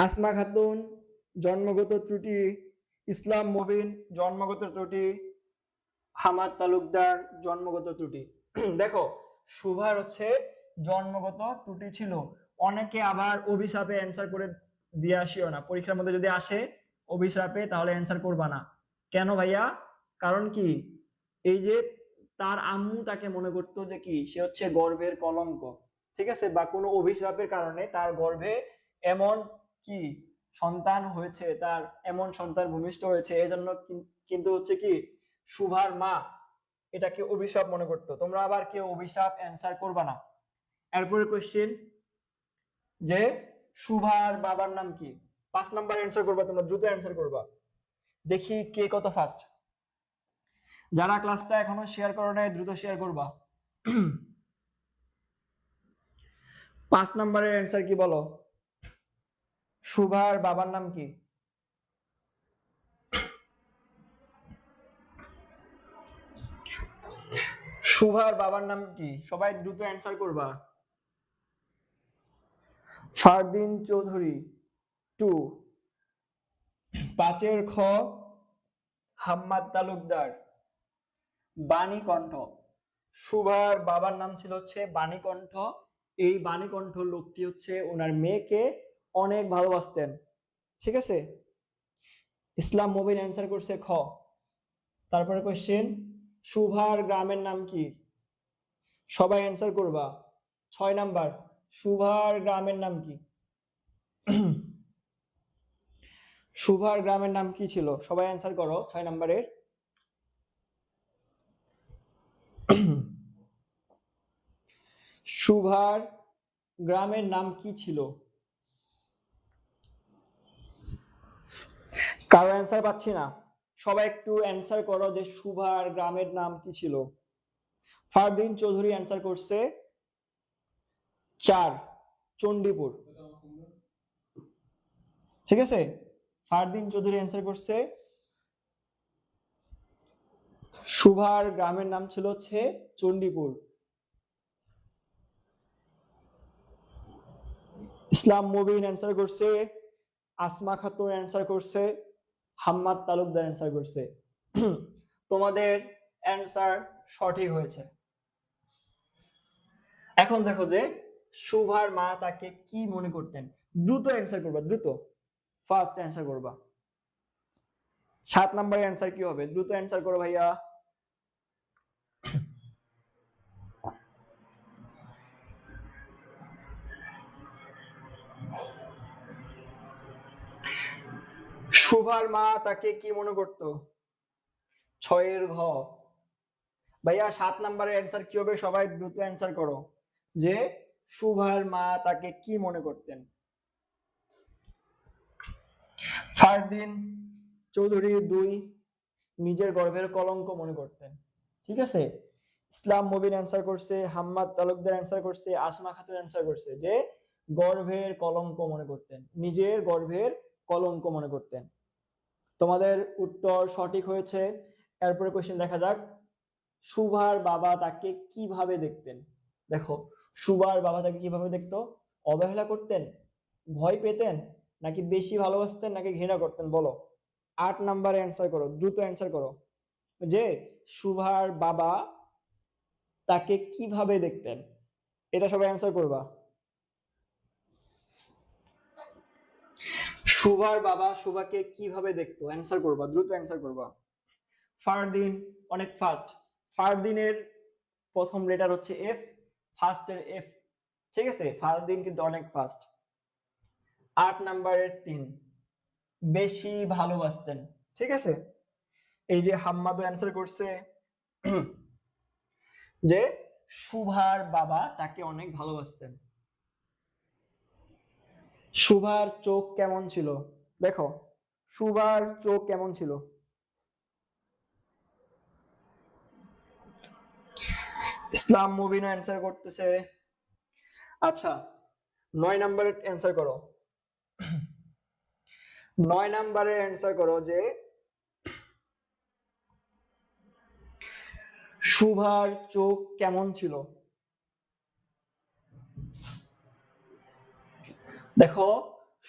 আসমা খাতুন জন্মগত ত্রুটি, ইসলাম মুবিন জন্মগত ত্রুটি, হামাদ তালুকদার জন্মগত ত্রুটি। দেখো শুভার হচ্ছে জন্মগত ত্রুটি ছিল। অনেকে আবার অভিশাপে অ্যান্সার করে দিয়ে আসিও না, পরীক্ষার মধ্যে যদি আসে অভিশাপে তাহলে অ্যান্সার করবা না। কেন ভাইয়া? কারণ কি, এই যে তার আম্মু তাকে মনে করতো যে কি সে হচ্ছে গর্ভের কলঙ্ক। ঠিক আছে, বা কোনো অভিশাপের কারণে তার গর্ভে এমন কি সন্তান হয়েছে, তার এমন সন্তান ভূমিষ্ঠ হয়েছে, এজন্য কিন্তু হচ্ছে কি শুভার মা এটাকে অভিশাপ মনে করতো। তোমরা আবার কেউ অভিশাপ অ্যান্সার করবা না। এরপরে কোশ্চেন, যে শুভার বাবার নাম কি? 5 নাম্বার অ্যান্সার করবা তোমরা, দ্রুত অ্যান্সার করবা, দেখি কে কত ফাস্ট। যারা ক্লাসটা এখনো শেয়ার করো নাই দ্রুত শেয়ার করবা। 5 নাম্বারের অ্যান্সার কি বলো? শুভার বাবার নাম কি? শুভার বাবার নাম কি? সবাই দ্রুত অ্যান্সার করবা। ফারদিন চৌধুরী 2। 5 খ হাম্মাদ তালুকদার। বাণীকণ্ঠ, শুভার বাবার নাম ছিল হচ্ছে বাণীকণ্ঠ। এই বাণীকণ্ঠ লোকটি হচ্ছে ওনার মেয়েকে অনেক ভালোবাসতেন। ঠিক আছে, ইসলাম মুবিন অ্যান্সার করছে খ। তারপরে কোশ্চেন, শুভার গ্রামের নাম কি? সবাই অ্যান্সার করবা। 6 নাম্বার, শুভার গ্রামের নাম কি? সুভার গ্রামের নাম কি ছিল? সবাই অ্যান্সার করো 6 নম্বরের। সুভার গ্রামের নাম কি ছিল? কারো অ্যান্সার পাচ্ছি না। সবাই একটু অ্যান্সার করো যে সুভার গ্রামের নাম কি ছিল। ফারদিন চৌধুরী অ্যান্সার করছে 4, চণ্ডীপুর। ঠিক আছে, ফারদিন চৌধুরী অ্যান্সার করছে সুভার গ্রামের নাম ছিল হচ্ছে চণ্ডীপুর। ইসলাম মুবিন অ্যান্সার করছে, আসমা খাতুন অ্যান্সার করছে, হাম্মাদ তালুকদার অ্যান্সার করছে। তোমাদের অ্যান্সার সঠিক হয়েছে। এখন দেখো যে সুভার মা তাকে কি মনে করতেন। দ্রুত অ্যান্সার করবা, দ্রুত ফার্স্ট অ্যান্সার করবা। 7 নম্বরের অ্যান্সার কি হবে? দ্রুত অ্যান্সার করো ভাইয়া। সুভার মা তাকে কি মনে করতো? 6 ঘ। ভাইয়া 7 নম্বরের অ্যান্সার কি হবে? সবাই দ্রুত অ্যান্সার করো যে সুভার মা তাকে কি মনে করতেন। ফারদিন চৌধুরী 2, নিজের গর্ভের কলঙ্ক মনে করতেন। ঠিক আছে, ইসলাম মুবিন অ্যান্সার করছে, হাম্মাদ তালুকদার অ্যান্সার করছে, আসমা খাতুন অ্যান্সার করছে যে গর্ভের কলঙ্ক মনে করতেন, নিজের গর্ভের কলঙ্ক মনে করতেন। তোমাদের উত্তর সঠিক হয়েছে। এরপরে কোশ্চেন দেখা যাক, সুভার বাবা তাকে কিভাবে দেখতেন? দেখো, সুভার বাবা তাকে কিভাবে দেখতো? অবহেলা করতেন, ভয় পেতেন, নাকি বেশি ভালোবাসতেন, নাকি ঘৃণা করতেন? বলো। 8 নম্বরে অ্যান্সার করো, দ্রুত অ্যান্সার করো যে সুভার বাবা তাকে কিভাবে দেখতেন। এটা সবাই অ্যান্সার করবা। সুভার বাবা সুভাকে কিভাবে দেখতো? অ্যান্সার করবা, দ্রুত অ্যান্সার করবা। ফারদিন অনেক ফাস্ট। ফারদিনের প্রথম লেটার হচ্ছে এফ, ফার্স্টের এফ। ঠিক আছে, ফারদিন কিন্তু অনেক ফাস্ট। 8 নাম্বারের 3, বেশি ভালোবাসতেন। ঠিক আছে, এই যে হাম্মাদও অ্যান্সার করছে যে সুভার বাবা তাকে অনেক ভালোবাসতেন। সুভার চোখ কেমন ছিল? দেখো, সুভার চোখ কেমন ছিল? ইসলাম মুবিন অ্যান্সার করতেছে। আচ্ছা, 9 নাম্বারের অ্যান্সার করো। 9 নাম্বারের অ্যান্সার করো যে সুভার চোখ কেমন ছিল? দেখো,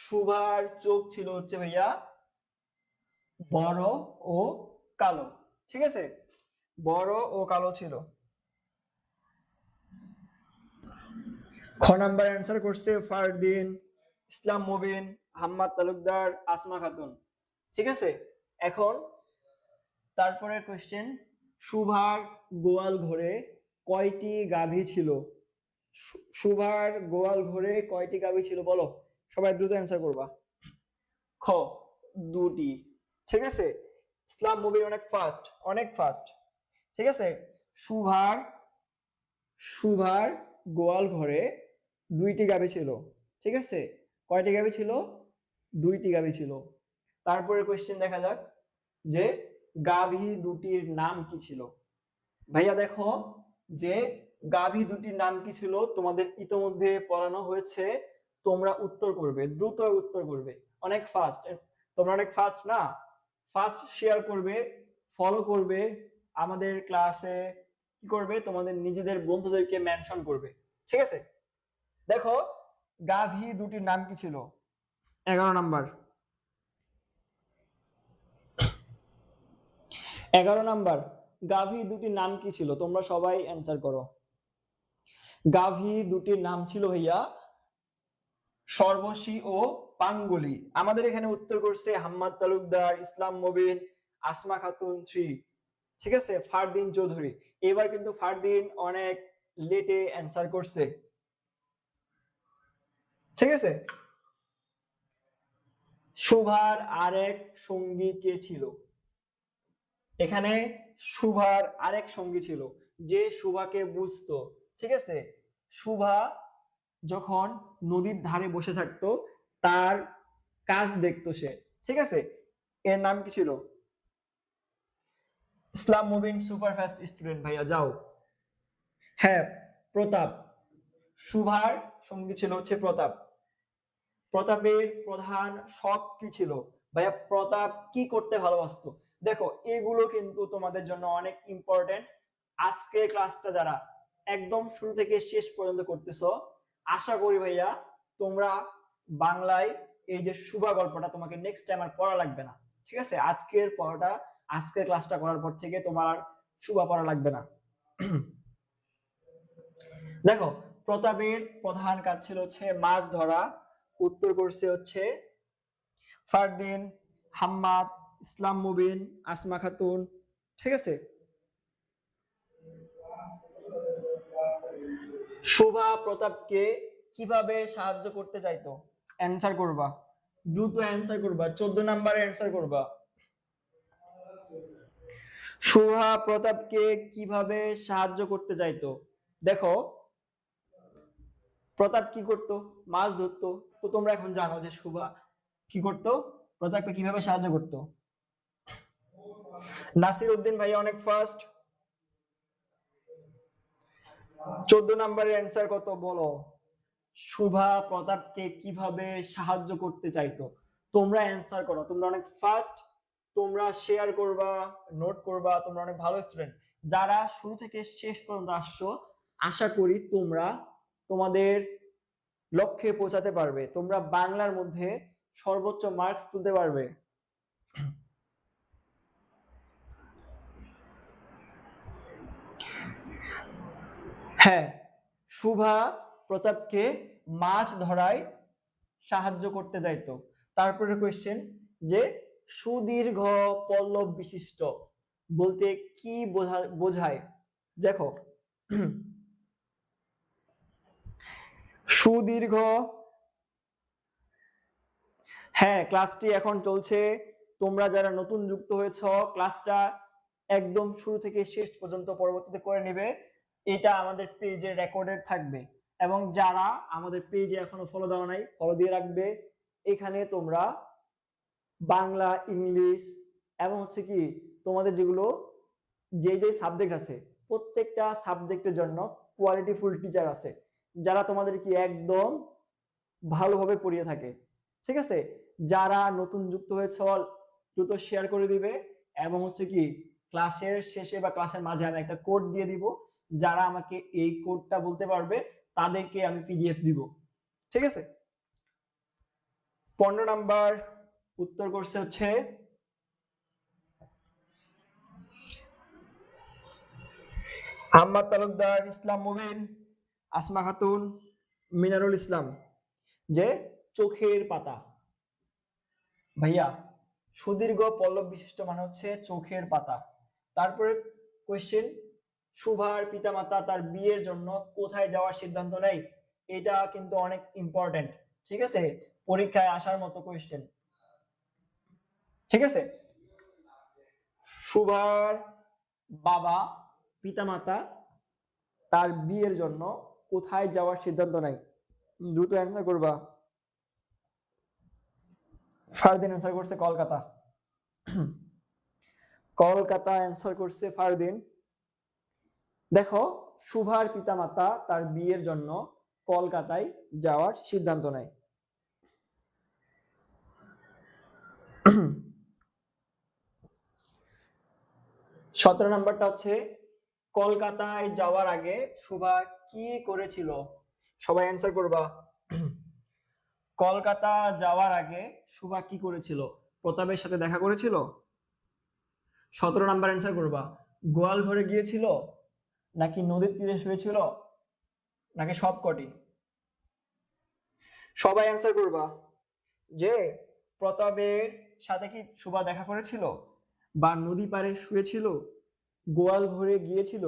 সুভার চোখ ছিল হচ্ছে ভাইয়া বড় ও কালো। ঠিক আছে, বড় ও কালো ছিল। খ নাম্বার অ্যান্সার করছে ফারদিন, ইসলাম মুবিন, হাম্মাদ তালুকদার, আসমা খাতুন। ঠিক আছে, এখন তারপরে কোশ্চেন, সুভার গোয়াল ঘরে কয়টি গাভী ছিল? সুভার গোয়াল ঘরে কয়টি গাভী ছিল বলো। সবাই দ্রুত অ্যান্সার করবা। খ, 2টি। ঠিক আছে, ইসলাম মুবিন অনেক ফাস্ট, অনেক ফাস্ট। ঠিক আছে, সুভার সুভার গোয়াল ঘরে 2টি গাভী ছিল। ঠিক আছে, কয়টি গাভী ছিল? 2টি গাভী ছিল। তারপরে কোশ্চেন দেখা যাক যে গাভী দুটির নাম কি ছিল? ভাইয়া দেখো যে গাভী দুটির নাম কি ছিল তোমাদের ইতোমধ্যে পড়ানো হয়েছে। তোমরা উত্তর করবে, দ্রুত উত্তর করবে, অনেক ফাস্ট। তোমরা অনেক ফাস্ট না? ফাস্ট শেয়ার করবে, ফলো করবে আমাদের ক্লাসে। কি করবে? তোমাদের নিজেদের বন্ধুদেরকে মেনশন করবে। ঠিক আছে, দেখো গাভী দুটির নাম কি ছিল? 11 নাম্বার। 11 নাম্বার, গাভী দুটির নাম কি ছিল? তোমরা সবাই অ্যান্সার করো। গাভী দুটির নাম ছিল ভাইয়া সর্বশী ও পাঙ্গুলি। আমাদের এখানে উত্তর করছে হাম্মাদ তালুকদার, ইসলাম মুবিন, আসমা খাতুন 3। ঠিক আছে, ফারদিন চৌধুরী। এবার কিন্তু ফারদিন অনেক লেটে অ্যান্সার করছে। ঠিক আছে, শুভার আরেক সঙ্গী কে ছিল? এখানে শুভার আরেক সঙ্গী ছিল যে শুভাকে বুঝতো, ঠিক আছে? শুভা যখন নদীর ধারে বসে থাকতো তার কাজ দেখতো সে, ঠিক আছে? এর নাম কি ছিল? ইসলাম মুবিন সুপারফাস্ট স্টুডেন্ট ভাইয়া যাও। হ্যাঁ, প্রতাপ। শুভার সঙ্গী ছিল হচ্ছে প্রতাপ। প্রতাপের প্রধান শখ কি ছিল? ভাইয়া প্রতাপ কি করতে ভালোবাসতো? দেখো এগুলো কিন্তু তোমাদের জন্য অনেক ইম্পর্টেন্ট। আজকের ক্লাসটা যারা একদম শুরু থেকে শেষ পর্যন্ত করতেছো, আশা করি ভাইয়া তোমরা বাংলায় এই যে শুভা গল্পটা তোমাকে নেক্সট টাইম আর পড়া লাগবে না, ঠিক আছে? আজকের পড়াটা, আজকের ক্লাসটা করার পর থেকে তোমার আর শুভা পড়া লাগবে না। দেখো প্রতাপের প্রধান কাজ ছিল হচ্ছে মাছ ধরা। উত্তর করছে হচ্ছে ফারদিন, হাম্মাদ, ইসলাম মুবিন, আসমা খাতুন, ঠিক আছে? শোভা প্রতাপকে কিভাবে সাহায্য করতে চাইতো? অ্যান্সার করবা, দ্রুত অ্যান্সার করবা, 14 নাম্বারে অ্যান্সার করবা। শোভা প্রতাপকে কিভাবে সাহায্য করতে চাইতো? দেখো প্রতাপ কি করতো? মাছ ধরতো। তো তোমরা এখন জানো যে শোভা কি করতো, প্রতাপকে কিভাবে সাহায্য করতো। নাসির উদ্দিন ভাই অনেক ফার্স্ট। 14 নাম্বারের অ্যান্সার কত বলো? শুভা প্রতাপকে কিভাবে সাহায্য করতে চাইতো? তোমরা অ্যান্সার করো, তোমরা অনেক ফার্স্ট, তোমরা শেয়ার করবা, নোট করবা, তোমরা অনেক ভালো স্টুডেন্ট। যারা শুরু থেকে শেষ পর্যন্ত আসছো, আশা করি তোমরা তোমাদের লক্ষ্যে পৌঁছাতে পারবে, তোমরা বাংলার মধ্যে সর্বোচ্চ মার্কস তুলতে পারবে। হ্যাঁ, শুভা প্রতাপকে মাছ ধরায় সাহায্য করতে যাইতো। তারপরে কোয়েশ্চেন যে সুদীর্ঘ পল্লব বিশিষ্ট বলতে কি বোঝায়? দেখো সুদীর্ঘ, হ্যাঁ ক্লাসটি এখন চলছে, তোমরা যারা নতুন যুক্ত হয়েছ ক্লাসটা একদম শুরু থেকে শেষ পর্যন্ত পরবর্তীতে করে নেবে, এটা আমাদের পেজে রেকর্ডেড থাকবে। এবং যারা আমাদের পেজে এখনো ফলো দেওয়া নাই, ফলো দিয়ে রাখবে। এখানে তোমরা বাংলা, ইংলিশ এবং হচ্ছে কি তোমাদের যেগুলো যে যে সাবজেক্ট আছে প্রত্যেকটা সাবজেক্টের জন্য কোয়ালিটিফুল টিচার আছে যারা তোমাদের কি একদম ভালোভাবে পড়িয়ে থাকে, ঠিক আছে? যারা নতুন যুক্ত হয়েছে দ্রুত শেয়ার করে দিবে। এবং হচ্ছে কি ক্লাসের শেষে বা ক্লাসের মাঝে আমি একটা কোড দিয়ে দিব, যারা আমাকে এই কোডটা বলতে পারবে তাদেরকে আমি পিডিএফ দিব, ঠিক আছে? 15 নাম্বার উত্তর করছে হচ্ছে আহমদ তালুকদার, ইসলাম মুবিন, আসমা খাতুন, মিনারুল ইসলাম, যে চোখের পাতা। ভাইয়া সুদীর্ঘ পল্লব বিশিষ্ট মানে হচ্ছে চোখের পাতা। তারপরে কোয়েশ্চেন, শুভার পিতামাতা তার বিয়ের জন্য কোথায় যাওয়ার সিদ্ধান্ত নেয়? এটা কিন্তু অনেক ইম্পর্টেন্ট, ঠিক আছে? পরীক্ষায় আসার মতো কোয়েশ্চেন, ঠিক আছে? শুভার বাবা পিতামাতা তার বিয়ের জন্য কোথায় যাওয়ার সিদ্ধান্ত নেয়? দ্রুত অ্যান্সার করবা। ফারদিন অ্যান্সার করছে কলকাতা। কলকাতা অ্যান্সার করছে ফারদিন। দেখো শুভার পিতামাতা তার বিয়ের জন্য কলকাতায় যাওয়ার সিদ্ধান্ত নেয়। 17 নাম্বারটা হচ্ছে কলকাতায় যাওয়ার আগে শুভা কি করেছিল? সবাই অ্যান্সার করবা। কলকাতা যাওয়ার আগে শুভা কি করেছিল? প্রতাপের সাথে দেখা করেছিল। 17 নাম্বার অ্যান্সার করবা। গোয়াল ঘরে গিয়েছিল, নাকি নদীর তীরে শুয়েছিল, নাকি সবকটি? সবাই অ্যান্সার করবা যে প্রতাপের সাথে কি শুভা দেখা করেছিল, বা নদী পাড়ে শুয়েছিল, গোয়াল ঘরে গিয়েছিল।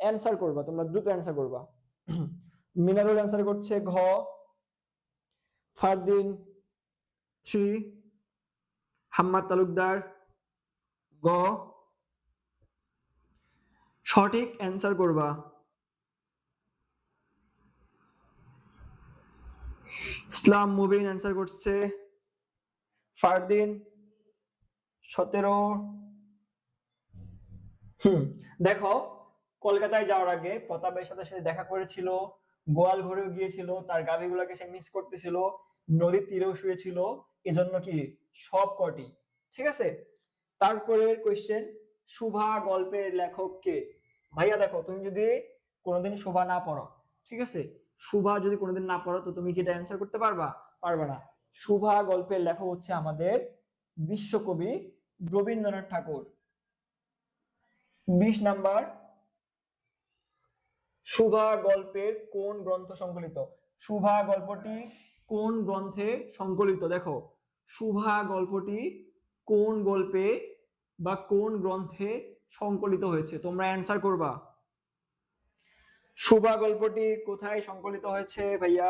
অ্যান্সার করবা, তোমরা দ্রুত অ্যান্সার করবা। মিনারুল অ্যান্সার করছে ঘ, ফারদিন 3, হাম্মাদ তালুকদার গ। সঠিক অ্যান্সার করবা। ইসলাম মুবিন অ্যান্সার করছে। ফারদিন 17। দেখো, কলকাতায় যাওয়ার আগে প্রতাপের সাথে সে দেখা করেছিল, গোয়াল ঘরেও গিয়েছিল, তার গাভীগুলোকে সে মিস করতেছিল, নদীর তীরেও শুয়েছিল, এজন্য কি সব কটি। ঠিক আছে, তারপরে কোয়েশ্চেন, শুভা গল্পের লেখক কে? ভাইয়া দেখো, তুমি যদি কোনোদিন শুভা না পড়ো, ঠিক আছে, শুভা যদি কোনোদিন না পড়ো তো তুমি কি এটা অ্যান্সার করতে পারবা? পারবে না। শুভা গল্পের লেখক হচ্ছে আমাদের বিশ্বকবি রবীন্দ্রনাথ ঠাকুর। 20 নাম্বার, শুভা গল্পের কোন গ্রন্থ সংকলিত? শুভা গল্পটি কোন গ্রন্থে সংকলিত? দেখো, শুভা গল্পটি কোন গল্পে বা কোন গ্রন্থে সংকলিত হয়েছে, তোমরা অ্যান্সার করবা। শুভা গল্পটি কোথায় সংকলিত হয়েছে ভাইয়া?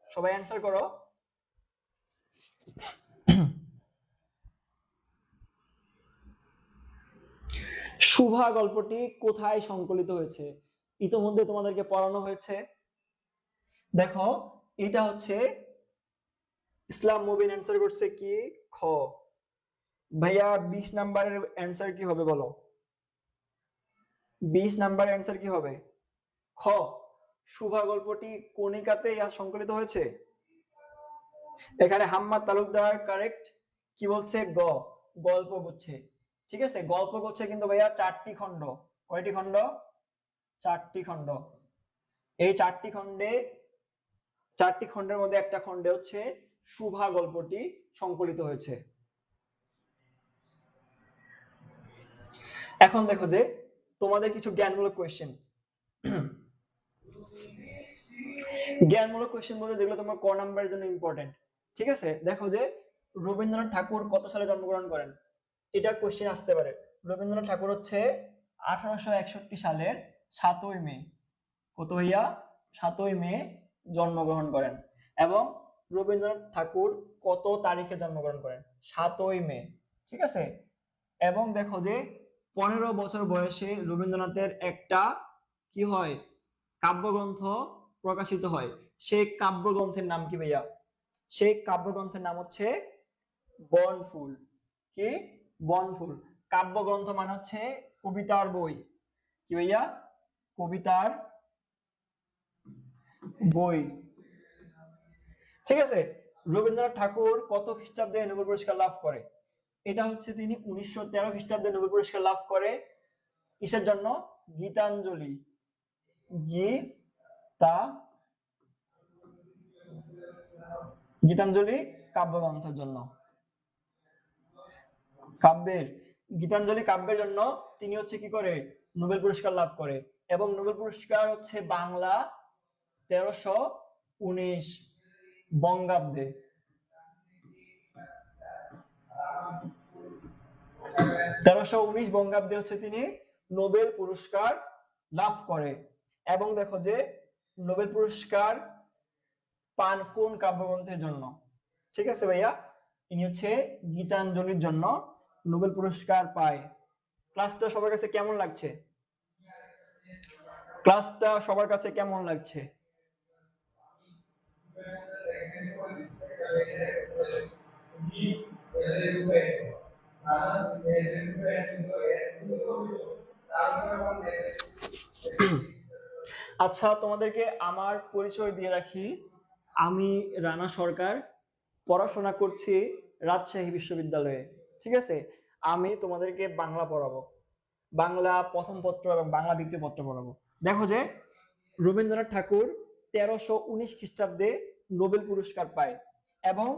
সবাই অ্যান্সার করো। শুভা গল্পটি কোথায় সংকলিত হয়েছে? ইতোমধ্যে তোমাদেরকে পড়ানো হয়েছে। দেখো, এটা হচ্ছে ইসলাম মুবিন অ্যান্সার করছে কি খ। ভাইয়া 20 নাম্বারের অ্যান্সার কি হবে বলো? 20 নাম্বারের অ্যান্সার কি হবে? খ। শুভা গল্পটি কণিকাতে সংকলিত হয়েছে। এখানে হাম্মাদ তালুকদার কারেক্ট। কি বলছে? গ, গল্প গুচ্ছে। ঠিক আছে, গল্প গুচ্ছে কিন্তু ভাইয়া 4টি খণ্ড। কয়টি খণ্ড? 4টি খণ্ড। এই 4টি খণ্ডের মধ্যে একটা খণ্ডে হচ্ছে শুভা গল্পটি সংকলিত হয়েছে। এখন দেখো যে তোমাদের কিছু জ্ঞানমূলক কোয়েশ্চেন। জ্ঞানমূলক কোয়েশ্চেন বলতে যেগুলো তোমার ক নাম্বারের জন্য ইম্পর্টেন্ট। ঠিক আছে, দেখো যে রবীন্দ্রনাথ ঠাকুর কত সালে জন্মগ্রহণ করেন? এটা কোয়েশ্চেন আসতে পারে। রবীন্দ্রনাথ ঠাকুর হচ্ছে 1861 সালের 7ই মে। কত ভাইয়া? 7ই মে জন্মগ্রহণ করেন। এবং রবীন্দ্রনাথ ঠাকুর কত তারিখে জন্মগ্রহণ করেন? 7ই মে। ঠিক আছে, এবং দেখো যে 15 বছর বয়সে রবীন্দ্রনাথের একটা কি হয়, কাব্যগ্রন্থ প্রকাশিত হয়। সেই কাব্যগ্রন্থের নাম কি ভাইয়া? সেই কাব্যগ্রন্থের নাম হচ্ছে বনফুল। কি? বনফুল। কাব্যগ্রন্থ মানে হচ্ছে কবিতার বই। কি ভাইয়া? কবিতার বই। ঠিক আছে, রবীন্দ্রনাথ ঠাকুর কত খ্রিস্টাব্দে নোবেল পুরস্কার লাভ করে? এটা হচ্ছে তিনি 1913 খ্রিস্টাব্দে নোবেল পুরস্কার লাভ করে। কিসের জন্য? গীতাঞ্জলি। গীতাঞ্জলি কাব্যগ্রন্থের জন্য। গীতাঞ্জলি কাব্যের জন্য তিনি হচ্ছে কি করে? নোবেল পুরস্কার লাভ করে। এবং নোবেল পুরস্কার হচ্ছে বাংলা 1319 বঙ্গাব্দে। 1319 বঙ্গাব্দে হচ্ছে তিনি নোবেল পুরস্কার লাভ করে। এবং দেখো যে নোবেল পুরস্কার পান কোন কাব্যগ্রন্থের জন্য? ঠিক আছে ভাইয়া, ইনি হচ্ছে গীতাঞ্জলির জন্য নোবেল পুরস্কার পায়। ক্লাসটা সবার কাছে কেমন লাগছে? ক্লাসটা সবার কাছে কেমন লাগছে? আচ্ছা, তোমাদেরকে আমার পরিচয় দিয়ে রাখি। আমি রানা সরকার, পড়াশোনা করছি রাজশাহী বিশ্ববিদ্যালয়ে। ঠিক আছে, আমি তোমাদেরকে বাংলা পড়াবো, বাংলা প্রথম পত্র এবং বাংলা দ্বিতীয় পত্র পড়াবো। দেখো যে রবীন্দ্রনাথ ঠাকুর 1319 খ্রিস্টাব্দে নোবেল পুরস্কার পায়। এবং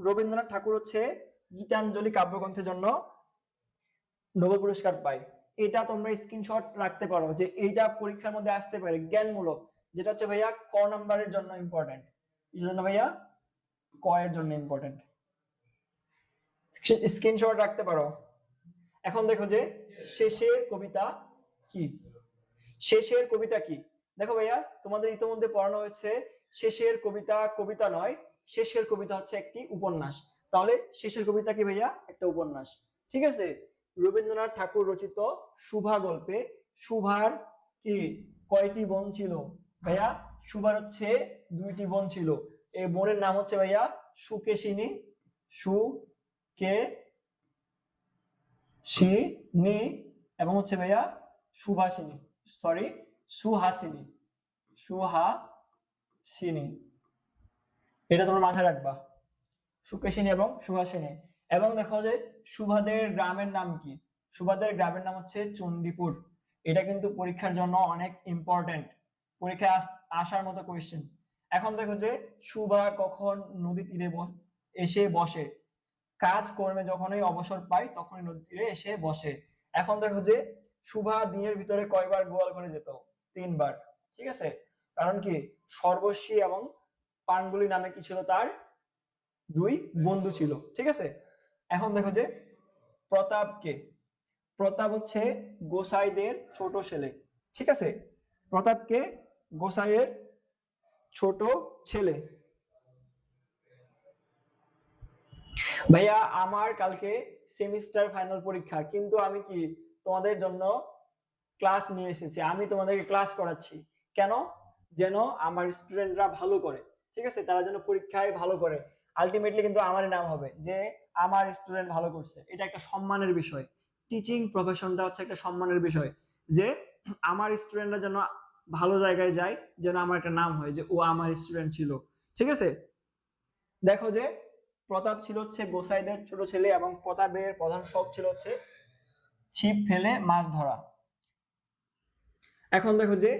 রবীন্দ্রনাথ ঠাকুর হচ্ছে গীতাঞ্জলি কাব্যগ্রন্থের জন্য নোবেল পুরস্কার পায়। এটা তোমরা স্ক্রিনশট রাখতে পারো যে এইটা পরীক্ষার মধ্যে আসতে পারে, জ্ঞানমূলক, যেটা হচ্ছে ভাইয়া ক নাম্বারের জন্য ইম্পর্টেন্ট। এই জন্য ভাইয়া ক এর জন্য ইম্পর্টেন্ট, স্ক্রিনশট রাখতে পারো। এখন দেখো যে শেষের কবিতা কি? শেষের কবিতা কি? দেখো ভাইয়া, তোমাদের ইতিমধ্যে পড়ানো হয়েছে শেষের কবিতা কবিতা নয়, শেষের কবিতা হচ্ছে একটি উপন্যাস। তাহলে শেষের কবিতা কি ভাইয়া? একটা উপন্যাস। ঠিক আছে। রবীন্দ্রনাথ ঠাকুর রচিত সুভা গল্পে সুভার কি কয়টি বোন ছিল? ভাইয়া সুভার হচ্ছে 2টি বোন ছিল। এই বোনের নাম হচ্ছে ভাইয়া সুকেশিনী, সুকেশিনী এবং হচ্ছে ভাইয়া সুভাষিনী, সরি সুহাসিনী, সুহাসিনী। এটা তোমার মাথায় রাখবা, সুকেশিনী এবং সুহাসিনী। এবং দেখো যে সুভাদের গ্রামের নাম কি? সুভাদের গ্রামের নাম হচ্ছে চণ্ডীপুর। এটা কিন্তু পরীক্ষার জন্য অনেক ইম্পর্টেন্ট, পরীক্ষায় আসার মতো কোয়েশ্চেন। এখন দেখো যে সুভা কখন নদী তীরে এসে বসে? কাজ কর্মে যখনই অবসর পায় তখনই নদী তীরে এসে বসে। এখন দেখো যে সুভা দিনের ভিতরে কয়বার গোয়াল ঘরে যেত? 3বার। ঠিক আছে। কারণ কি সর্বশ্রী এবং পানগুলি নামে কি ছিল তার? 2 বন্ধু ছিল। ঠিক আছে। এখন দেখো যে প্রতাপকে, প্রতাপ হচ্ছে গোসাইদের ছোট ছেলে। ঠিক আছে। প্রতাপকে গোসাইয়ের ছোট ছেলে। ভাইয়া আমার কালকে সেমিস্টার ফাইনাল পরীক্ষা, কিন্তু আমি কি তোমাদের জন্য ক্লাস নিয়ে এসেছি, আমি তোমাদেরকে ক্লাস করাচ্ছি। কেন? যেন আমার স্টুডেন্টরা ভালো করে। ঠিক আছে। তারা যেন পরীক্ষায় ভালো করে, আলটিমেটলি কিন্তু আমারই নাম হবে যে আমার স্টুডেন্ট ভালো করছে। এটা একটা সম্মানের বিষয়। টিচিং প্রফেশনটা হচ্ছে একটা সম্মানের বিষয়, যে আমার স্টুডেন্টরা যেন ভালো জায়গায় যায়, যেন আমার একটা নাম হয় যে ও আমার স্টুডেন্ট ছিল। ঠিক আছে। দেখো যে প্রতাপ ছিল হচ্ছে গোসাইদের ছোট ছেলে এবং প্রতাপের প্রধান শখ ছিল হচ্ছে ছিপ ফেলে মাছ ধরা। এখন দেখো যে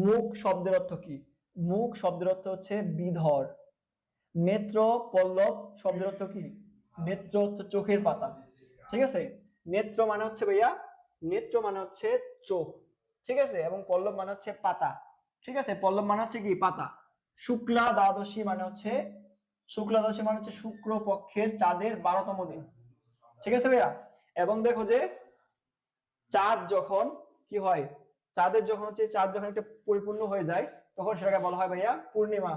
মুখ শব্দের অর্থ কি? মুখ শব্দের অর্থ হচ্ছে বিধর। নেত্র পল্লব শব্দের অর্থ কি? নেত্র হচ্ছে চোখের পাতা। ঠিক আছে। নেত্র মানে হচ্ছে ভাইয়া, নেত্র মানে হচ্ছে চোখ। ঠিক আছে। এবং পল্লব মানে হচ্ছে পাতা। ঠিক আছে। পল্লব মানে হচ্ছে কি? পাতা। শুক্লা দ্বাদশী মানে হচ্ছে, শুক্লা দ্বাদশী মানে হচ্ছে শুক্র পক্ষের চাঁদের 12তম দিন। ঠিক আছে ভাইয়া। এবং দেখো যে চাঁদ যখন কি হয়, চাঁদের যখন হচ্ছে চাঁদ যখন একটা পরিপূর্ণ হয়ে যায় তখন সেটাকে বলা হয় ভাইয়া পূর্ণিমা।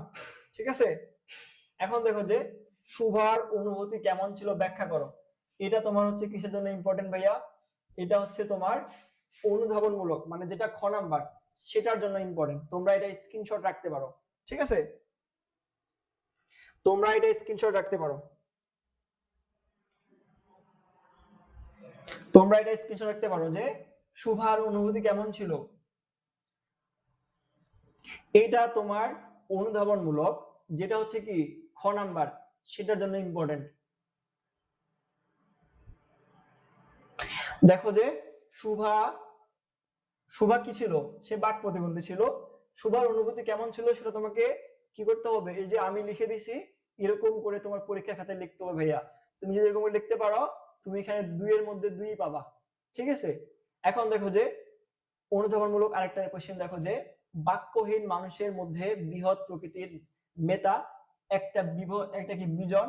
ঠিক আছে। এখন দেখো যে শুভার অনুভূতি কেমন ছিল ব্যাখ্যা করো। এটা তোমার হচ্ছে কিসের জন্য ইম্পর্টেন্ট ভাইয়া? এটা হচ্ছে তোমার অনুধাবনমূলক, মানে যেটা খ নাম্বার, সেটার জন্য ইম্পর্টেন্ট। তোমরা এটা স্ক্রিনশট রাখতে পারো। ঠিক আছে। তোমরা এটা স্ক্রিনশট রাখতে পারো, তোমরা এটা স্ক্রিনশট রাখতে পারো যে শুভার অনুভূতি কেমন ছিল। এটা তোমার অনুধাবনমূলক, যেটা হচ্ছে কি খ নাম্বার, সেটার জন্য ইম্পর্টেন্ট। দেখো যে শুভা, শুভা কি ছিল? সে বাক প্রতিবন্ধী ছিল। শুভার অনুভূতি কেমন ছিল সেটা তোমাকে কি করতে হবে? এই যে আমি লিখে দিছি, এরকম করে তোমার পরীক্ষা খাতায় লিখতে হবে ভাইয়া। তুমি যদি এরকম করে লিখতে পারো, তুমি এখানে 2 এর মধ্যে 2 পাবা। ঠিক আছে। এখন দেখো যে অনুধাবনমূলক আরেকটা কোশ্চেন। দেখো যে বাক্যহীন মানুষের মধ্যে বৃহৎ প্রকৃতির মেতা একটা কি বিজন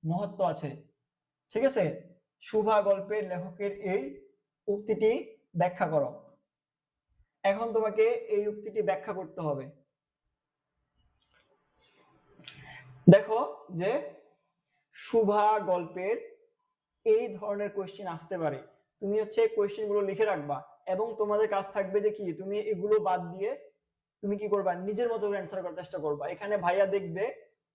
মহত্ব আছে। ঠিক আছে। শুভা গল্পের লেখকের এই উক্তিটি ব্যাখ্যা করো। এখন তোমাকে এই উক্তিটি ব্যাখ্যা করতে হবে। দেখো যে শুভা গল্পের এই ধরনের কোশ্চেন আসতে পারে। তুমি হচ্ছে কোশ্চেন গুলো লিখে রাখবা এবং তোমাদের কাজ থাকবে যে কি তুমি এগুলো বাদ দিয়ে তুমি কি করবা? নিজের মতো করে অ্যান্সার করার চেষ্টা করবা। এখানে ভাইয়া দেখবে,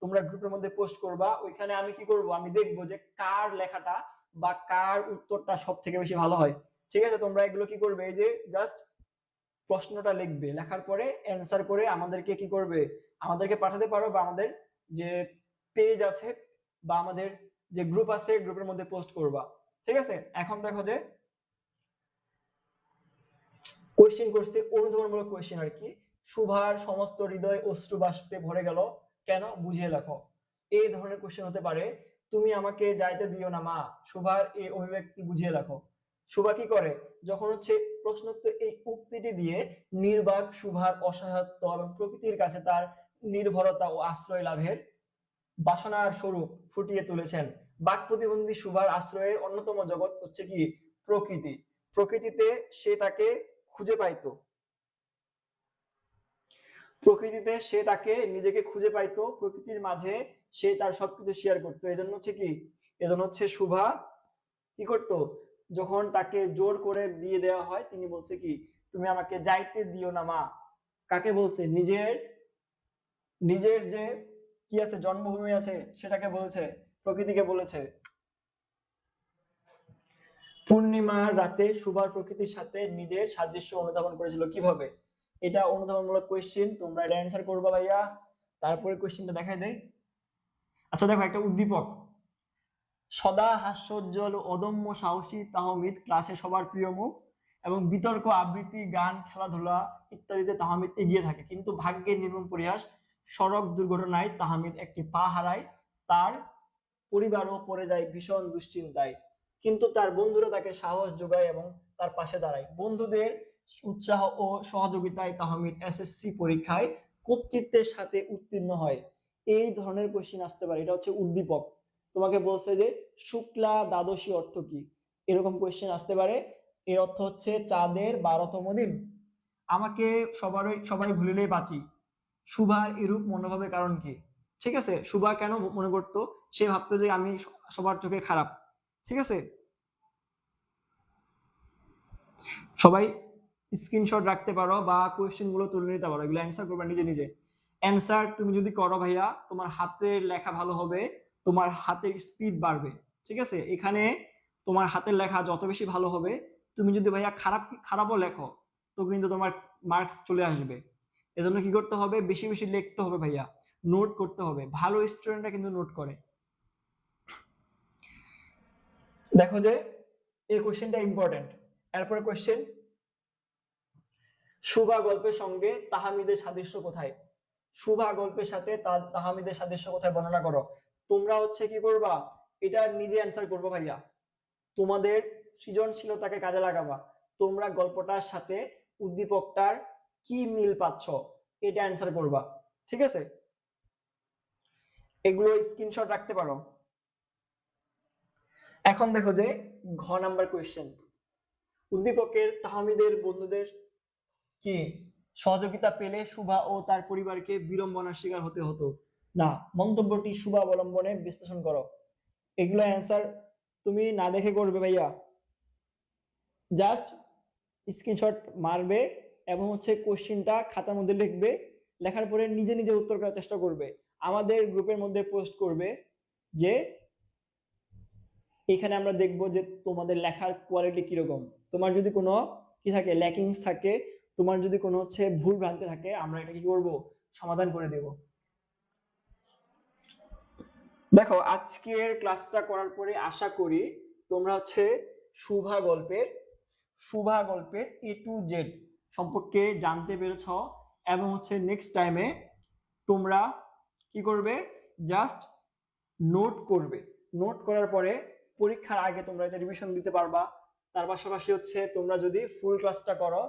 তোমরা গ্রুপের মধ্যে পোস্ট করবা, ওইখানে আমি কি করব, আমি দেখবো যে কার লেখাটা বা কার উত্তরটা সব থেকে বেশি ভালো হয়। ঠিক আছে। তোমরা এগুলো কি করবে, এই যে জাস্ট প্রশ্নটা লিখবে, লেখার পরে অ্যান্সার করে আমাদেরকে কি করবে, আমাদেরকে পাঠাতে পারো, বা আমাদের যে পেজ আছে বা আমাদের যে গ্রুপ আছে গ্রুপের মধ্যে পোস্ট করবা। ঠিক আছে। এখন দেখো যে কোশ্চেন করছে অনুধাবনমূলক কোশ্চেন আর কি। সুভার সমস্ত হৃদয় অশ্রু বাষ্পে ভরে গেল, কেন? বুঝিয়ে লেখো। এই ধরনের কোশ্চেন হতে পারে। তুমি আমাকে যাইতে দিও না মা, সুভার এই অভিব্যক্তি বুঝিয়ে লেখো। সুভা কি করে? যখন হচ্ছে প্রশ্নোক্ত এই উক্তিটি দিয়ে নির্বাক সুভার অসহায়ত্ব এবং প্রকৃতির কাছে তার নির্ভরতা ও আশ্রয় লাভের বাসনার স্বরূপ ফুটিয়ে তুলেছেন। বাক প্রতিবন্ধী সুভার আশ্রয়ের অন্যতম জগৎ হচ্ছে কি? প্রকৃতি। প্রকৃতিতে সে তাকে খুঁজে পাইতো, প্রকৃতিতে সে তাকে নিজেকে খুঁজে পাইতো, প্রকৃতির মাঝে সে তার সবকিছু শেয়ার করতো। এজন্য হচ্ছে কি, এজন্য হচ্ছে শুভা কি করতো, যখন তাকে জোর করে বিয়ে দেওয়া হয় তিনি বলছে কি, তুমি আমাকে যাইতে দিও না মা। কাকে বলছে? নিজের নিজের যে কি আছে, জন্মভূমি আছে সেটাকে বলছে, প্রকৃতিকে বলেছে। পূর্ণিমার রাতে সুভার প্রকৃতির সাথে নিজের সাদৃশ্য অনুধাবন করেছিল কিভাবে? এটা অনুধাবনমূলক কোয়েশ্চেন, তোমরা এটা অ্যান্সার করবা ভাইয়া। তারপরে কোয়েশ্চেনটা দেখাই দেই। আচ্ছা দেখো, একটা উদ্দীপক, সদা হাস্যোজ্জ্বল ও অদম্য সাহসী তাহমিদ ক্লাসে সবার প্রিয় মুখ, এবং বিতর্ক, আবৃত্তি, গান, খেলাধুলা ইত্যাদিতে তাহমিদ এগিয়ে থাকে। কিন্তু ভাগ্যের নির্মম পরিহাস, সড়ক দুর্ঘটনায় তাহমিদ একটি পা হারায়, তার পরিবারও পড়ে যায় ভীষণ দুশ্চিন্তায়। কিন্তু তার বন্ধুরা তাকে সাহস যোগায় এবং তার পাশে দাঁড়ায়। বন্ধুদের উৎসাহ ও সহযোগিতায় তাহমিদ এসএসসি পরীক্ষায় কর্তৃত্বের সাথে উত্তীর্ণ হয়। এই ধরনের কোশ্চেন আসতে পারে, এটা হচ্ছে উদ্দীপক। তোমাকে বলছে যে শুক্লা দ্বাদশী অর্থ কি, এরকম কোশ্চেন আসতে পারে। এর অর্থ হচ্ছে চাঁদের 12তম দিন। আমাকে সবাই ভুলিলেই বাঁচি, সুভার এরূপ মনোভাবের কারণ কি? ঠিক আছে, সুভা কেন মনে করতো? সে ভাবতো যে আমি সবার চোখে খারাপ। ঠিক আছে, সবাই স্ক্রিনশট রাখতে পারো বা কোয়েশ্চেন গুলো তুলে নিতে পারো, এগুলো অ্যান্সার করবে নিজে নিজে। অ্যান্সার তুমি যদি করো ভাইয়া, তোমার হাতের লেখা ভালো হবে, তোমার হাতের স্পিড বাড়বে। ঠিক আছে, এখানে তোমার হাতের লেখা যত বেশি ভালো হবে, তুমি যদি ভাইয়া খারাপও লেখো তো কিন্তু তোমার মার্কস চলে আসবে। এজন্য কি করতে হবে? বেশি বেশি লিখতে হবে ভাইয়া, নোট করতে হবে। ভালো স্টুডেন্টরা কিন্তু নোট করে। দেখো যে এই কোশ্চেনটা ইম্পর্টেন্ট। এরপরে কোশ্চেন, শুভা গল্পের সঙ্গে তাহমিদের সাদৃশ্য কোথায়? শুভা গল্পের সাথে তাহমিদের সাদৃশ্য কোথায় বর্ণনা করো। তোমরা হচ্ছে কি করবা, এটা নিজে অ্যান্সার করবো ভাইয়া, তোমাদের সৃজনশীলতাকে কাজে লাগাবা। তোমরা গল্পটার সাথে উদ্দীপকটার কি মিল পাচ্ছ এটা অ্যান্সার করবা। ঠিক আছে, এগুলো স্ক্রিনশট রাখতে পারো। এখন দেখো যে ঘ নাম্বার কোয়েশ্চেন, উদ্দীপকের তাহমিদের বন্ধুদের কি সহযোগিতা পেলে শুভা ও তার পরিবারকে বিড়ম্বনার শিকার হতে হতো না। মন্তব্যটি শুভা অবলম্বনে বিশ্লেষণ করো। এগুলো অ্যান্সার তুমি না দেখে করবে ভাইয়া, জাস্ট স্ক্রিনশট মারবে এবং হচ্ছে কোশ্চেনটা খাতার মধ্যে লিখবে। লেখার পরে নিজে নিজে উত্তর করার চেষ্টা করবে, আমাদের গ্রুপের মধ্যে পোস্ট করবে। যে এখানে আমরা দেখব যে তোমাদের লেখার কোয়ালিটি কিরকম। তোমার যদি কোনো কি থাকে, ল্যাকিংস থাকে, তোমার যদি কোনো হচ্ছে ভুল ভ্রান্তি থাকে, আমরা এটা কি করব, সমাধান করে দেব। দেখো আজকের ক্লাসটা করার পরে আশা করি তোমরা হচ্ছে শুভা গল্পের এ টু জেড সম্পর্কে জানতে পেরেছ, এবং হচ্ছে নেক্সট টাইমে তোমরা কি করবে, জাস্ট নোট করবে। নোট করার পরে পরীক্ষার আগে তোমরা এটা রিভিশন দিতে পারবা। তার পাশাপাশি হচ্ছে তোমরা যদি ফুল ক্লাসটা করো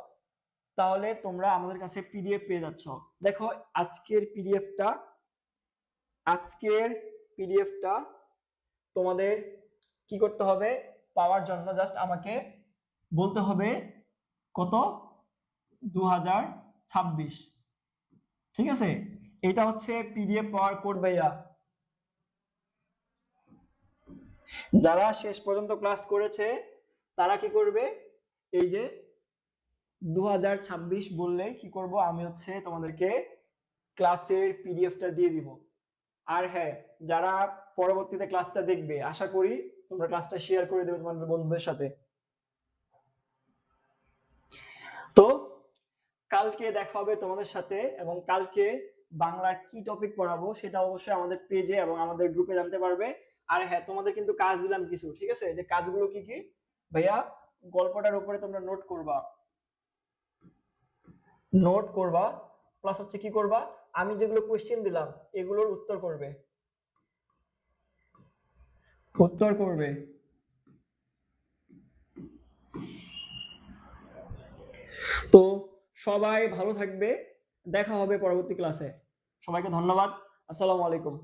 তাহলে তোমরা আমাদের কাছে পিডিএফ পেয়ে যাচ্ছ। দেখো আজকের পিডিএফটা তোমাদের কি করতে হবে, পাওয়ার জন্য জাস্ট আমাকে বলতে হবে কত, 2026। ঠিক আছে, এটা হচ্ছে পিডিএফ পাওয়ার কোড ভাইয়া। যারা শেষ পর্যন্ত ক্লাস করেছে তারা কি করবে, এই যে 2026 বললে কি করব, আমি হচ্ছে তোমাদেরকে ক্লাসের পিডিএফটা দিয়ে দিব। আর হ্যাঁ, যারা পরবর্তীতে ক্লাসটা দেখবে আশা করি তোমরা ক্লাসটা শেয়ার করে দেবে তোমাদের বন্ধুদের সাথে। তো কালকে দেখা হবে তোমাদের সাথে, এবং কালকে বাংলার কি টপিক পড়াবো সেটা অবশ্যই আমাদের পেজে এবং আমাদের গ্রুপে জানতে পারবে। আর হ্যাঁ, তোমাদের কিন্তু কাজ দিলাম কিছু, ঠিক আছে, যে কাজগুলো কি কি ভাইয়া, গল্পটার উপরে তোমরা নোট করবা, প্লাস হচ্ছে কি করবা, আমি যেগুলো কোশ্চেন দিলাম এগুলোর উত্তর করবে। তো সবাই ভালো থাকবে, দেখা হবে পরবর্তী ক্লাসে। সবাইকে ধন্যবাদ, আসসালামু আলাইকুম।